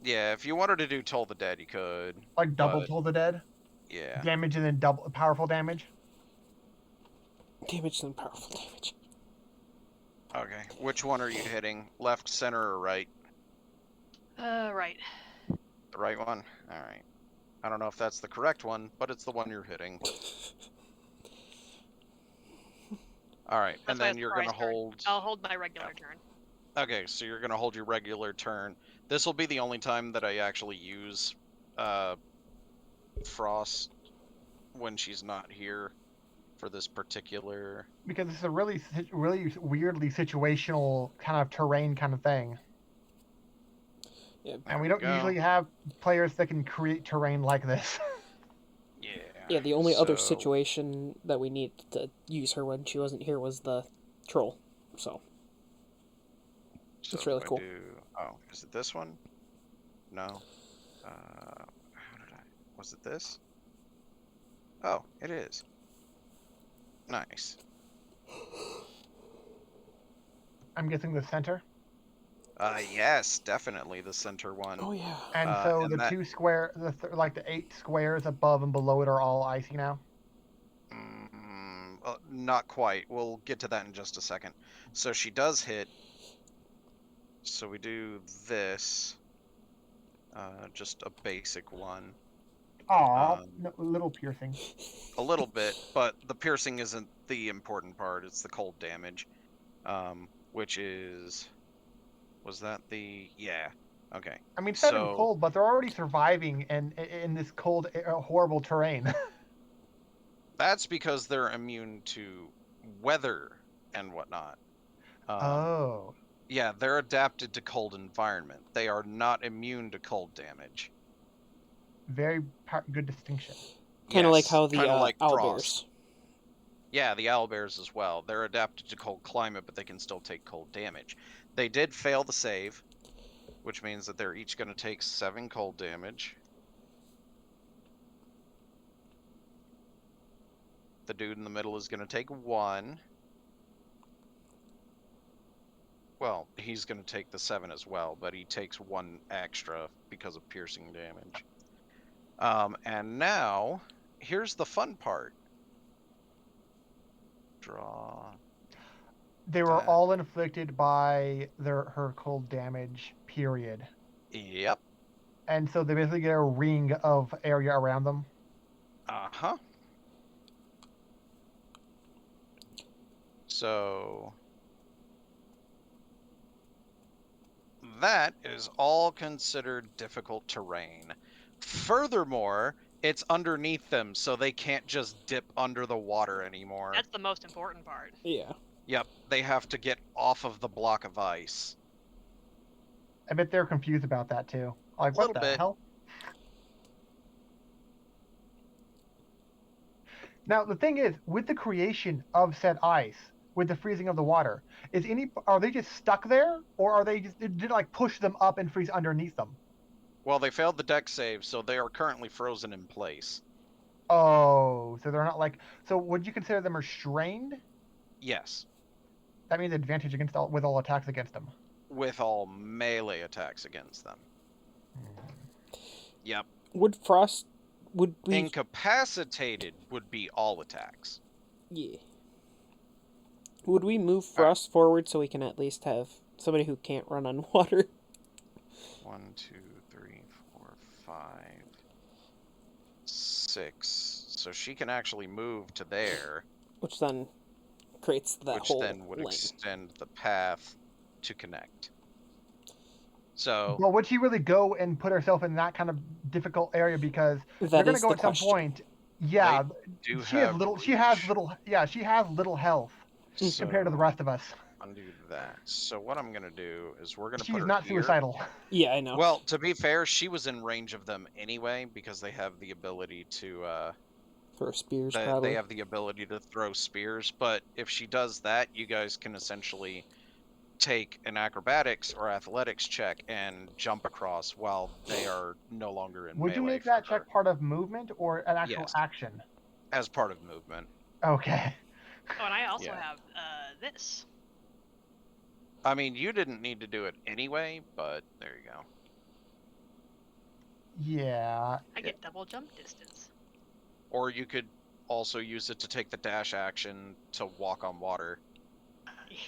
Yeah, if you wanted to do Toll the Dead, you could. Like double Toll the Dead? Yeah. Damage and then double powerful damage? Damage and powerful damage. Okay, which one are you hitting? Left, center, or right? Right. The right one? Alright. I don't know if that's the correct one, but it's the one you're hitting. Alright, and then you're going to hold... I'll hold my regular turn. Okay, so you're going to hold your regular turn. This will be the only time that I actually use Frost when she's not here for this particular... Because it's a really weirdly situational kind of terrain kind of thing. Yeah. And we don't usually have players that can create terrain like this. Yeah. Yeah, the only other situation that we needed to use her when she wasn't here was the troll. So it's really cool. Oh, is it this one? No. Was it this? Oh, it is. Nice. I'm guessing the center. Yes, definitely the center one. Oh yeah. And so and the that- 2 square, like the 8 squares above and below it are all icy now. Not quite. We'll get to that in just a second. So she does hit. So we do this. Just a basic one. Aw, no, little piercing. A little bit, but the piercing isn't the important part. It's the cold damage, which is... Was that the... Yeah. Okay. I mean, it's not even cold, but they're already surviving in this cold, horrible terrain. That's because they're immune to weather and whatnot. Oh. Yeah, they're adapted to cold environment. They are not immune to cold damage. Very good distinction. Kind of like how the like owlbears. Yeah, the owlbears as well. They're adapted to cold climate, but they can still take cold damage. They did fail the save. which means that they're each going to take 7 cold damage. The dude in the middle is going to take 1. Well, he's going to take the 7 as well, but he takes 1 extra because of piercing damage. And now, here's the fun part. Draw. They were that. all inflicted by her cold damage, period. Yep. And so they basically get a ring of area around them. Uh-huh. So that is all considered difficult terrain. Furthermore, it's underneath them, so they can't just dip under the water anymore. That's the most important part. Yeah. Yep, they have to get off of the block of ice. I bet they're confused about that too. Like, what Little the bit. hell? Now the thing is, with the creation of said ice, with the freezing of the water, are they just stuck there, or are they just did it like push them up and freeze underneath them? Well, they failed the deck save, so they are currently frozen in place. Oh, so they're not like. So would you consider them restrained? Yes, That means advantage against with all attacks against them. with all melee attacks against them. Yep. Would we? Incapacitated would be all attacks. Yeah. Would we move Frost forward so we can at least have somebody who can't run on water? 1, 2, 3, 4, 5, 6. So she can actually move to there, Which then creates that which whole then would lane. extend the path to connect. So Well, would she really go and put herself in that kind of difficult area because they're That going to is go the at some question. point? Yeah, do she has have little. She has reach. little. Yeah, she has little health compared to the So, rest of us. undo that. So what I'm gonna do is we're gonna put She's her not here. suicidal. Yeah, I know. Well, to be fair, she was in range of them anyway because they have the ability to For spears, they probably. have the ability to throw spears. But if she does that, you guys can essentially take an acrobatics or athletics check and jump across while they are no longer in Would you melee make for that her, check part of movement or an actual Yes. action? as part of movement. Okay. Oh, and I also Yeah. have this. I mean, you didn't need to do it anyway, but there you go. Yeah. I get double jump distance. Or you could also use it to take the dash action to walk on water,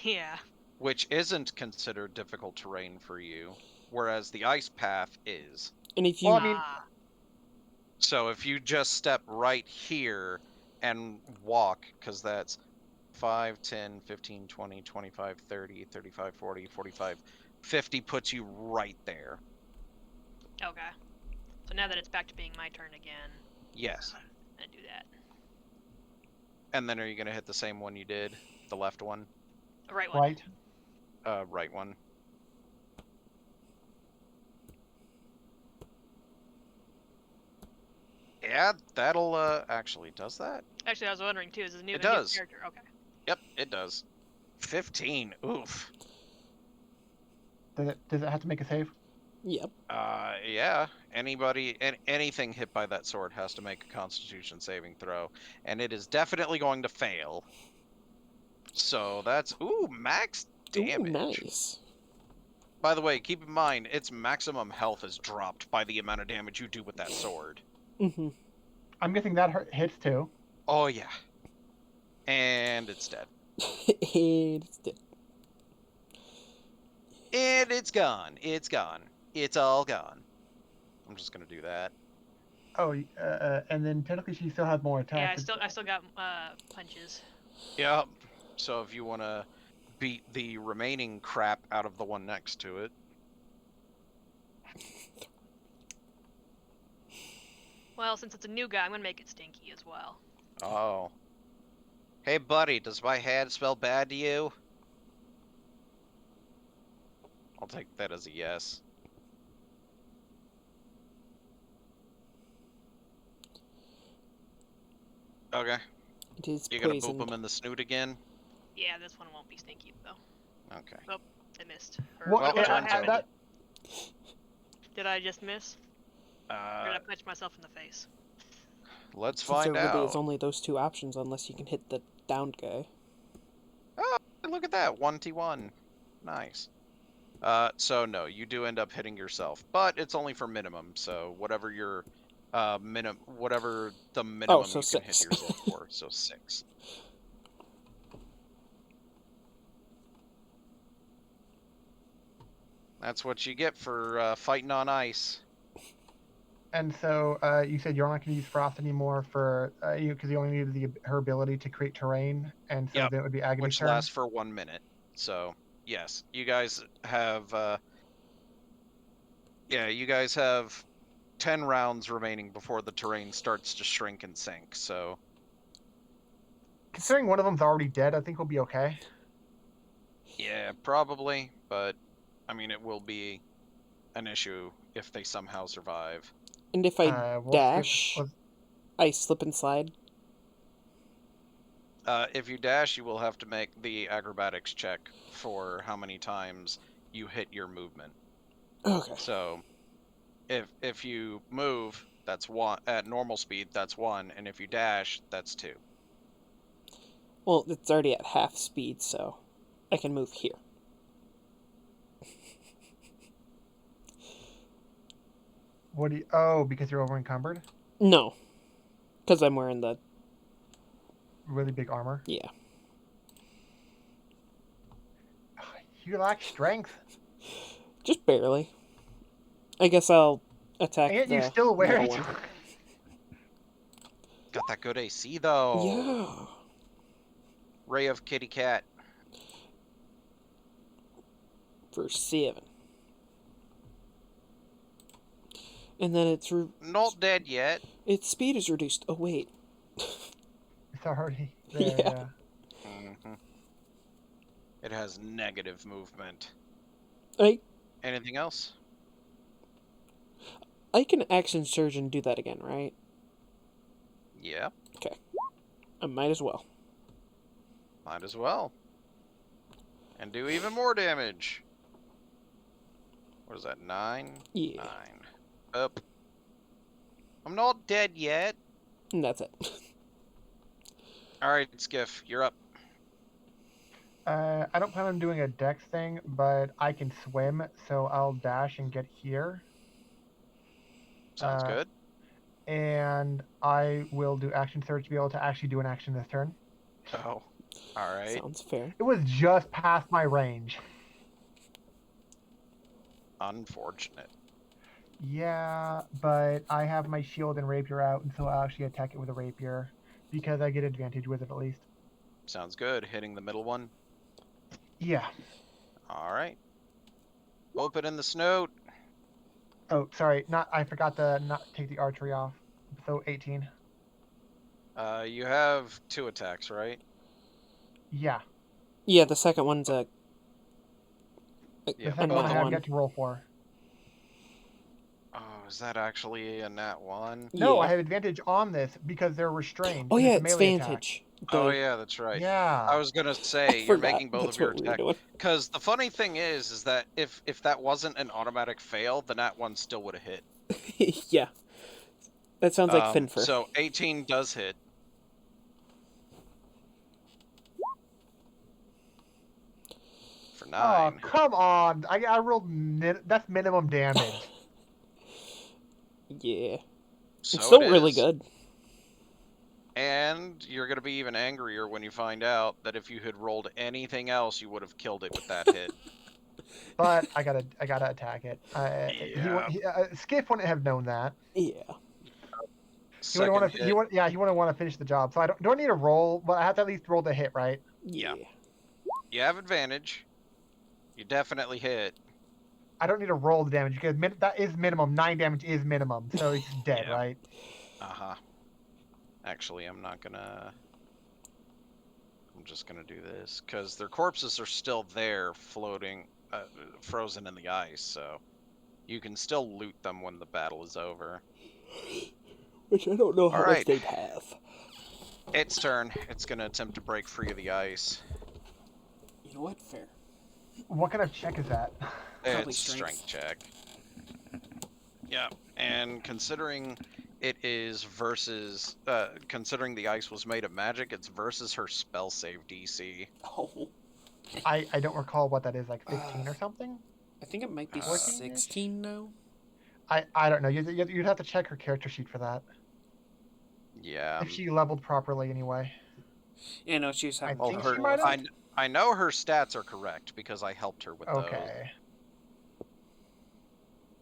Yeah. which isn't considered difficult terrain for you, whereas the ice path is. And if you Well, I mean, So if you just step right here and walk, because that's 5, 10, 15, 20, 25, 30, 35, 40, 45, 50 puts you right there. Okay. So now that it's back to being my turn again, Yes. I do that. And then are you going to hit the same one you did? The left one? Right one. right. Right one. Yeah, that'll, actually, does that? Actually, I was wondering too. Is this a new does. character? Okay. Yep, it does. 15. Oof. Does it have to make a save? Yep. Yeah. Anything hit by that sword has to make a Constitution saving throw, and it is definitely going to fail. So that's max damage. Ooh, nice. By the way, keep in mind its maximum health is dropped by the amount of damage you do with that sword. Mm-hmm. I'm guessing that hits too. Oh yeah. And it's dead. And it's dead. And it's gone. It's gone. It's all gone. I'm just gonna do that. Oh, and then technically she still has more Yeah, attacks. I still got punches. Yep. So if you want to beat the remaining crap out of the one next to it. Well, since it's a new guy, I'm gonna make it stinky as well. Oh. Hey buddy, does my hand smell bad to you? I'll take that as a yes. Okay. It is You gonna poisoned. boop him in the snoot again? Yeah, this one won't be stinky though. Okay. I missed. Or, Well, Well, what- turns out- Did I just miss? Or did I Uh, punch myself in the face? let's Since there find really out. is only those two options unless you can hit the downed guy. Oh, look at that, 1t1. Nice. So no, you do end up hitting yourself, but it's only for minimum. So whatever your whatever the minimum so you can hit 6. yourself for. So 6. That's what you get for fighting on ice. And so you said you're not going to use frost anymore for you because you only needed her ability to create terrain, and so Yep, then it would be Agony's which turn. lasts for 1 minute. So yes, you guys have you guys have 10 rounds remaining before the terrain starts to shrink and sink. So Considering one of them's already dead, I think we'll be okay. yeah, probably, but I mean it will be an issue if they somehow survive. And if I We'll dash, I slip and slide. If you dash, you will have to make the acrobatics check for how many times you hit your movement. Okay. So, if you move, that's 1 at normal speed. That's 1, and if you dash, that's 2. Well, it's already at half speed, so I can move here. What do you? Oh, because you're over encumbered. No, because I'm wearing the Really big armor. yeah. You lack strength, Just barely. I guess I'll attack and yet the you still wear middle it. one. Got that good AC though. Yeah. Ray of Kitty Cat. For 7. And then Not dead yet. its speed is reduced. Oh wait. It's already there. Yeah. Mm-hmm. It has negative movement. Anything else? I can action surge and do that again, right? Yeah, Okay. I might as well. might as well. And do even more damage. What is that, 9? Yeah. 9. Up. I'm not dead yet. And that's it. Alright, Skiff, you're up. I don't plan on doing a dex thing, but I can swim, so I'll dash and get here. Sounds good. And I will do action surge to be able to actually do an action this turn. Oh, alright. Sounds fair. It was just past my range. Unfortunate. Yeah, but I have my shield and rapier out, and so I'll actually attack it with a rapier because I get advantage with it at least. Sounds good. Hitting the middle one. Yeah. Alright. Open in the snout. Oh, sorry. I forgot to not take the archery off. So 18. You have 2 attacks, right? Yeah. Yeah, the second one's a The Yeah, second one I nat have one. yet to roll for. Oh, is that actually a nat 1? No, Yeah. I have advantage on this because they're restrained. Oh and yeah, a it's melee attack. vantage. Oh yeah, that's right. Yeah. I was gonna say I you're forgot. making both That's of your what we were attack. doing. Because the funny thing is that if that wasn't an automatic fail, the nat 1 still would have hit. Yeah. That sounds like Finfer. So 18 does hit. For 9. Oh, come on. I rolled... that's minimum damage. Yeah. So It's still it really is. good. And you're gonna be even angrier when you find out that if you had rolled anything else, you would have killed it with that hit. But I gotta attack it. Yeah. Skiff wouldn't have known that. Yeah. He wouldn't Second want to. hit. He wouldn't want to finish the job. So I don't need a roll, but I have to at least roll the hit, right? Yeah. You have advantage. You definitely hit. I don't need to roll the damage because that is minimum. 9 damage is minimum, so he's dead, Yeah. right? Uh-huh. Actually, I'm not gonna... I'm just gonna do this, because their corpses are still there, floating, frozen in the ice, so... You can still loot them when the battle is over. Which I don't know how much Alright. they'd have. Its turn. It's gonna attempt to break free of the ice. You know what? Fair. What kind of check is that? Probably It's a strength. strength check. Yeah, and considering it is versus, considering the ice was made of magic, it's versus her spell save DC. Oh. I don't recall what that is, like 15 or something. I think it might be 14-ish? 16 now. I don't know. You'd have to check her character sheet for that. Yeah. If she leveled properly, anyway. Yeah, no, she was having I think she trouble might with have. it. I know her stats are correct because I helped her with those. Okay.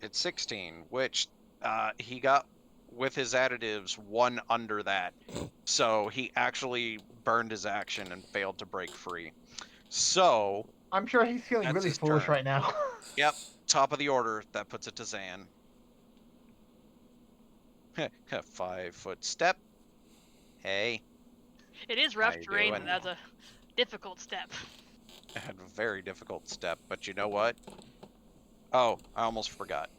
It's 16, which he got with his additives 1 under that. So he actually burned his action and failed to break free. So I'm sure he's feeling that's really his foolish turn. right now. Yep, top of the order. That puts it to Zan. 5-foot step. Hey, It is How rough you terrain, doing? but that's a difficult step. I had a very difficult step, but you know what? Oh, I almost forgot.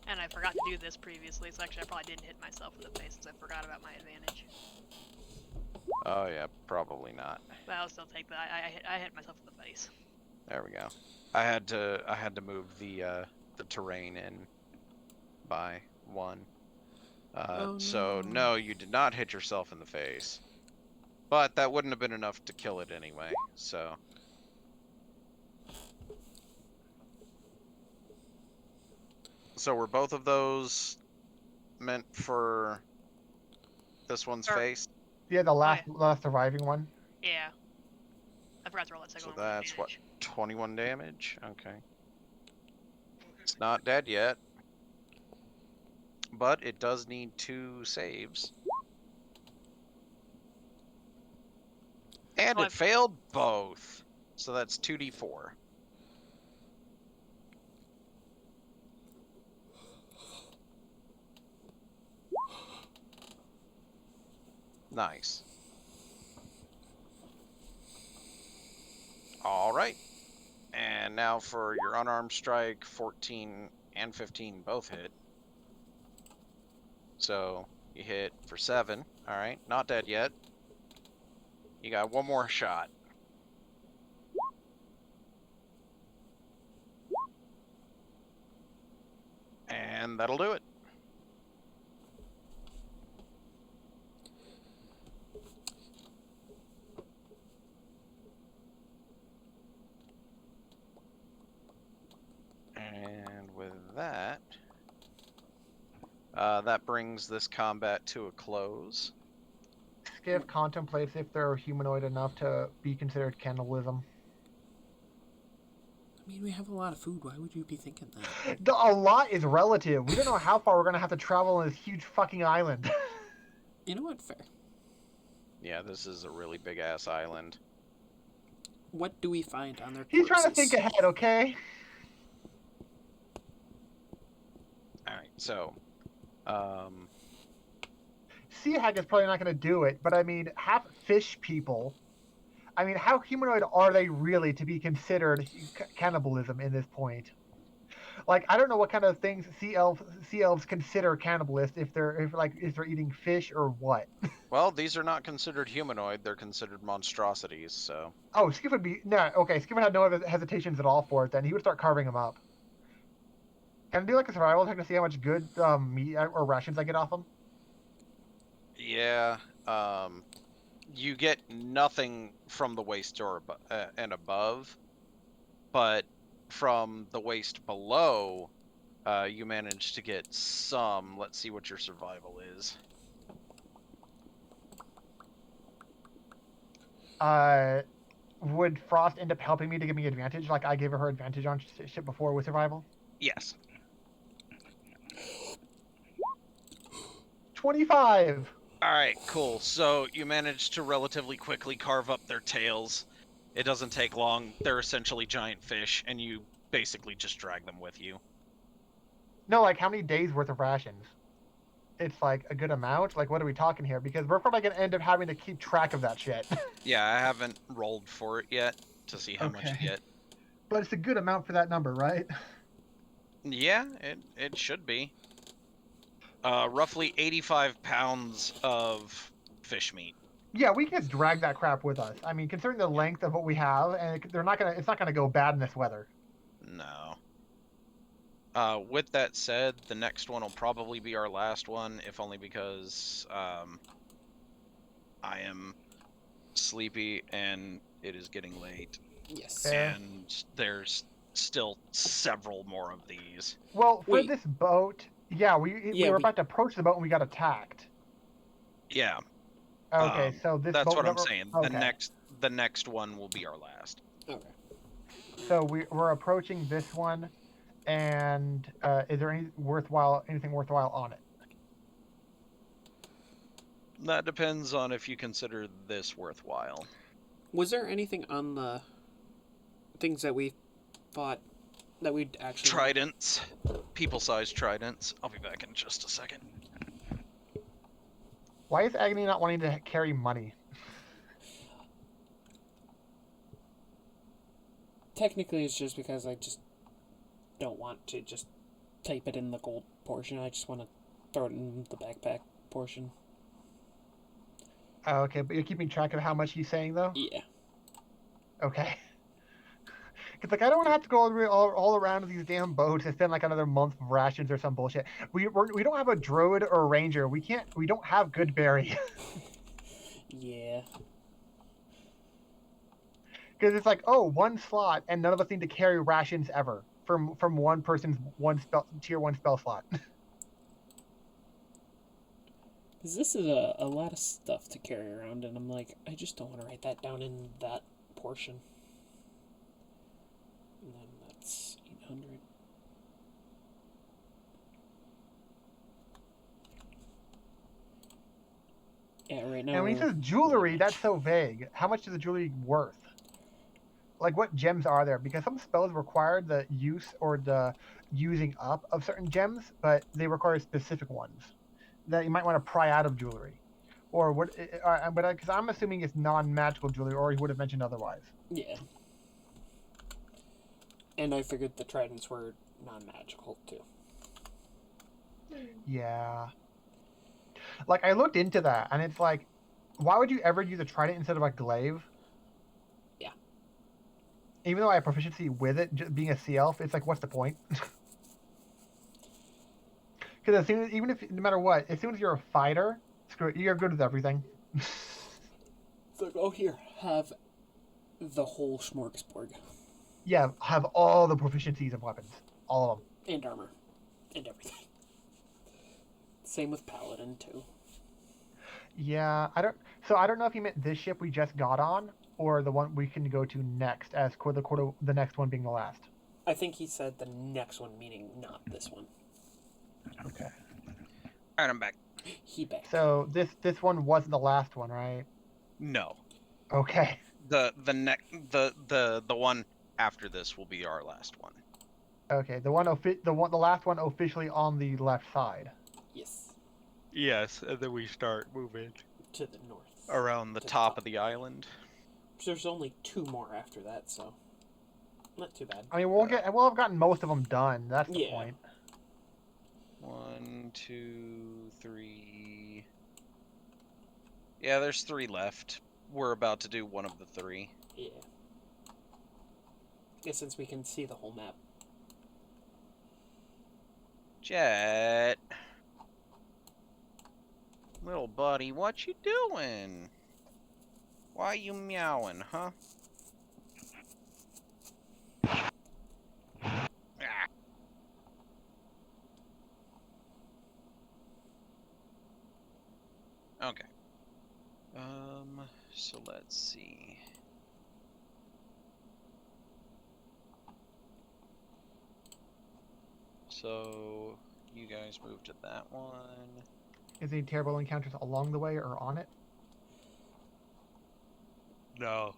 And I forgot to do this previously, so actually I probably didn't hit myself in the face since I forgot about my advantage. Oh yeah, probably not. But I'll still take that. I hit myself in the face. There we go. I had to move the terrain in by 1. Oh, So no. no, you did not hit yourself in the face. But that wouldn't have been enough to kill it anyway. So were both of those meant for this one's Or- face? Yeah, the last surviving one. Yeah. I forgot to roll that second So one. with that's what, advantage. 21 damage? Okay. It's not dead yet. But it does need 2 saves. And Oh, it failed both. So that's 2d4. Nice. All right. And now for your unarmed strike, 14 and 15 both hit. So you hit for 7. All right, not dead yet. You got 1 more shot. And that'll do it. And with that, that brings this combat to a close. Skiff contemplates if they're humanoid enough to be considered cannibalism. I mean, we have a lot of food. Why would you be thinking that? A lot is relative. We don't know how far we're gonna have to travel on this huge fucking island. You know what? Fair. Yeah, this is a really big ass island. What do we find on their corpses? He's trying to think ahead, okay? All right, so, Sea Hag is probably not gonna do it, but I mean, half fish people. I mean, how humanoid are they really to be considered cannibalism in this point? Like, I don't know what kind of things sea elves consider cannibalist if they're eating fish or what. well, these are not considered humanoid; they're considered monstrosities. So, Oh, Skip would be okay. Skip would have no hesitations at all for it. Then he would start carving them up. Can I do like a survival check to see how much good meat or rations I get off them? yeah, you get nothing from the waist or and above, but from the waist below, you manage to get some. Let's see what your survival is. Would Frost end up helping me to give me advantage, like I gave her advantage on shit before with survival? Yes. 25. All right, cool. So you manage to relatively quickly carve up their tails. It doesn't take long. They're essentially giant fish, and you basically just drag them with you. No, like how many days worth of rations? It's like a good amount. Like, what are we talking here? Because we're probably gonna end up having to keep track of that shit. Yeah, I haven't rolled for it yet to see how much you Okay. get. But it's a good amount for that number, right? Yeah, it should be. Roughly 85 pounds of fish meat. Yeah, we can just drag that crap with us. I mean, considering the length of what we have, and it's not gonna go bad in this weather. No. With that said, the next one will probably be our last one, if only because I am sleepy and it is getting late, Yes. Fair. and there's still several more of these. Well, for Wait. this boat, yeah, we Yeah, were we- about to approach the boat and we got attacked. Yeah, Okay, so this that's boat what that I'm we're- saying. Okay. The next one will be our last. Okay. So we're approaching this one, and is there anything worthwhile on it? That depends on if you consider this worthwhile. Was there anything on the things that we thought that we'd actually Tridents, people-sized tridents. I'll be back in just a second. Why is Agony not wanting to carry money? Technically, it's just because I just don't want to just type it in the gold portion. I just want to throw it in the backpack portion. Oh, okay, but you're keeping track of how much he's saying, though? Yeah. Okay. Because, like, I don't want to have to go all around these damn boats and spend, like, another month of rations or some bullshit. We don't have a druid or a ranger. We don't have good berry. Yeah. Because it's like, oh, one slot, and none of us need to carry rations ever from one person's tier 1 spell slot. Because this is a lot of stuff to carry around, and I'm like, I just don't want to write that down in that portion. And then that's 800. Yeah, right now. And when he says jewelry, that's so vague. How much is the jewelry worth? Like, what gems are there? Because some spells require the use or the using up of certain gems, but they require specific ones that you might want to pry out of jewelry. Or what? But because I'm assuming it's non-magical jewelry, or he would have mentioned otherwise. Yeah. And I figured the tridents were non-magical too. Yeah. Like, I looked into that, and it's like, why would you ever use a trident instead of a glaive? Yeah. Even though I have proficiency with it, just being a sea elf, it's like, what's the point? Because as soon as, even if, no matter what, as soon as you're a fighter, screw it, you're good with everything. It's like, oh, here, have the whole smorgasbord. Yeah, have all the proficiencies of weapons, all of them. And armor. And everything. Same with Paladin, too. Yeah, I don't know if he meant this ship we just got on, or the one we can go to next, as the next one being the last. I think he said the next one, meaning not this one. Okay. Alright, I'm back. He back. So this one wasn't the last one, right? No. Okay. The one after this will be our last one. Okay, the last one officially on the left side. Yes. Yes, and then we start moving To the north. around the To the top top. of the island. There's only 2 more after that, so not too bad. I mean, we'll have gotten most of them done. That's the Yeah. point. 1, 2, 3. Yeah, there's 3 left. We're about to do one of the 3. Yeah. Yeah, since we can see the whole map. Jet. Little buddy, what you doing? Why you meowing, huh? Ah. Okay. So let's see. So you guys move to that one. Is there any terrible encounters along the way or on it? No.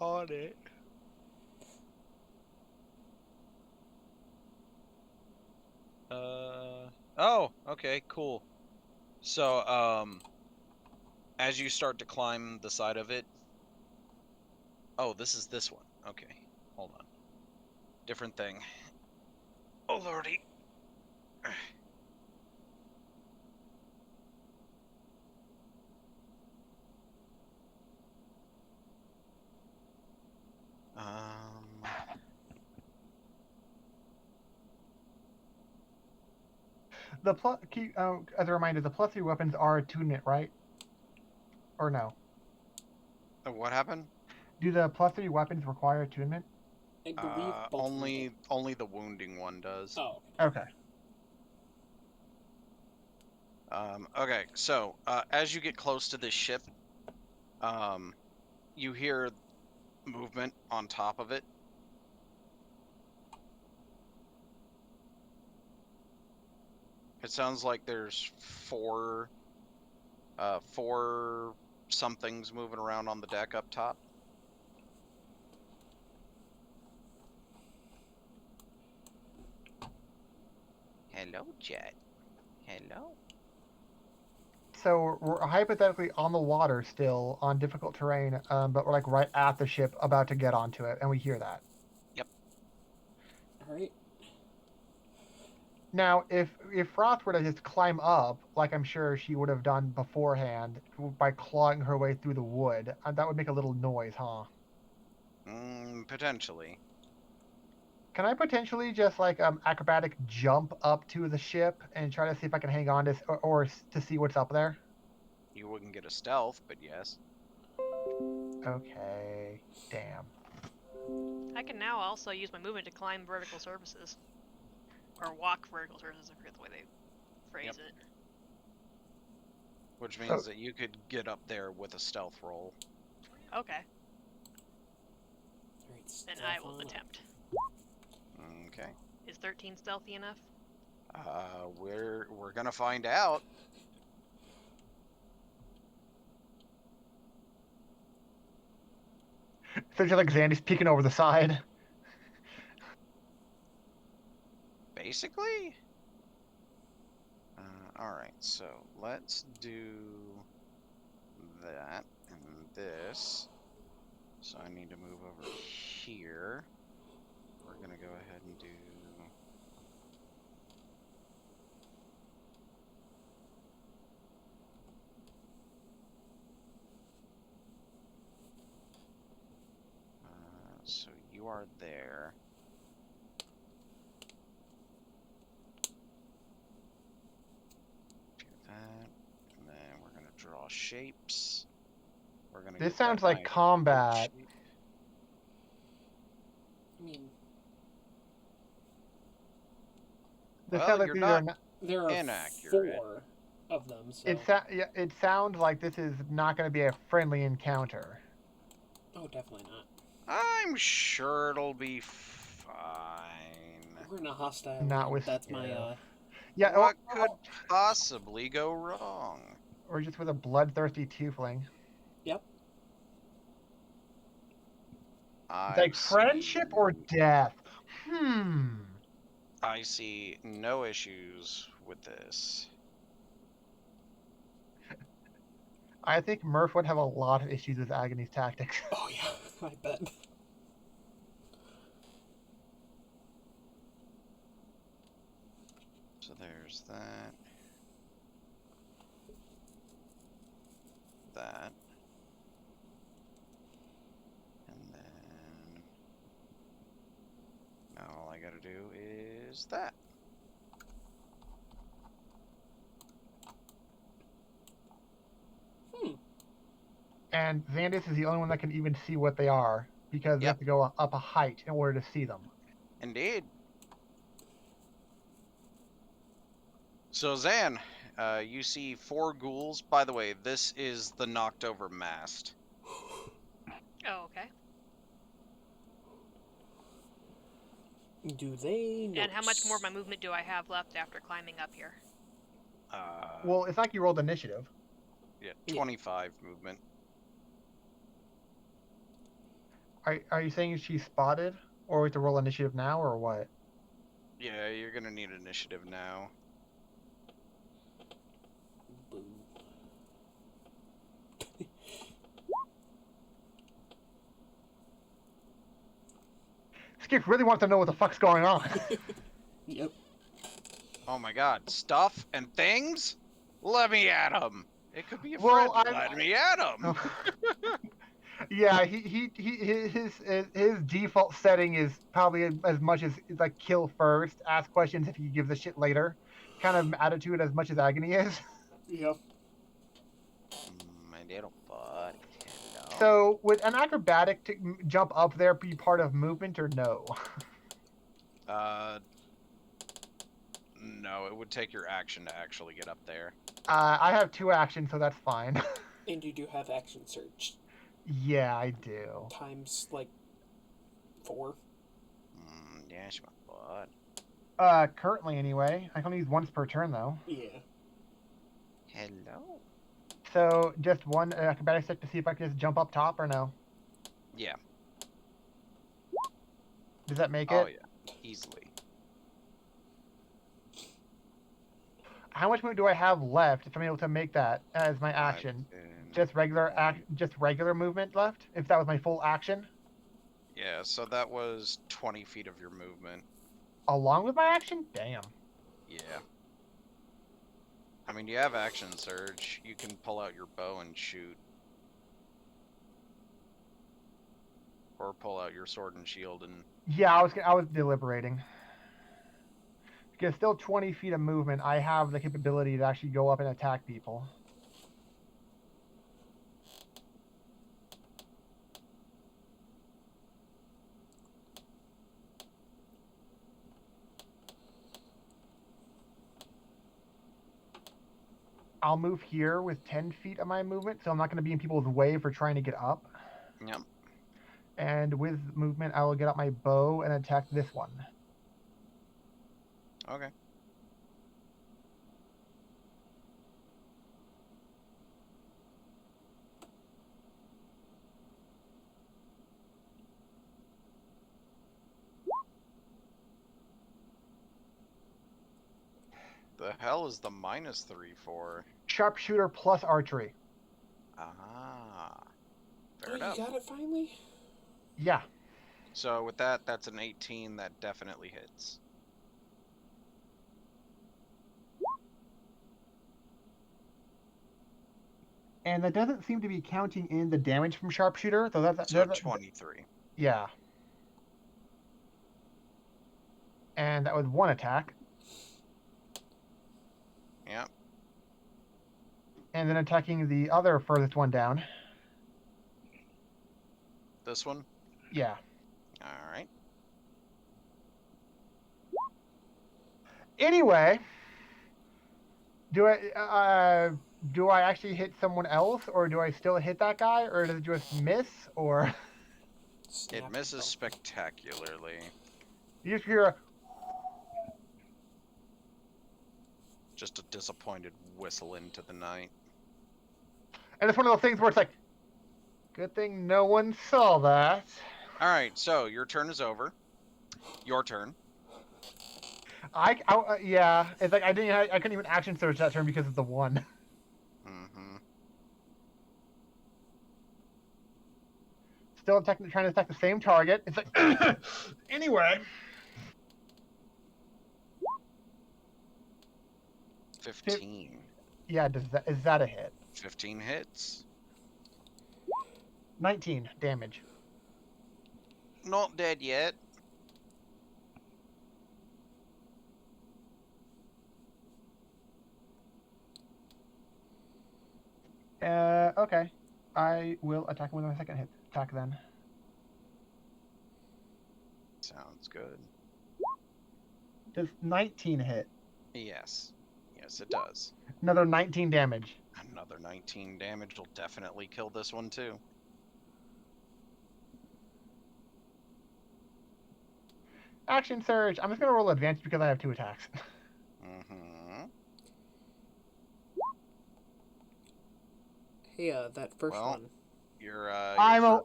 On it. Oh, okay, cool. So, as you start to climb the side of it. Oh, this is this one. Okay, hold on. Different thing. Oh, lordy. The as a reminder, the +3 weapons are attunement, right? Or no? What happened? Do the +3 weapons require attunement? I believe both of them do. Only the wounding one does. Oh, Okay. Okay, so as you get close to this ship, you hear movement on top of it. It sounds like there's four somethings moving around on the deck up top. Hello, Jet. Hello. So we're hypothetically on the water still on difficult terrain, but we're like right at the ship, about to get onto it, and we hear that. all right. Now, if Froth were to just climb up, like I'm sure she would have done beforehand, by clawing her way through the wood, that would make a little noise, huh? Potentially. Can I potentially just like acrobatic jump up to the ship and try to see if I can hang on to or to see what's up there? You wouldn't get a stealth, but yes. Okay. Damn. I can now also use my movement to climb vertical surfaces. Or walk vertical surfaces, I forget the way they phrase it. Which means that you could get up there with a stealth roll. Okay, All right, then stealth I will on. attempt. Okay. Is 13 stealthy enough? We're gonna find out. So just like Zandy's peeking over the side. Basically. All right. So let's do that and this. So I need to move over here. We're gonna go ahead and do. So you are there. Do that, and then we're gonna draw shapes. We're gonna. This get sounds that like nice combat. shape. I mean, This Well, sounds like you're these not- are not. there are Inaccurate. 4 of them, so. It sounds like this is not going to be a friendly encounter. Oh, definitely not. I'm sure it'll be fine. We're in a hostile Not world. with That's you. my Yeah, What could possibly go wrong? or just with a bloodthirsty tiefling. Yep. It's like friendship or death. I see no issues with this. I think Murph would have a lot of issues with Agony's tactics. Oh yeah, I bet. So there's that. That. And then now all I gotta do is that. And Xandis is the only one that can even see what they are, because they have to go up a height in order to see them. Indeed. So Zan, you see 4 ghouls. By the way, this is the knocked over mast. Oh, okay. Do they know? And how much more of my movement do I have left after climbing up here? Well, it's like you rolled initiative. Yeah, 25 movement. Are you saying she's spotted, or we have to roll initiative now, or what? Yeah, you're gonna need initiative now. Boo. Skip really wants to know what the fuck's going on. Yep. Oh my god, stuff and things? Let me at him. It could be a Well, friend. Let me at him. Yeah, his default setting is probably as much as like kill first, ask questions if you give the shit later. kind of attitude as much as Agony is. Yeah. My little bud. Hello. So would an acrobatic to jump up there be part of movement or no? No, it would take your action to actually get up there. I have 2 actions, so that's fine. And you do have action surge. Yeah, I do. Times, like, 4. Yes, my bud. Currently anyway. I can only use once per turn though. Yeah. Hello. So just one acrobatic check to see if I can just jump up top or no. Yeah. Does that make Oh it? yeah. Easily. How much movement do I have left if I'm able to make that as my action? Just regular movement left? If that was my full action? Yeah, so that was 20 feet of your movement. Along with my action? Damn. Yeah. I mean, you have action surge. You can pull out your bow and shoot. Or pull out your sword and shield and... Yeah, I was deliberating. Because still 20 feet of movement, I have the capability to actually go up and attack people. I'll move here with 10 feet of my movement, so I'm not going to be in people's way for trying to get up. Yep. And with movement, I will get out my bow and attack this one. Okay. The hell is the -3 for? Sharpshooter plus archery. Ah. Fair Oh, enough. you got it finally? Yeah. So with that, that's an 18. That definitely hits. And that doesn't seem to be counting in the damage from sharpshooter, so that's So 23. Yeah. And that was one attack. Yep. And then attacking the other furthest one down. This one? Yeah. Alright. Anyway, do I actually hit someone else, or do I still hit that guy, or does it just miss, or Snap It misses yourself. spectacularly. you just hear a, Just a disappointed whistle into the night. and it's one of those things where it's like, good thing no one saw that. Alright, so your turn is over. Your turn. Yeah, it's like I couldn't even action search that turn because of the one. Mm-hmm. Still trying to attack the same target. It's like, anyway. 15. Yeah, is that a hit? 15 hits. 19 damage. Not dead yet. Okay. I will attack him with my second hit attack then. Sounds good. Does 19 hit? Yes. Yes, it does. Another 19 damage. Another 19 damage will definitely kill this one too. Action surge. I'm just gonna roll advantage because I have 2 attacks. Mm-hmm. Hey, that first Well, one. Your I know.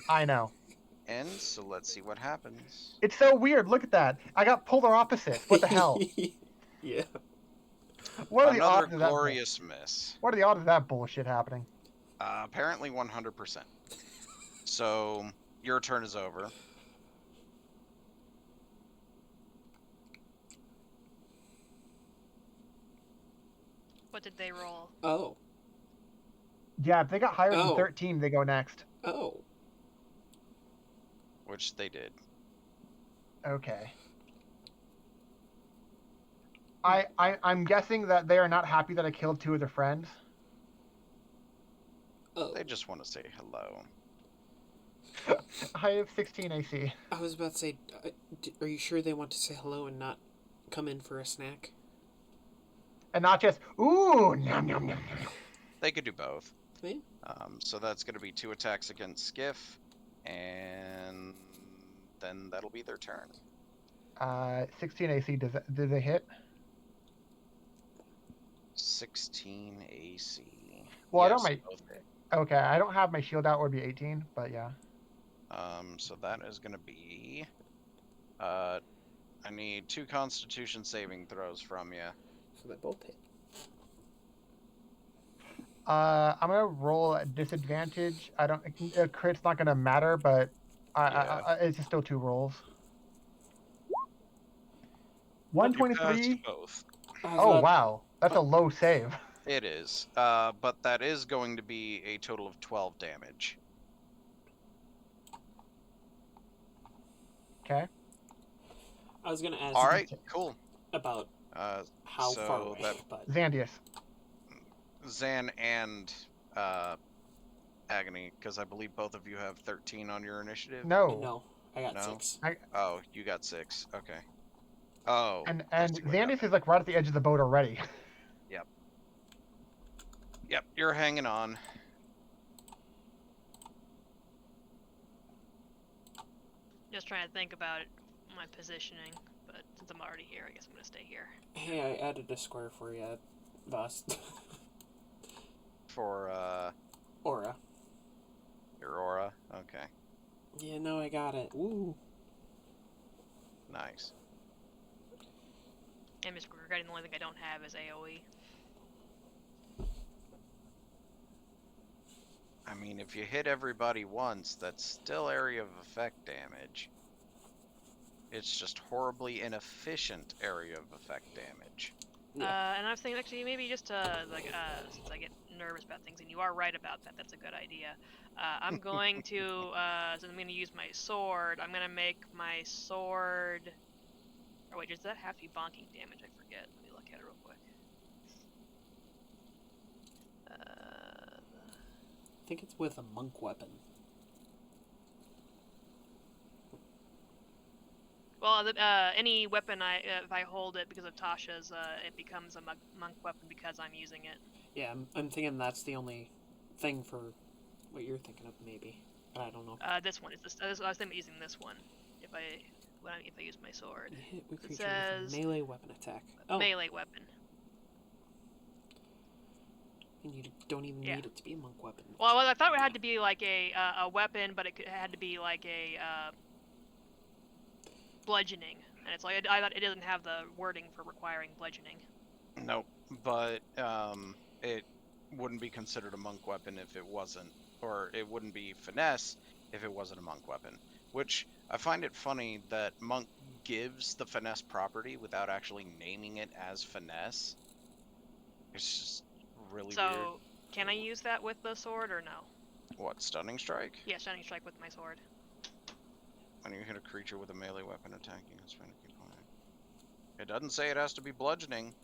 I know. Ends, so let's see what happens. It's so weird. Look at that. I got polar opposites. What the hell? Yeah. What are the Another odds of that? glorious miss. What are the odds of that bullshit happening? Apparently 100%. So, your turn is over. What did they roll? Oh. Yeah, if they got higher than Oh. 13, they go next. Oh. Which they did. Okay. I'm guessing that they are not happy that I killed 2 of their friends. Oh, They just want to say hello. I have 16 AC. I was about to say, are you sure they want to say hello and not come in for a snack? And not just, ooh, nom, nom, nom, nom. They could do both. Yeah. So that's going to be 2 attacks against Skiff, and then that'll be their turn. 16 AC, do they hit? 16 AC. Well, I Yes, don't both hit. Okay, I don't have my shield out, would be 18, but yeah. So that is going to be... I need 2 Constitution saving throws from you. So they both hit. I'm gonna roll at disadvantage. I don't. A crit's not gonna matter, but it's just still 2 rolls. You passed 123. both. Oh wow, that's a low save. It is. But that is going to be a total of 12 damage. Okay. I was gonna ask All right, cool. about how so far away, that but Xandius. Zan and Agony, because I believe both of you have 13 on your initiative. no, I got No? 6. Oh, you got 6. Okay. Oh. And I see what Xandius is like right at the edge of the boat already. Yep, you're hanging on. Just trying to think about my positioning, but since I'm already here, I guess I'm gonna stay here. Hey, I added a square for you, boss. For Aura. your aura. Okay. Yeah, no, I got it. Woo. Nice. And Mr. Regretting, the only thing I don't have is AoE. I mean, if you hit everybody once, that's still area of effect damage. It's just horribly inefficient area of effect damage. Yeah. And I was thinking actually maybe just since I get nervous about things, and you are right about that, that's a good idea. I'm going to so I'm going to use my sword. I'm going to make my sword. Oh wait, does that have to be bonking damage? I forget. Let me look at it real quick. I think it's with a monk weapon. Well, any weapon if I hold it because of Tasha's, it becomes a monk weapon because I'm using it. Yeah, I'm thinking that's the only thing for what you're thinking of, maybe. But I don't know. This one is this. I was thinking about using this one if I use my sword. You hit a creature says with a melee weapon attack. Oh, Melee weapon. and you don't even Yeah. need it to be a monk weapon. Well, I thought it had to be like a weapon, but it had to be like a bludgeoning, and it's like I thought it doesn't have the wording for requiring bludgeoning. Nope. But it wouldn't be considered a monk weapon if it wasn't, or it wouldn't be finesse if it wasn't a monk weapon. Which I find it funny that monk gives the finesse property without actually naming it as finesse. It's just really weird. So, can I use that with the sword or no? What, stunning strike? Yeah, stunning strike with my sword. When you hit a creature with a melee weapon attacking, it's fine to keep on it. It doesn't say it has to be bludgeoning.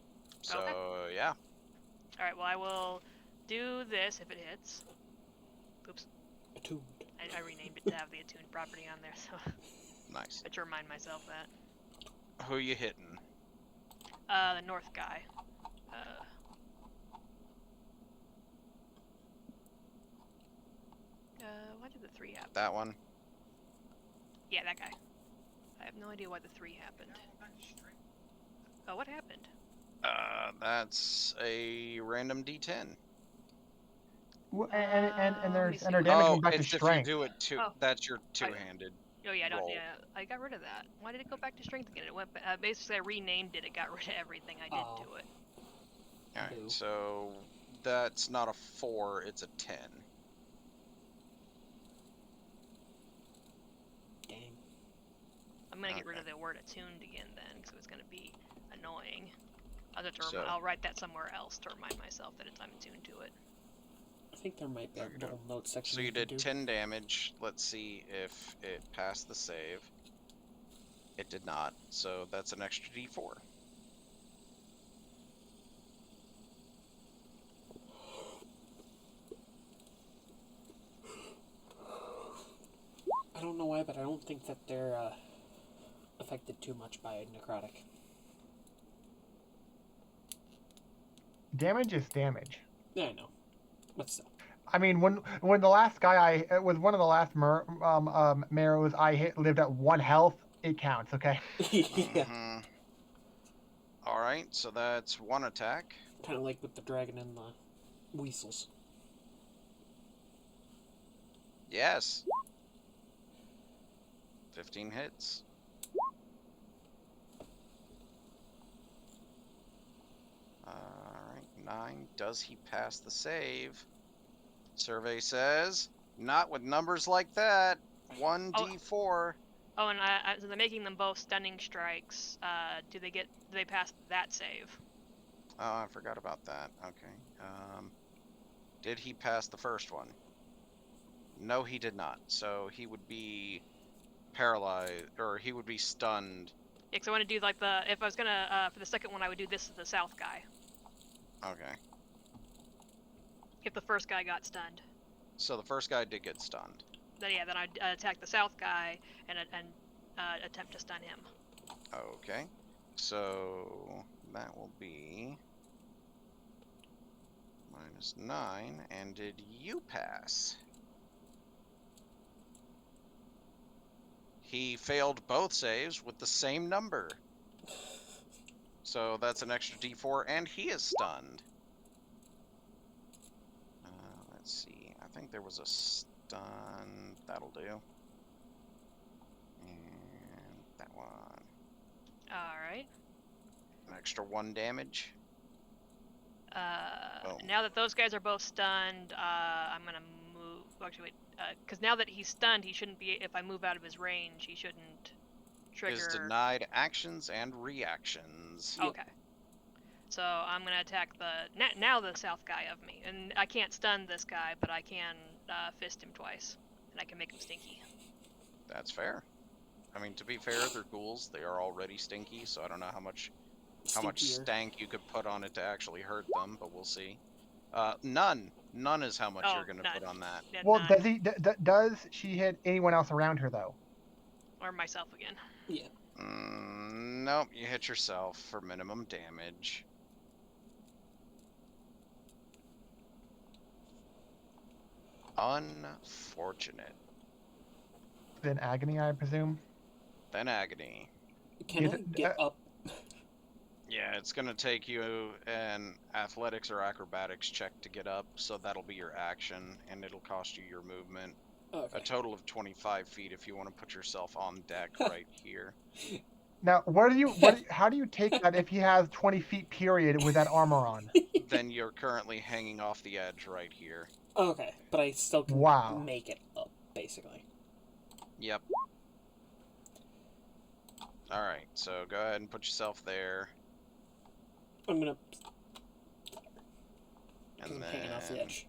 So, Okay. yeah. Alright, well I will do this if it hits. Oops. Attuned. I renamed it to have the attuned property on there, so Nice. I had to remind myself that. Who you hitting? The north guy. Why did the 3 happen? That one? Yeah, that guy. I have no idea why the 3 happened. Oh, what happened? That's a random D10. And their see. damage Oh, going back to it's if you strength. do it Oh. that's your two-handed. Oh yeah, Roll. I got rid of that. Why did it go back to strength again? It went basically I renamed it. It got rid of everything I did Oh. to it. Alright, Boo. so that's not a 4, it's a 10. Dang. I'm gonna get rid of Okay. the word attuned again then, because it's gonna be annoying. So- I'll write that somewhere else to remind myself that I'm attuned to it. I think there might be a There you go. little note section. So you can did do. 10 damage. Let's see if it passed the save. It did not, so that's an extra D4. But I don't think that they're affected too much by necrotic. Damage is damage. Yeah, I know. But still. I mean, when the last guy it was one of the last marrows I hit lived at 1 health, it counts. Okay. Yeah. Mhm. All right, so that's 1 attack. Kind of like with the dragon and the weasels. Yes. 15 hits. Alright, 9. Does he pass the save? Survey says, not with numbers like that. 1d4. Oh, and so they're making them both stunning strikes. Do they pass that save? Oh, I forgot about that. Okay. Did he pass the first one? No, he did not. So he would be paralyzed, or he would be stunned. Yeah, because I want to do like if I was gonna, for the second one, I would do this to the south guy. Okay. If the first guy got stunned. So the first guy did get stunned. Then I'd attack the south guy and attempt to stun him. Okay. So that will be -9. And did you pass? He failed both saves with the same number. So that's an extra d4, and he is stunned. Let's see. I think there was a stun. That'll do. And that one. Alright. An extra 1 damage. Now that those guys are both stunned, I'm gonna move. Actually, wait. Because now that he's stunned, he shouldn't be. If I move out of his range, he shouldn't trigger. Is denied actions and reactions. Yep. Okay. So I'm gonna attack now the south guy of me, and I can't stun this guy, but I can fist him twice, and I can make him stinky. That's fair. I mean, to be fair, they're ghouls. They are already stinky, so I don't know how much Stinkier. stank you could put on it to actually hurt them, but we'll see. None. None is how much Oh, you're gonna none. put on that. Yeah, Well, none. does she hit anyone else around her though? Or myself again. Yeah. Nope, you hit yourself for minimum damage. Unfortunate. Then agony, I presume. Then agony. Can Is I it- get up? Yeah, it's gonna take you an athletics or acrobatics check to get up, so that'll be your action, and it'll cost you your movement. Okay. A total of 25 feet if you want to put yourself on deck right here. Now, how do you take that if he has 20 feet period with that armor on? Then you're currently hanging off the edge right here. Okay, but I still can Wow. make it up, basically. Yep. Alright, so go ahead and put yourself there. I'm gonna. Because And I'm hanging off the then edge.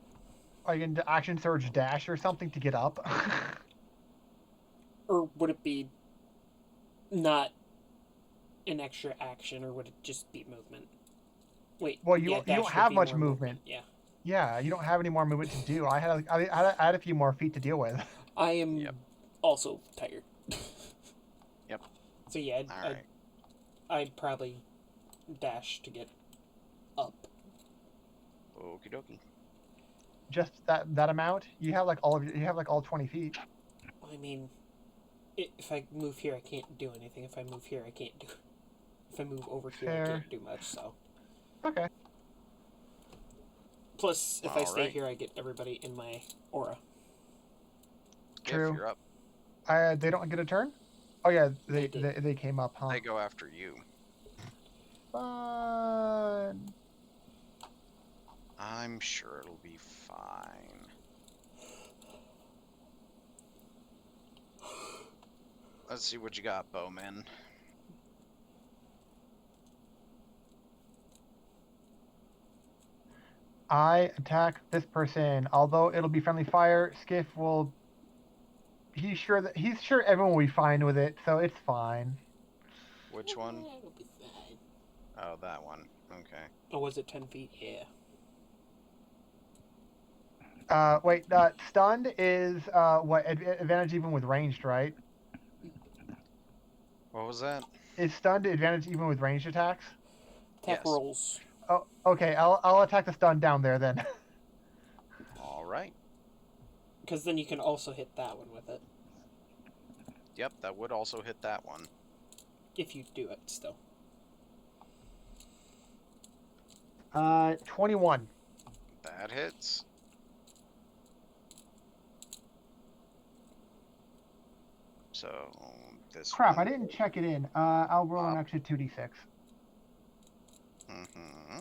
Are you going to action surge dash or something to get up? Or would it be not an extra action, or would it just be movement? Wait. Well, you yeah, don't dash would have be much more movement. Yeah. Yeah, you don't have any more movement to do. I had a few more feet to deal with. I am Yep. also tired. Yep. So yeah, Alright. I'd probably dash to get up. Okie dokie. Just that amount. You have like all 20 feet. I mean, if I move here, I can't do anything. If I move here, I can't do. If I move over here, I Fair. can't do much. So. Okay. Plus, if I stay Alright. here, I get everybody in my aura. True. If you're up, They don't get a turn. Oh yeah, They did. they came up, huh? they go after you. Fun. I'm sure it'll be fine. Let's see what you got, Bowman. I attack this person. Although it'll be friendly fire, Skiff will. He's sure everyone will be fine with it, so it's fine. Which one? It'll be fine. Oh, that one. Okay. Oh, was it 10 feet? Yeah. Wait. Stunned is what advantage even with ranged, right? What was that? Is stunned advantage even with ranged attacks? Attack Yes. rolls. Oh, okay. I'll attack the stun down there then. All right. Because then you can also hit that one with it. Yep, that would also hit that one. If you do it still. 21. That hits. So this Crap, I one. didn't check it in. I'll roll an Wow. extra 2d6. Mm-hmm.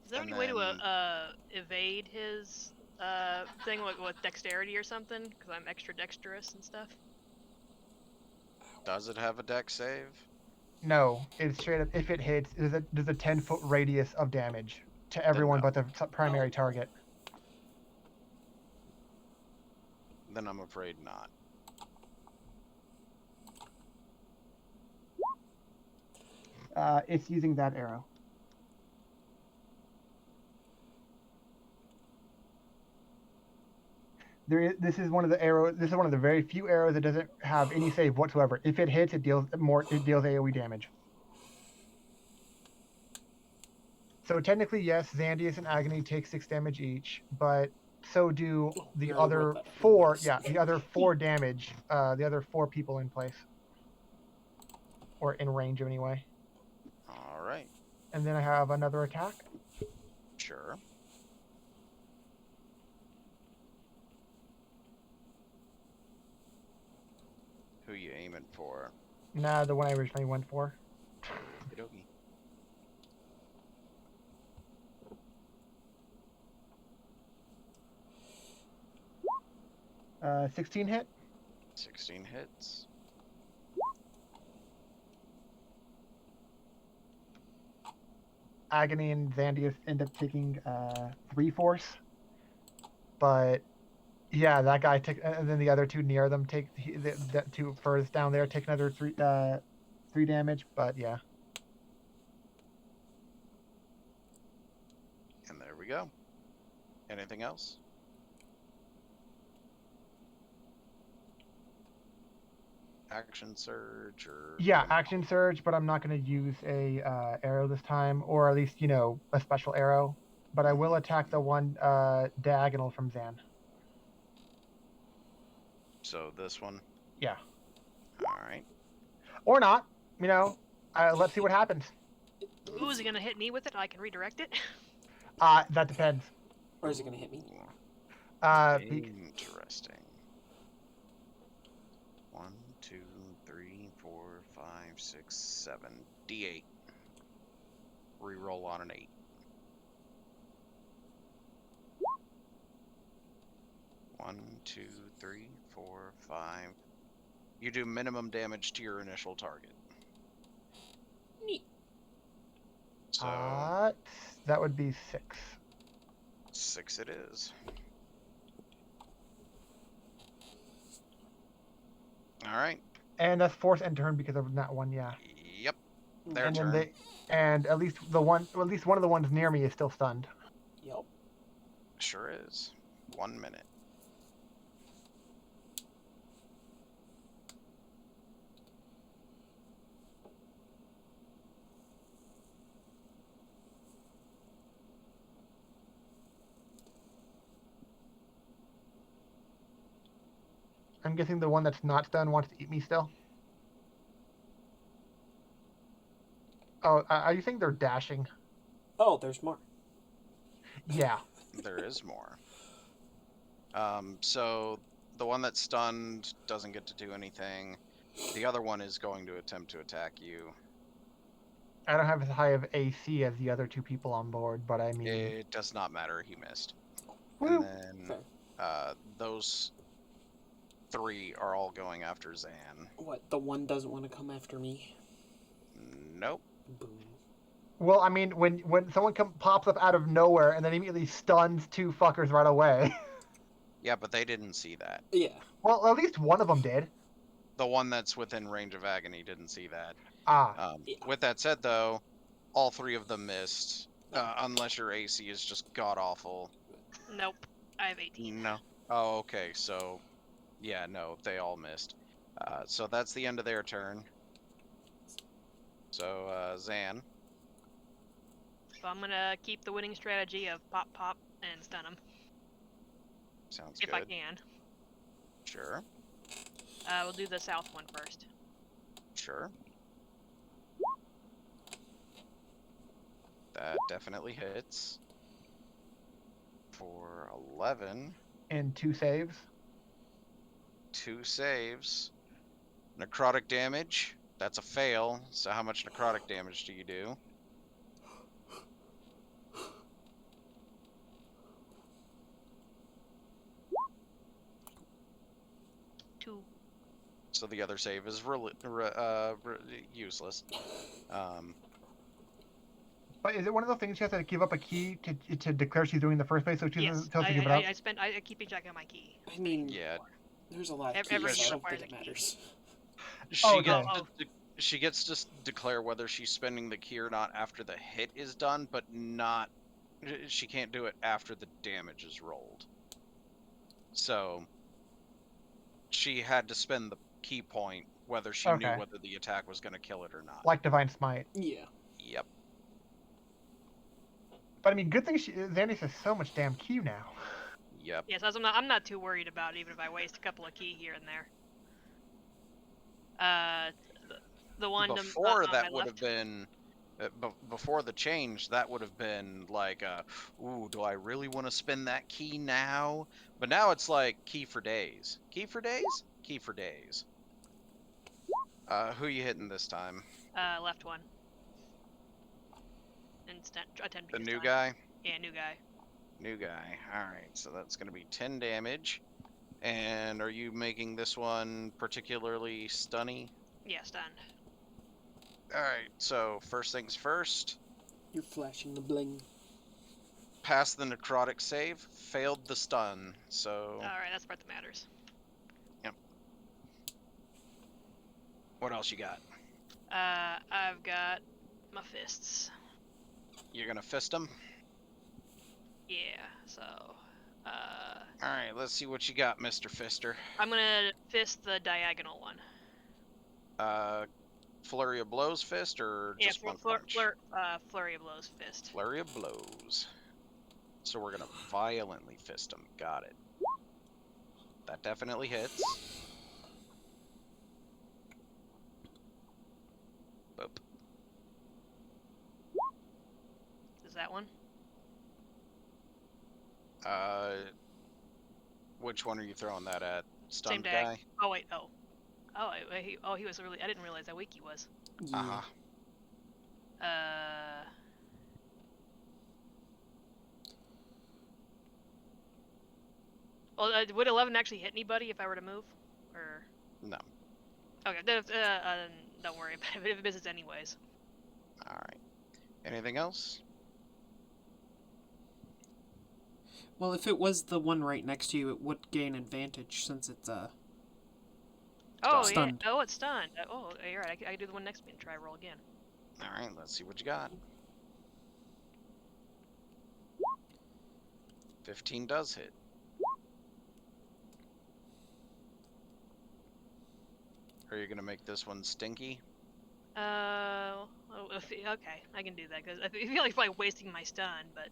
Is there And any way to then- evade his thing with dexterity or something? Because I'm extra dexterous and stuff. Does it have a dex save? No, it's straight up. If it hits, there's a 10-foot radius of damage to everyone no. but the primary target. Then I'm afraid not. It's using that arrow. This is one of the arrows. This is one of the very few arrows that doesn't have any save whatsoever. If it hits, it deals more. It deals AOE damage. So technically, yes, Xandius and Agony take 6 damage each, but so do the I other wrote that in 4. notes. Yeah, the other 4 damage. The other 4 people in place, or in range anyway. All right. And then I have another attack. Sure. Who you aiming for? Nah, the one I originally went for. Okey-dokey. 16 hit. 16 hits. Agony and Xandius end up taking 3 force, but yeah, that guy took, and then the other 2 near them take the 2 furthest down there take another 3 damage. But yeah, And there we go. Anything else? Action surge or yeah, action surge, but I'm not going to use a arrow this time, or at least a special arrow. But I will attack the one diagonal from Zan. So this one. Yeah, All right. or not. Let's see what happens. Ooh, is he gonna hit me with it? I can redirect it. That depends. Or is it going to hit me? Interesting. 1, 2, 3, 4, 5, 6, 7. D8. Reroll on an 8. 1, 2, 3, 4, 5. You do minimum damage to your initial target. Neat. So That would be 6. 6 it is. All right. And that's force end turn because of that one, yeah. Yep. Their And turn. then and at least one of the ones near me is still stunned. Yep. Sure is. 1 minute. I'm guessing the one that's not stunned wants to eat me still. Oh, are you think they're dashing? Oh, there's more. Yeah. There is more. So the one that's stunned doesn't get to do anything. The other one is going to attempt to attack you. I don't have as high of AC as the other 2 people on board, but I mean, It does not matter. He missed. woo. And then those 3 are all going after Zan. What, the one doesn't want to come after me? Nope. Boom. Well, I mean, when someone pops up out of nowhere and then immediately stuns 2 fuckers right away. Yeah, but they didn't see that. Yeah. Well, at least one of them did. The one that's within range of agony didn't see that. Yeah. With that said, though, all 3 of them missed. Unless your AC is just god awful. Nope. I have 18. No. Oh, okay. So, yeah, no, they all missed. So that's the end of their turn. So, Zan. So I'm gonna keep the winning strategy of pop, pop, and stun him Sounds if good. I can. Sure. We'll do the south one first. Sure. That definitely hits. For 11. And 2 saves. 2 saves. Necrotic damage. That's a fail. So how much necrotic damage do you do? Two. So the other save is useless. But is it one of those things she has to give up a key to declare she's doing in the first place, so she Yes, tells to give it up? I keep track of my key. I mean, Yeah. there's a lot of Every keys, so I game don't requires think it a key. matters. She Oh, gets okay. she gets to declare whether she's spending the key or not after the hit is done, but not. She can't do it after the damage is rolled. So she had to spend the key point whether she knew Okay. whether the attack was going to kill it or not. Like Divine Smite. Yeah. Yep. But I mean, good thing Xandy has so much damn Q now. Yep. Yes, I'm not too worried about it, even if I waste a couple of key here and there. The one Before on that my would have left. been. Before the change, that would have been like, ooh, do I really want to spend that key now? But now it's like key for days. Key for days? Key for days. Who you hitting this time? Left one. Instant. Attend The new guy? Yeah, new guy. New guy. Alright, so that's going to be 10 damage. And are you making this one particularly stunny? Yeah, stunned. Alright, so first things first. You're flashing the bling. Passed the necrotic save, failed the stun, so... Alright, that's the part that matters. Yep. What else you got? I've got my fists. You're gonna fist him? Yeah, so... Alright, let's see what you got, Mr. Fister. I'm gonna fist the diagonal one. Flurry of blows fist, or just one punch? Flurry of blows fist. Flurry of blows. So we're gonna violently fist him. Got it. That definitely hits. Boop. Is that one? Which one are you throwing that at? Same Stunned dag. guy? Oh wait, oh. He was really. I didn't realize how weak he was. Yeah. Uh-huh. Well, would 11 actually hit anybody if I were to move, or? No. Okay, don't worry about it. If it misses anyways. Alright. Anything else? Well, if it was the one right next to you, it would gain advantage since it's Oh Stunned. yeah. Oh, it's stunned. Oh, you're right. I can do the one next to me and try roll again. Alright, let's see what you got. 15 does hit. Are you gonna make this one stinky? Okay, I can do that because I feel like probably wasting my stun, but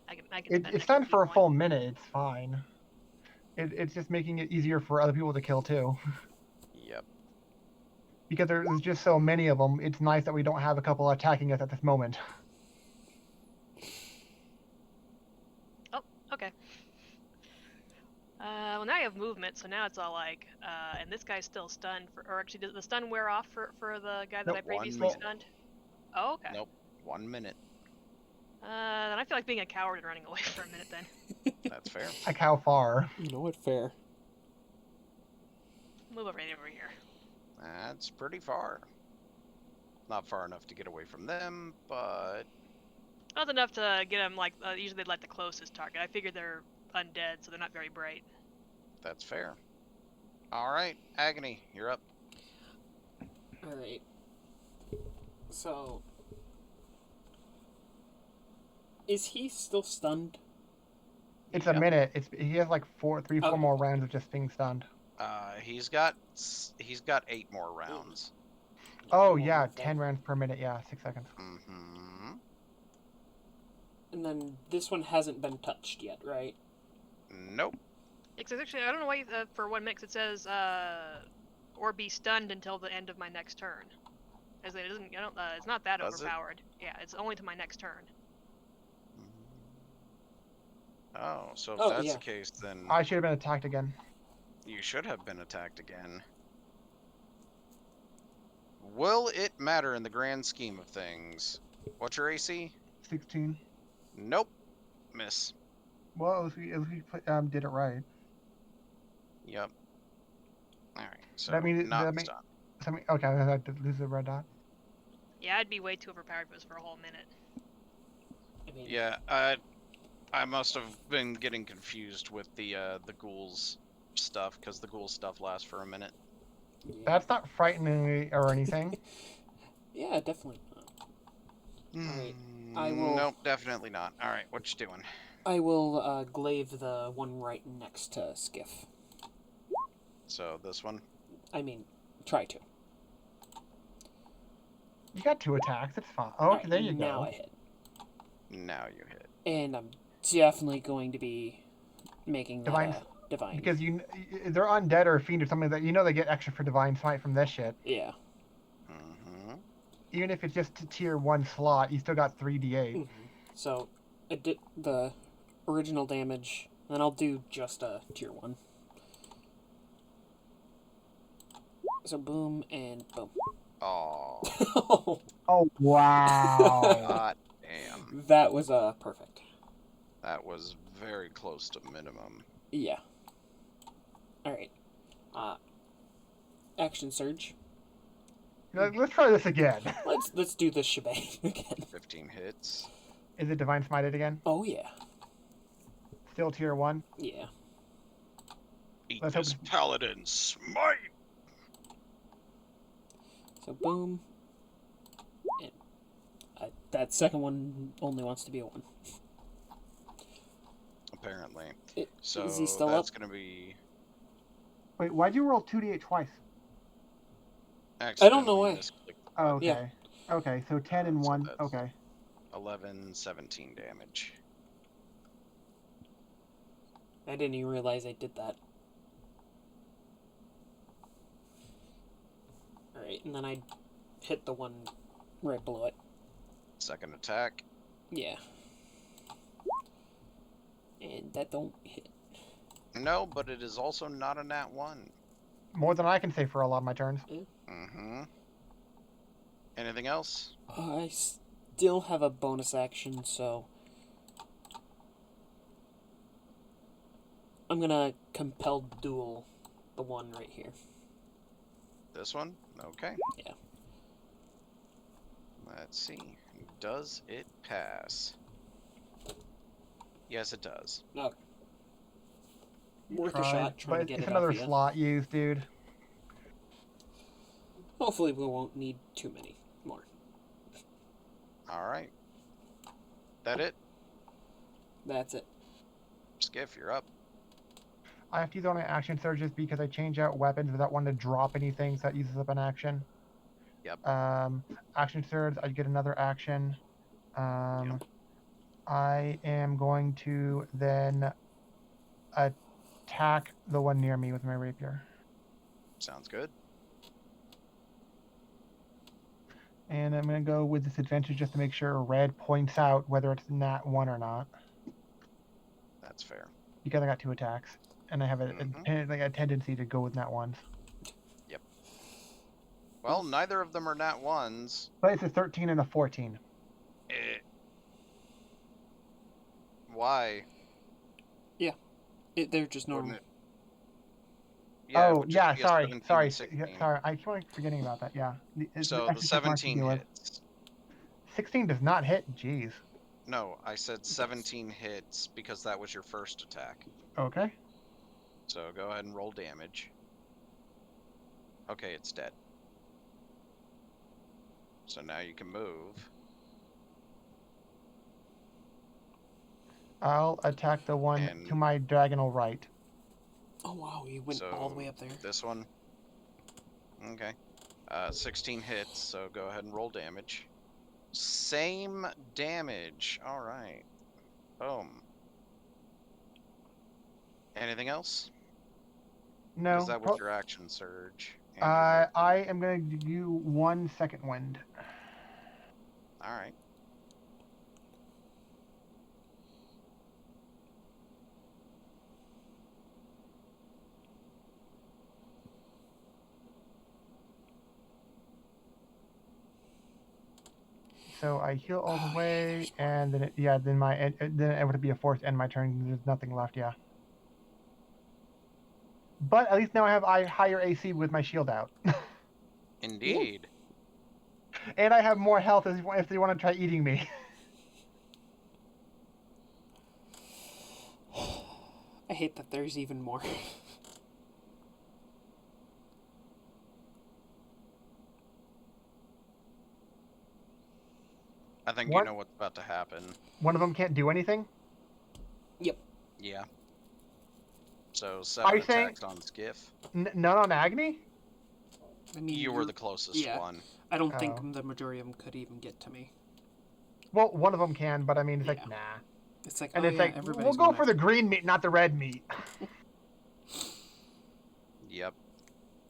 I can. It's stunned for a full minute. It's fine. It's just making it easier for other people to kill too. Yep. Because there's just so many of them. It's nice that we don't have a couple attacking us at this moment. Oh, okay. Well, now I have movement, so now it's all like, and this guy's still stunned. Or actually, does the stun wear off for the guy that Nope. I previously 1 minute. stunned? Oh, okay. Nope. 1 minute. Then I feel like being a coward and running away for a minute then. That's fair. Like how far? You know what? Fair. Move over here. That's pretty far. Not far enough to get away from them, but... Not enough to get them, like, usually they'd like the closest target. I figured they're undead, so they're not very bright. That's fair. Alright, Agony, you're up. Alright. So... Is he still stunned? It's Yep. a minute. He has like 4 more rounds of just being stunned. He's got 8 more rounds. Oh, Okay. yeah, 10 rounds per minute. Yeah, 6 seconds. Mm-hmm. And then this one hasn't been touched yet, right? Nope. It's actually, I don't know why for 1 minute it says or be stunned until the end of my next turn. As it doesn't, it's not that Does it? overpowered. Yeah, it's only to my next turn. Oh, so if Oh, that's yeah. the case, then I should have been attacked again. you should have been attacked again. Will it matter in the grand scheme of things? What's your AC? 16. Nope. Miss. Well, at least we did it right. Yep. Alright, so That means not that mean, stunned. okay, I had to lose the red dot. Yeah, I'd be way too overpowered if it was for a whole minute. I mean, Yeah, I must have been getting confused with the ghouls stuff, because the ghoul stuff lasts for a minute. yeah. That's not frightening or anything. Yeah, definitely not. Alright, I will- Nope, definitely not. Alright, what you doing? I will glaive the one right next to Skiff. So, this one? I mean, try to. You got 2 attacks. It's fine. Oh, okay, Alright, there you now go. I hit. Now you hit. And I'm definitely going to be making that Divine- divine. Because they're undead or a fiend or something that they get extra for divine smite from this shit. Yeah. Mm-hmm. Even if it's just to tier 1 slot, you still got 3d8. Mhm. So, I did the original damage, and then I'll do just a tier 1. So boom and boom. Oh, Oh wow! god damn. That was perfect. That was very close to minimum. Yeah. Alright. Action surge. Let's try this again. Let's do this shebang again. 15 hits. Is it divine smited again? Oh yeah. Still tier 1. Yeah. Eat Let's hope this it's- paladin smite! So boom. And that second one only wants to be a 1. Apparently. Is So he still that's up? gonna be Wait, why'd you roll 2d8 twice? don't know why. misclicked. Oh, okay. Yeah. Okay, so 10 and So 1. that's- Okay. 11, 17 damage. I didn't even realize I did that. Alright, and then I hit the one right below it. Second attack. Yeah. And that don't hit. No, but it is also not a nat 1. More than I can say for a lot of my turns. Mm-hmm. Anything else? I still have a bonus action, so I'm gonna compel duel the one right here. This one? Okay. Yeah. Let's see. Does it pass? Yes, it does. Okay. Worth a Tried, shot trying but to get it's it another off you. slot used, dude. Hopefully we won't need too many more. Alright. That it? That's it. Skiff, you're up. I have to use all my action surges because I change out weapons without wanting to drop anything, so that uses up an action. Yep. Action surge, I get another action. Yep. I am going to then attack the one near me with my rapier. Sounds good. And I'm going to go with disadvantage just to make sure red points out whether it's nat 1 or not. That's fair. Because I got 2 attacks. And I have a tendency to go with nat 1s. Well, neither of them are nat 1s. But it's a 13 and a 14. Eh. Why? They're just normal. Wouldn't it- Yeah, it Oh, would just yeah, be a sorry. 17 Sorry. and 16. Sorry. I keep on forgetting about that. Yeah. So the extra check marks to 17 deal with. hits. 16 does not hit. Jeez. No, I said 17 hits because that was your first attack. Okay. So go ahead and roll damage. Okay, it's dead. So now you can move. I'll attack the one And- to my diagonal right. Oh Oh wow, you went all the way up there. This one. Okay. 16 hits, so go ahead and roll damage. Same damage. All right. Boom. Anything else? No. Because that was your action surge. And your I am going to do 1 second wind. All right. So I heal all the way, and then then it would be a forced end my turn. There's nothing left. Yeah. But at least now I have higher AC with my shield out, Indeed. and I have more health if they want to try eating me. I hate that there's even more. I think What? you know what's about to happen. One of them can't do anything. Yeah. So 7 you saying- attacks on Skiff. None on Agni. I mean, You were the closest yeah. one. I don't think Oh. the majority of them could even get to me. Well, one of them can, but I mean, it's like Yeah. nah. It's like, And oh it's yeah, like everybody's we'll go going for the green meat, not the red meat. Yep.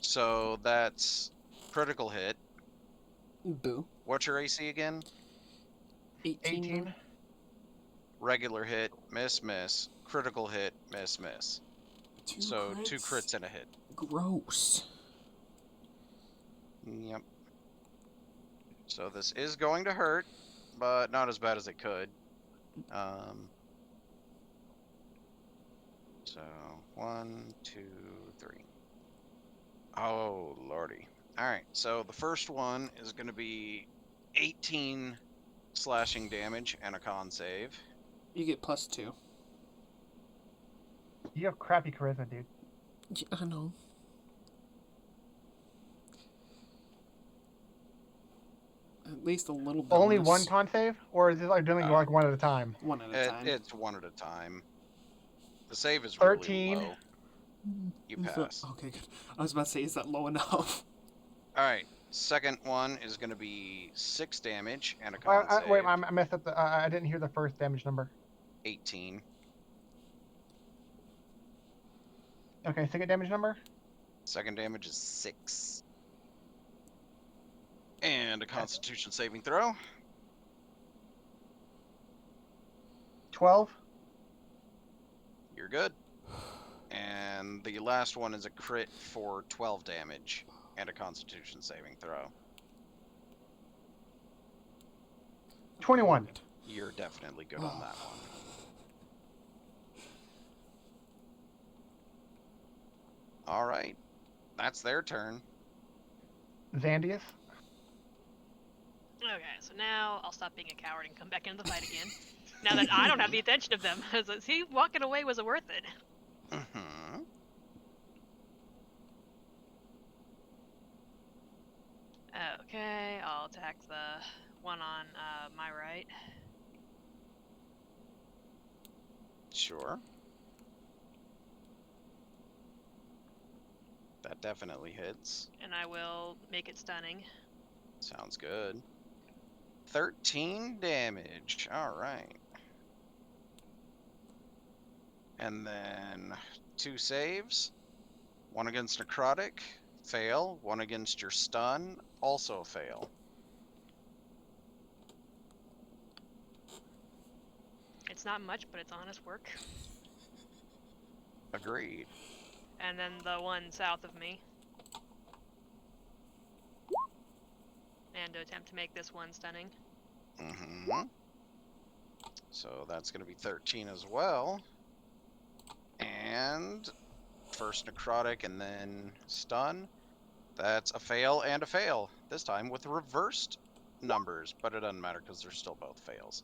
So that's critical hit. Boo. What's your AC again? 18. 18. Regular hit, miss, miss. Critical hit, miss, miss. Two So crits? 2 crits and a hit. Gross. Yep. So this is going to hurt, but not as bad as it could. So 1, 2, 3. Oh lordy. All right. So the first one is going to be 18 slashing damage and a con save. You get +2. You have crappy charisma, dude. Yeah, I know. At least a little bonus. Only one con save, or is it like doing like one at a time? One at a time. It's one at a time. The save is 13. really low. You Is that- pass. okay, good. I was about to say, is that low enough? All right. Second one is going to be 6 damage and a con save. Wait, I messed up. I didn't hear the first damage number. 18. Okay, second damage number. Second damage is 6. And a Constitution saving throw. 12. You're good. And the last one is a crit for 12 damage and a Constitution saving throw. 21. You're definitely good on that one. All right. That's their turn. Zandius. Okay, so now I'll stop being a coward and come back into the fight again. Now that I don't have the attention of them. See, walking away was worth it. Mm-hmm. Okay, I'll attack the one on my right. Sure. That definitely hits. And I will make it stunning. Sounds good. 13 damage. All right. And then 2 saves. 1 against necrotic, fail. 1 against your stun, also fail. It's not much, but it's honest work. Agreed. And then the one south of me. And to attempt to make this one stunning. Mm-hmm. So that's going to be 13 as well. And first necrotic and then stun. That's a fail and a fail. This time with reversed numbers, but it doesn't matter because they're still both fails.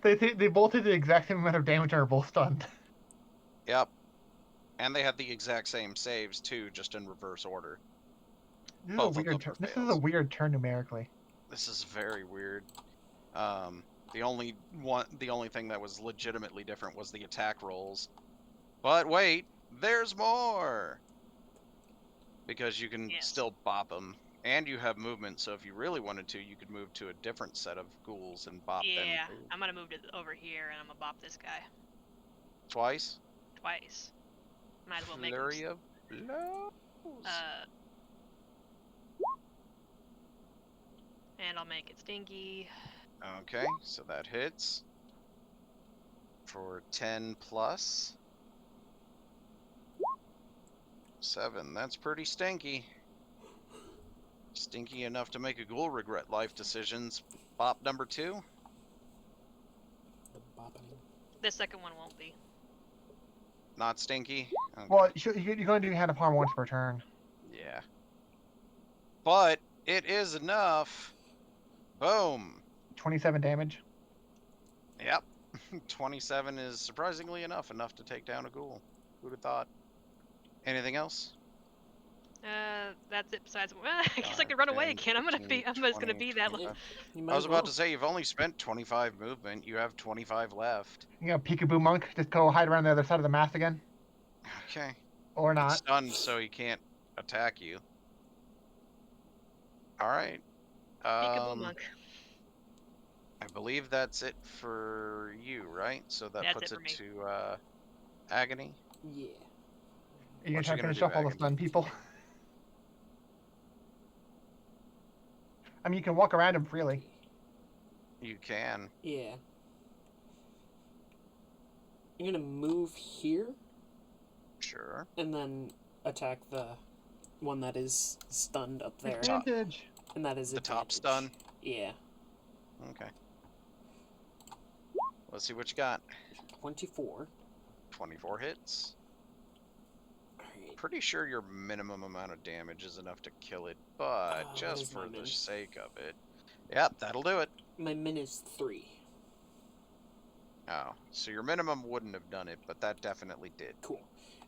They both did the exact same amount of damage and are both stunned. Yep. And they had the exact same saves too, just in reverse order. This is Both a of weird them turn. were This is a fails. weird turn numerically. This is very weird. The only thing that was legitimately different was the attack rolls. But wait, there's more! Because you can Yes. still bop them. And you have movement, so if you really wanted to, you could move to a different set of ghouls and bop them Yeah, too. I'm gonna move it over here and I'm gonna bop this guy Twice? twice. Might as well make Flurry him. of blows. And I'll make it stinky. Okay, so that hits. For 10 plus. 7, that's pretty stinky. Stinky enough to make a ghoul regret life decisions. Bop number 2. The bopping. The second one won't be. Not stinky? Okay. Well, you're going to do hand of harm once per turn. Yeah. But it is enough. Boom. 27 damage. Yep. 27 is surprisingly enough to take down a ghoul. Who'd have thought? Anything else? That's it. Besides, I guess I could run away 10, again. I'm just gonna be that. 25. You I might was as well. about to say, you've only spent 25 movement. You have 25 left. You know, peekaboo monk, just go hide around the other side of the mast again. Okay. Or not. Stunned, so he can't attack you. All right. Peekaboo monk. I believe that's it for you, right? So that That's puts it it for me. to agony. Yeah. Are you What gonna try you to gonna finish do, off all the Agony? stun people? I mean, you can walk around him freely. You can. Yeah. I'm gonna move here Sure. and then attack the one that is stunned up there. Advantage. And that is The top advantage. stun? Yeah. Okay. Let's see what you got. 24. 24 hits. Alright. Pretty sure your minimum amount of damage is enough to kill it, but what just is my for the min? sake of it. Yep, that'll do it. My min is 3. Oh, so your minimum wouldn't have done it, but that definitely did. Cool.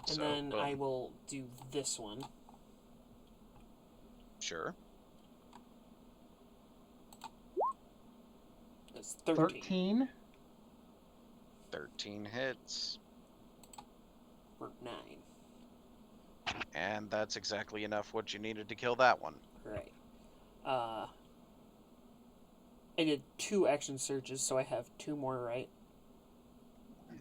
And So, then I boom. will do this one. Sure. That's 13. 13. 13 hits. Or 9. And that's exactly enough what you needed to kill that one. Right. I did 2 action surges, so I have 2 more, right?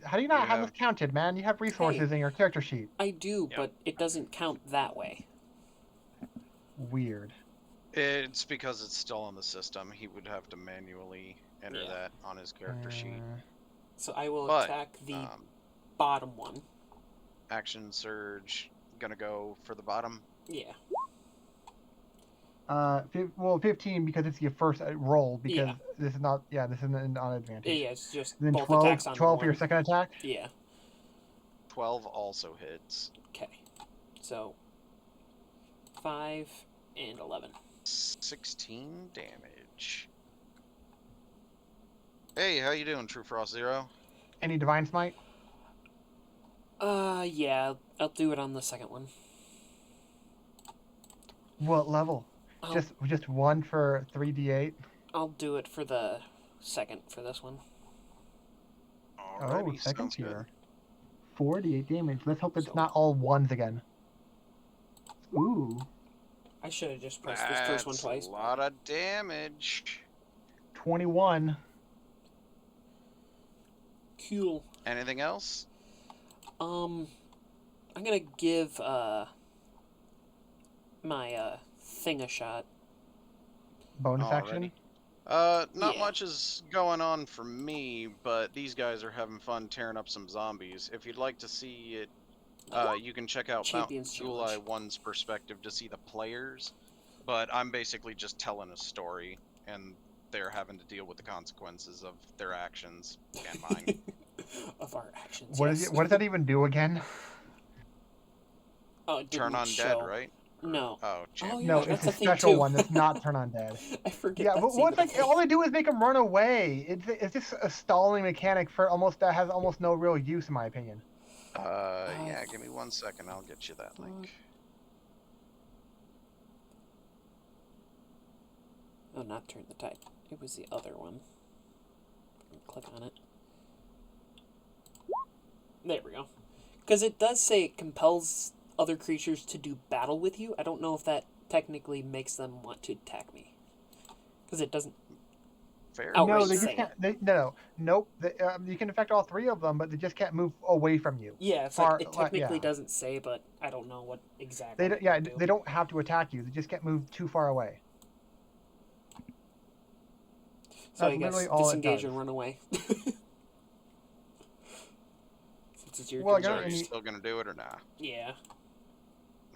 How do you not You have have- this counted, man? You have resources in your character sheet. I do, Yep. but it doesn't count that way. Weird. It's because it's still on the system. He would have to manually enter Yeah. that on his character sheet. So I will But, attack the Um, bottom one. action surge, gonna go for the bottom. Yeah. Well, 15 because it's your first roll. Because Yeah. this is not. Yeah, this isn't on advantage. Yeah, it's just Then both 12. attacks on 12 for your one. second attack. Yeah. 12 also hits. Okay. So 5 and 11. 16 damage. Hey, how you doing, True Frost Zero? Any divine smite? Yeah, I'll do it on the second one. What level? I'll, Just one for 3d8. I'll do it for the second for this one. Alrighty, Second sounds good. tier. 48 damage. Let's hope it's So- not all ones again. Ooh, I should have just pressed this first one That's twice. a lot of damage. 21. Cool. Anything else? I'm gonna give my thing a shot. Bonus Alrighty. action. Not Yeah. much is going on for me, but these guys are having fun tearing up some zombies. If you'd like to see it, you can check out Mount Champions July Challenge. 1's perspective to see the players, but I'm basically just telling a story, and they're having to deal with the consequences of their actions and mine. Of our actions. What yes. is it? What does that even do again? Oh, it Turn didn't on show. dead, right? No. Oh, champion. yeah, No, that's it's a a thing special too. one that's not turn on dead. I forget. Yeah, but that's well, it's even a like thing. all they do is make them run away. It's just a stalling mechanic for almost that has almost no real use in my opinion. Yeah, give me 1 second. I'll get you that link. Oh, not turn the tide. It was the other one. Click on it. There we go. Because it does say it compels other creatures to do battle with you. I don't know if that technically makes them want to attack me. Because it doesn't. Fair. Oh, No, right, they say just can't. Nope. You can affect all three of them, but they just can't move away from you. Yeah, it's Far- like it technically yeah. doesn't say, but I don't know what exactly. They don't have to attack you. They just can't move too far away. So That's I guess literally all it disengage does. and run away. Since it's your Well, turn. So I are you mean- still gonna do it or not? Yeah,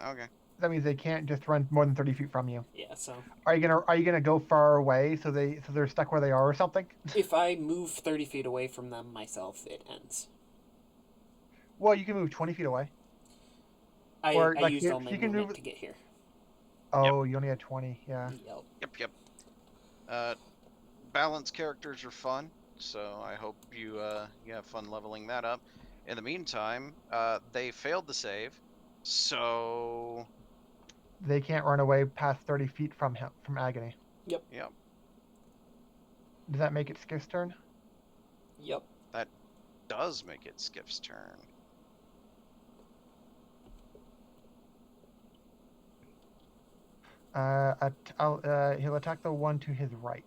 Okay. That means they can't just run more than 30 feet from you. yeah. So Are you gonna go far away so they're stuck where they are or something? if I move 30 feet away from them myself, it ends. Well, you can move 20 feet away. I Or, like, used all my you can movement move- to get here. Oh, you only had 20. Yeah. Yep. Balance characters are fun, so I hope you have fun leveling that up. In the meantime, they failed the save, so They can't run away past 30 feet from Agony. yep, Does that make it Skiff's turn? Yep. does make it Skiff's turn. He'll attack the one to his right.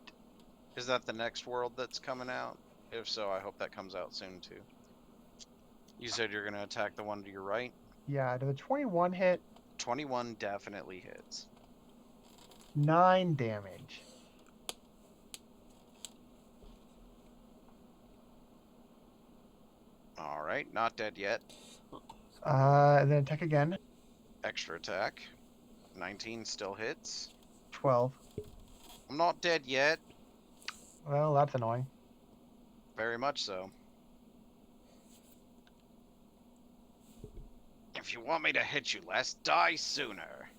Is that the next world that's coming out? If so, I hope that comes out soon too. You said you're gonna attack the one to your right? Yeah, does a 21 hit? 21 definitely hits. 9 damage. Alright, not dead yet. And then attack again. Extra attack. 19 still hits. 12. I'm not dead yet. Well, that's annoying. Very much so. If you want me to hit you less, die sooner.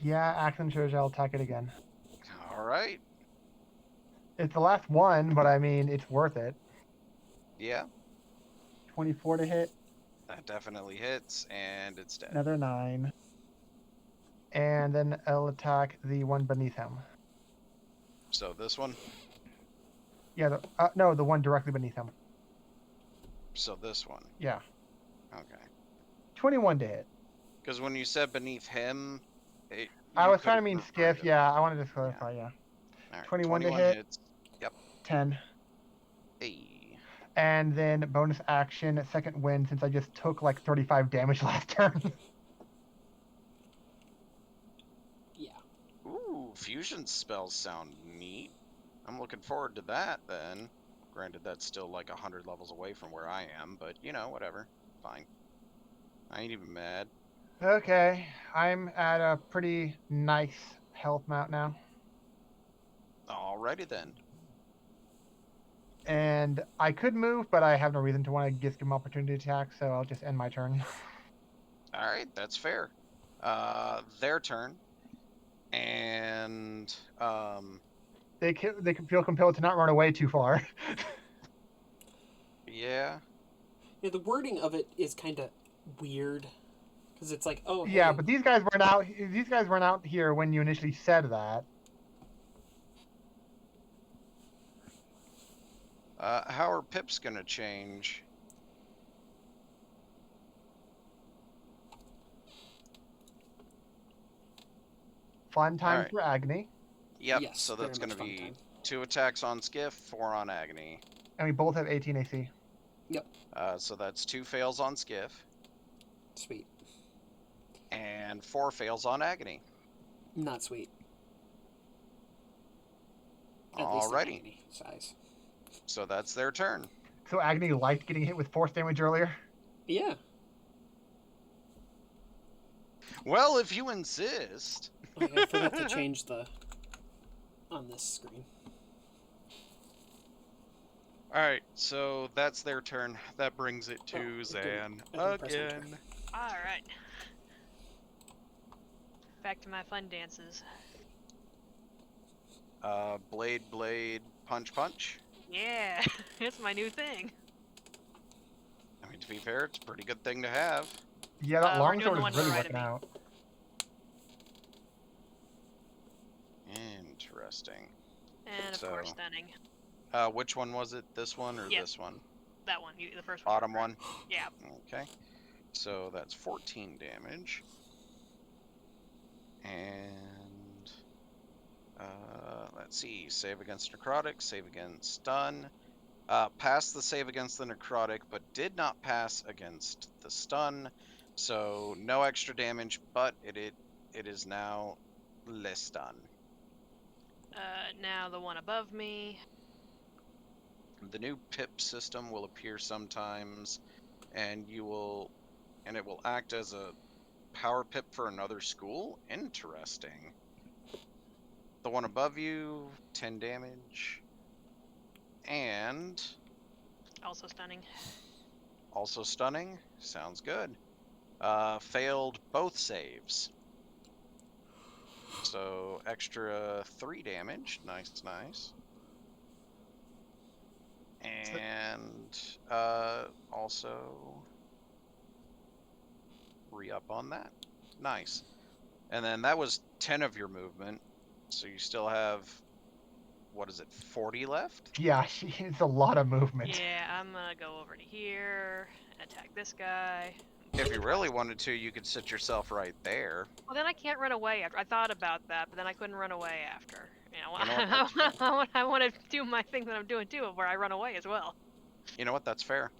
Yeah, action shows I'll attack it again. Alright. It's the last one, but I mean, it's worth it. Yeah, 24 to hit, that definitely hits, and it's dead. another 9. And then I'll attack the one beneath him. So this one. Yeah, no, the one directly beneath him. So this one. Yeah. Okay. 21 to hit. Because when you said beneath him, I you was trying to could've mean referred Skiff. to- Yeah, I wanted to clarify, yeah. Alright, 21 to hit. hits. 10. Hey. And then bonus action, second wind, since I just took like 35 damage last turn. Yeah. Ooh, fusion spells sound neat. I'm looking forward to that then. Granted, that's still like 100 levels away from where I am, but you know, whatever. Fine. I ain't even mad. Okay, I'm at a pretty nice health mount now. Alrighty then. And I could move, but I have no reason to want to give him opportunity to attack, so I'll just end my turn. Alright, that's fair. Their turn. And, They can feel compelled to not run away too far. yeah. Yeah, the wording of it is kind of weird. Because it's like, oh, Yeah, hey, but these guys weren't out. These guys weren't out here when you initially said that. How are pips gonna change? Fun time Alright. for Agony, Yep, yes, so very that's much gonna fun be time. 2 attacks on Skiff, 4 on Agony. and we both have 18 AC. So that's 2 fails on Skiff, Sweet. and 4 fails on Agony. Not sweet. At least in Alrighty, agony size. so that's their turn. So Agony liked getting hit with force damage earlier. Yeah. Well, if you insist. I forgot to change the on this screen. Alright, so that's their turn. That brings it to Oh, it didn't- Zan I didn't press enter. again. Alright. Back to my fun dances. Blade, blade, punch, punch. Yeah, it's my new thing. I mean, to be fair, it's a pretty good thing to have. Yeah, that We're doing longsword the one is to the really right of working me. out. Interesting. And of So- course, stunning. Which one was it? This one or Yep. this one? that one. The first one. Bottom one? Yeah. Okay. So that's 14 damage. And let's see. Save against necrotic, save against stun. Passed the save against the necrotic, but did not pass against the stun. So no extra damage, but it is now less stun. Now the one above me. The new pip system will appear sometimes, and it will act as a power pip for another school. Interesting. The one above you, 10 damage. And Also stunning. also stunning. Sounds good. Failed both saves. So extra 3 damage. Nice, nice. And also re-up on that. Nice. And then that was 10 of your movement. So you still have, what is it, 40 left? Yeah, it's a lot of movement. Yeah, I'm gonna go over to here and attack this guy. If you really wanted to, you could sit yourself right there. Well, then I can't run away after. I thought about that, but then I couldn't run away after. You know, You know what, I want to do my thing that I'm doing too, where I run away as well. You know what? That's fair.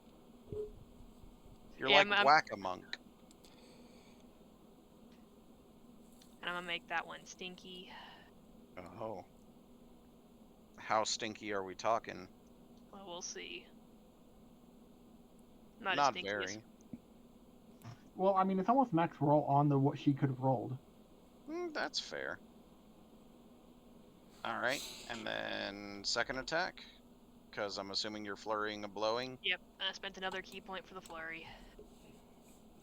You're Yeah, like Whack-a-Monk. And I'm gonna make that one stinky. Oh. How stinky are we talking? Well, we'll see. Not as Not stinky very. as... Well, I mean, it's almost max roll on the what she could have rolled. That's fair. Alright, and then second attack? Because I'm assuming you're flurrying and blowing. Yep, I spent another key point for the flurry.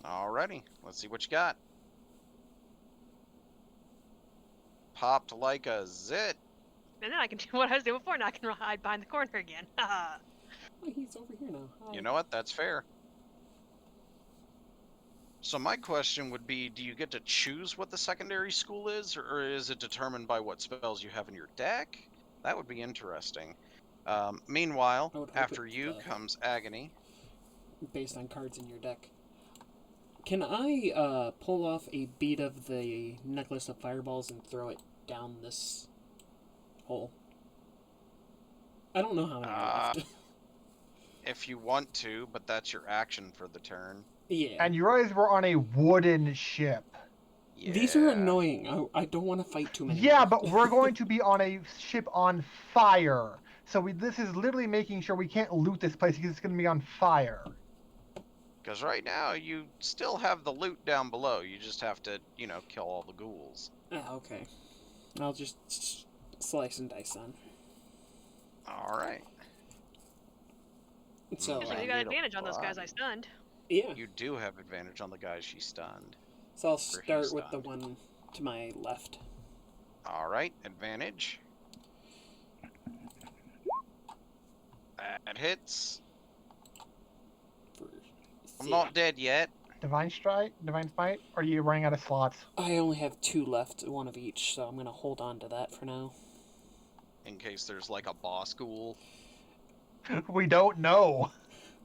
Alrighty, let's see what you got. Popped like a zit. And then I can do what I was doing before, and I can hide behind the corner again. Haha. Oh, he's over here now. Hi. You know what? That's fair. So my question would be, do you get to choose what the secondary school is, or is it determined by what spells you have in your deck? That would be interesting. Meanwhile, I would hope after it's, you comes Agony. based on cards in your deck. Can I pull off a bead of the necklace of fireballs and throw it down this hole? I don't know how many are left. If you want to, but that's your action for the turn. Yeah. And you realize we're on a wooden ship. Yeah. These are annoying. I don't want to fight too many. Yeah, but we're going to be on a ship on fire. So this is literally making sure we can't loot this place because it's going to be on fire. Because right now, you still have the loot down below. You just have to, you know, kill all the ghouls. Ah, okay. I'll just slice and dice then. Alright. So, So you got advantage on those guys I stunned. yeah. You do have advantage on the guys she stunned. So I'll Or he start with the stunned. one to my left. Alright, advantage. That hits. I'm not dead yet. Divine Strike? Divine Smite? Or are you running out of slots? I only have 2 left, one of each, so I'm gonna hold on to that for now. In case there's like a boss ghoul. We don't know.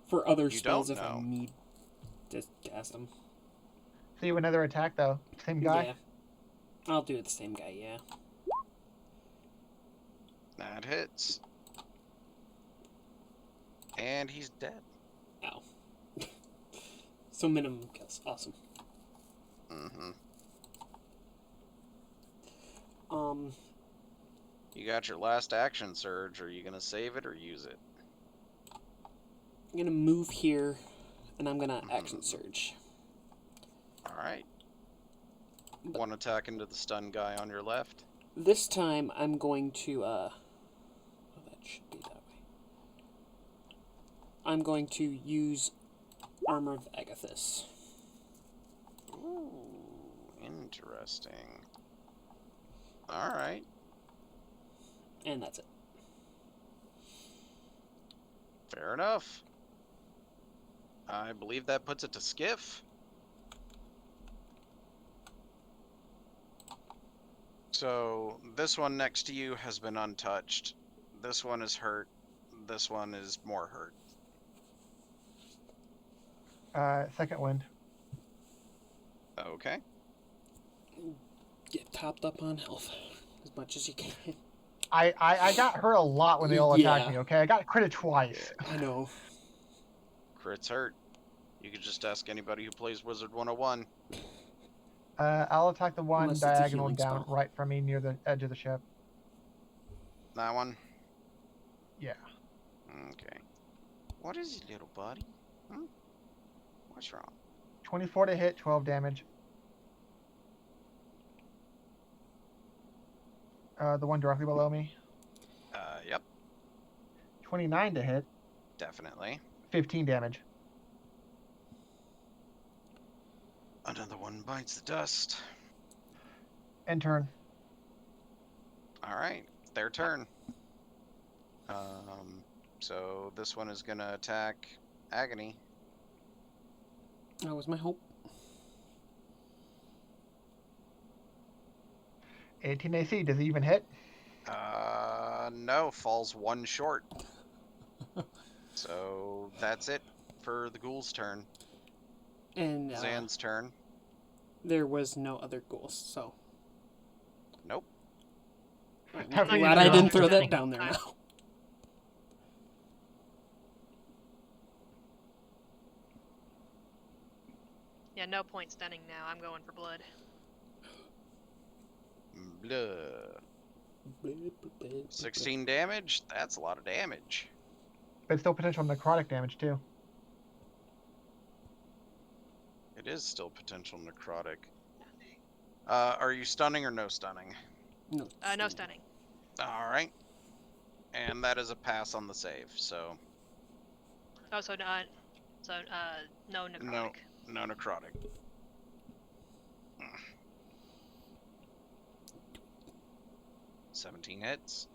For other You spells, don't if I know. need to cast them. So you have another attack though. Same guy? Yeah. I'll do it the same guy, yeah. That hits. And he's dead. Ow. So minimum kills. Awesome. Mm-hmm. You got your last action surge. Are you gonna save it or use it? I'm gonna move here, and I'm gonna action surge. Alright. One attack into the stun guy on your left. This time, I'm going to, oh, that should be that way. I'm going to use Armor of Agathis. Ooh, interesting. Alright. And that's it. Fair enough. I believe that puts it to Skiff. So, this one next to you has been untouched. This one is hurt. This one is more hurt. Second wind. Okay. Get topped up on health as much as you can. I got hurt a lot when they all attacked me. Okay, I got critted twice. I know. Crits hurt. You could just ask anybody who plays Wizard 101. I'll attack the one Unless it's a diagonal healing down spell. right from me near the edge of the ship. That one? Yeah. Okay. What is it, little buddy? Hmm? What's wrong? 24 to hit, 12 damage. The one directly below me. Yep, 29 to hit, definitely. 15 damage. Another one bites the dust. End turn. Alright, their turn. So this one is gonna attack Agony. That was my hope. 18 AC. Does it even hit? No, falls one short. So that's it for the ghoul's turn. And Zan's turn. there was no other ghouls, so. Nope. I'm How can you glad do I that? didn't throw that Standing down there time. now. Yeah, no point stunning now. I'm going for blood. Blah. 16 damage? That's a lot of damage. But still potential necrotic damage too. It is still potential necrotic. Are you stunning or no stunning? No, No stunning. Alright. And that is a pass on the save, so Oh, so not. So no necrotic. no necrotic. 17 hits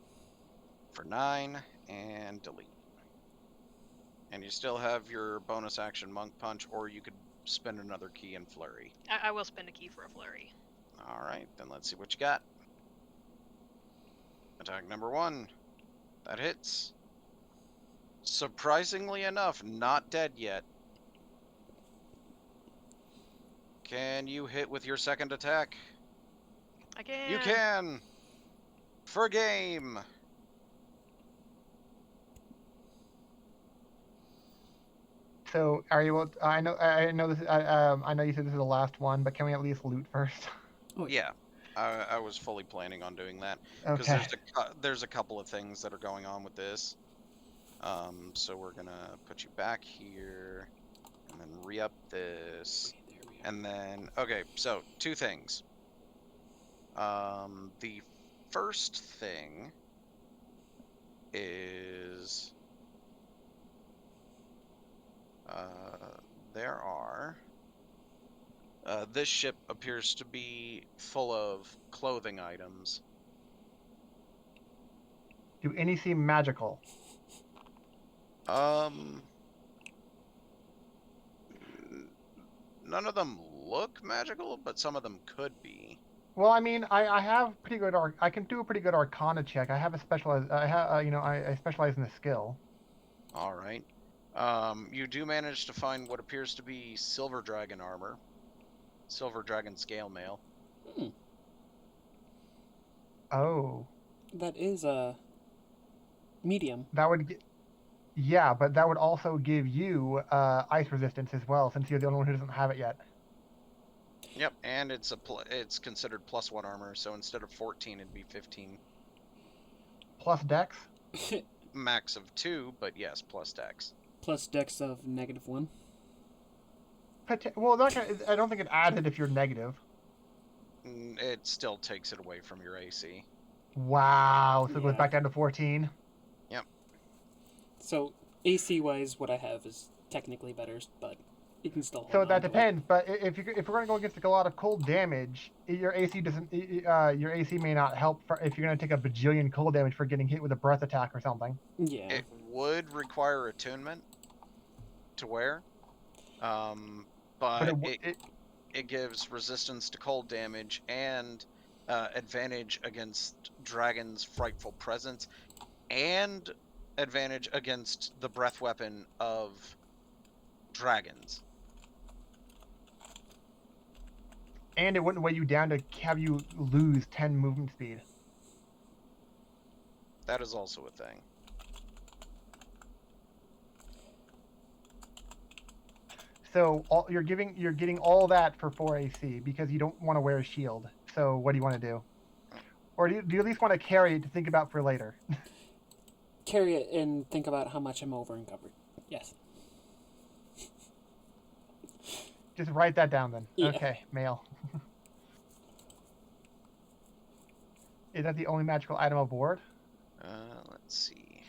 for 9 and delete. And you still have your bonus action monk punch, or you could spend another key in flurry. I will spend a key for a flurry. Alright, then let's see what you got. Attack number 1. That hits. Surprisingly enough, not dead yet. Can you hit with your second attack? I can. You can! For game! So are you able? I know this. I know you said this is the last one, but can we at least loot first? Oh, Yeah, I was fully planning on doing that. Because Okay. there's a couple of things that are going on with this. So we're gonna put you back here, and then re-up this. And then, okay, so 2 things. The first thing is there are this ship appears to be full of clothing items. Do any seem magical? None of them look magical, but some of them could be. Well, I mean, I have pretty good I can do a pretty good Arcana check. I have a specialized. I have I specialize in the skill. All right. You do manage to find what appears to be silver dragon armor, silver dragon scale mail. Hmm. Oh. That is a medium. That would. Yeah, but that would also give you ice resistance as well, since you're the only one who doesn't have it yet. Yep, and it's considered +1 armor, so instead of 14, it'd be 15. Plus Dex. Max of 2, but yes, plus dex. Plus dex of -1. Well, I don't think it adds it if you're negative. It still takes it away from your AC. Wow. So it goes Yeah. back down to 14. So AC wise, what I have is technically better, but you can still. So hold that on to it. depends. But if we're going to go against like a lot of cold damage, your AC doesn't. Your AC may not help if you're going to take a bajillion cold damage for getting hit with a breath attack or something. Yeah. It would require attunement to wear, but it gives resistance to cold damage and advantage against Dragon's frightful presence, and advantage against the breath weapon of dragons. And it wouldn't weigh you down to have you lose 10 movement speed. That is also a thing. So you're getting all that for 4 AC because you don't want to wear a shield. So what do you want to do? Or do you at least want to carry it to think about for later? Carry it and think about how much I'm over encumbered. Yes. Just write that down then. Yeah. Okay, mail. Is that the only magical item aboard? Let's see.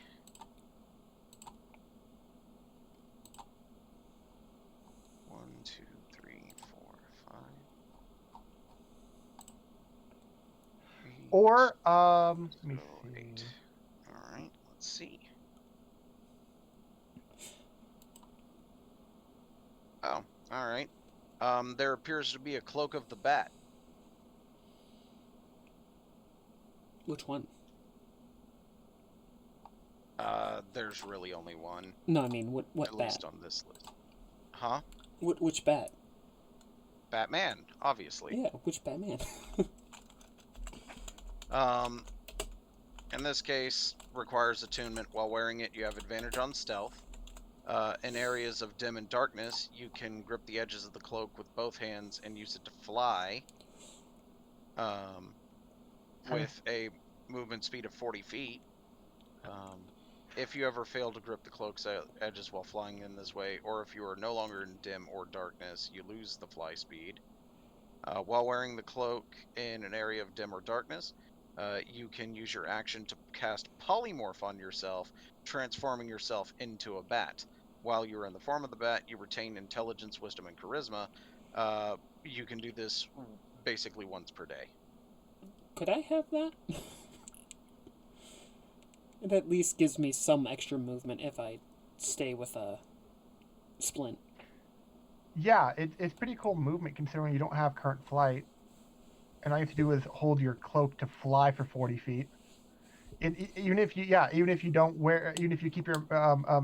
One, two, three, four, five. Or let me So see. 8. All right, let's see. Oh, all right. There appears to be a cloak of the bat. Which one? There's really only one. No, I mean, what At bat? least on this list. Huh? Which bat? Batman, obviously. Yeah, which Batman? In this case, requires attunement. While wearing it, you have advantage on stealth. In areas of dim and darkness, you can grip the edges of the cloak with both hands and use it to fly. With a movement speed of 40 feet. If you ever fail to grip the cloak's edges while flying in this way, or if you are no longer in dim or darkness, you lose the fly speed. While wearing the cloak in an area of dim or darkness, you can use your action to cast Polymorph on yourself, transforming yourself into a bat. While you're in the form of the bat, you retain intelligence, wisdom, and charisma. You can do this basically once per day. Could I have that? It at least gives me some extra movement if I stay with a splint. Yeah, it's pretty cool movement considering you don't have current flight. And all you have to do is hold your cloak to fly for 40 feet. Even if you don't wear, even if you keep your,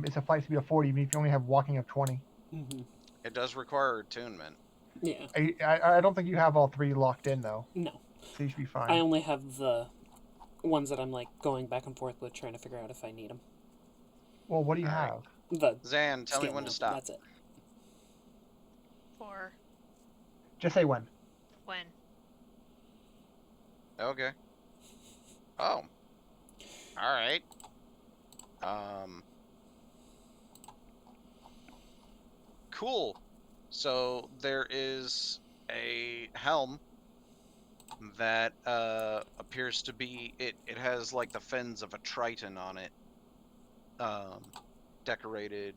it's a flight speed of 40, even if you only have walking of 20. Mm-hmm. It does require attunement. Yeah. I don't think you have all 3 locked in though. No. So you should be fine. I only have the ones that I'm like going back and forth with, trying to figure out if I need them. Well, what do you All right. have? The Zan, tell me scale when now, to stop. That's it. 4. Just say when. When? Okay. Oh. All right. Cool. So there is a helm that appears to be it has like the fins of a triton on it. Decorated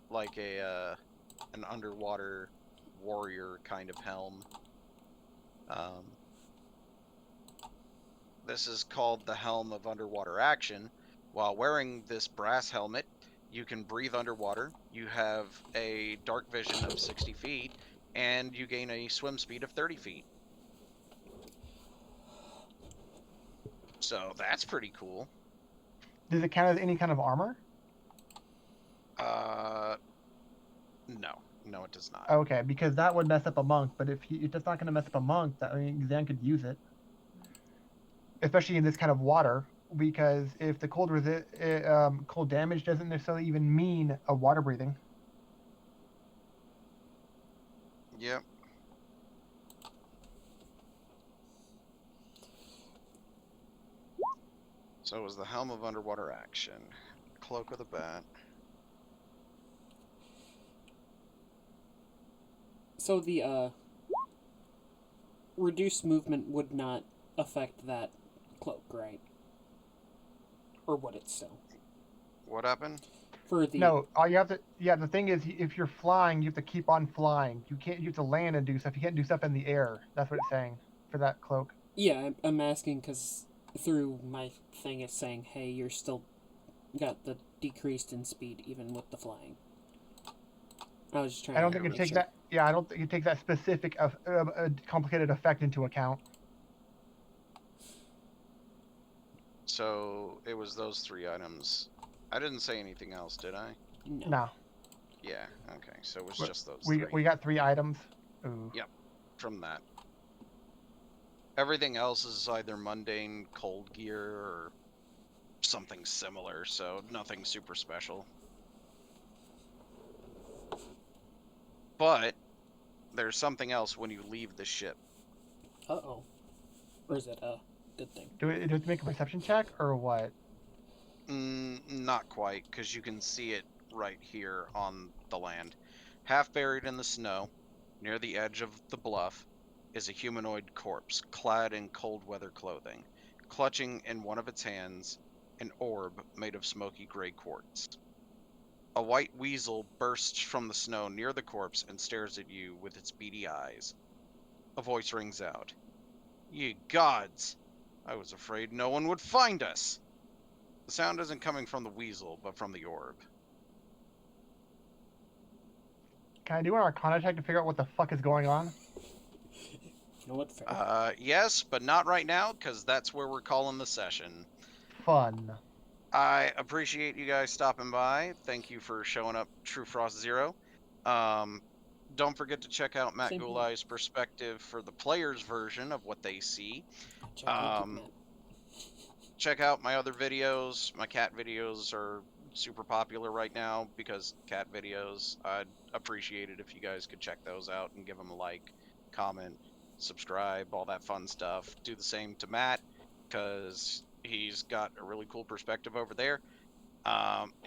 like an underwater warrior kind of helm. This is called the Helm of Underwater Action. While wearing this brass helmet, you can breathe underwater, you have a dark vision of 60 feet, and you gain a swim speed of 30 feet. So that's pretty cool. Does it count as any kind of armor? No, it does not. Okay, because that would mess up a monk. But if it's not going to mess up a monk, Zan could use it, especially in this kind of water. Because if the cold cold damage doesn't necessarily even mean a water breathing. Yep. So it was the Helm of Underwater Action. Cloak of the Bat. So the reduced movement would not affect that cloak, right? Or would it still? What happened? For the No, all you have to. Yeah, the thing is, if you're flying, you have to keep on flying. You can't. You have to land and do stuff. You can't do stuff in the air. That's what it's saying for that cloak. Yeah, I'm asking because through my thing it's saying, hey, you're still got the decreased in speed even with the flying. I was just trying. I don't to think it make takes sure. that. Yeah, I don't think it takes that specific complicated effect into account. So it was those 3 items. I didn't say anything else, did I? No. No, Yeah, okay. So it was But just those we 3 got 3 items. Ooh. Yep. From that. Everything else is either mundane cold gear or something similar, so nothing super special. But there's something else when you leave the ship. Uh-oh. Or is it a good thing? Do we have to make a perception check or what? Not quite, because you can see it right here on the land. Half buried in the snow, near the edge of the bluff, is a humanoid corpse, clad in cold weather clothing, clutching in one of its hands an orb made of smoky gray quartz. A white weasel bursts from the snow near the corpse and stares at you with its beady eyes. A voice rings out. Ye gods! I was afraid no one would find us! The sound isn't coming from the weasel, but from the orb. Can I do an Arcana check to figure out what the fuck is going on? You know what? Fair. Yes, but not right now, because that's where we're calling the session. Fun. I appreciate you guys stopping by. Thank you for showing up, True Frost Zero. Don't forget to check out Matt Same here. Gulai's perspective for the player's version of what they see. Check out Matt. Check out my other videos. My cat videos are super popular right now because cat videos. I'd appreciate it if you guys could check those out and give them a like, comment, subscribe, all that fun stuff. Do the same to Matt because he's got a really cool perspective over there.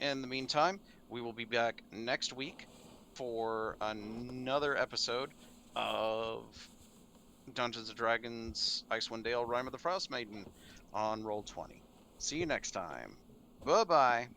In the meantime, we will be back next week for another episode of Dungeons & Dragons Icewind Dale Rime of the Frost Maiden on Roll20. See you next time. Bye-bye.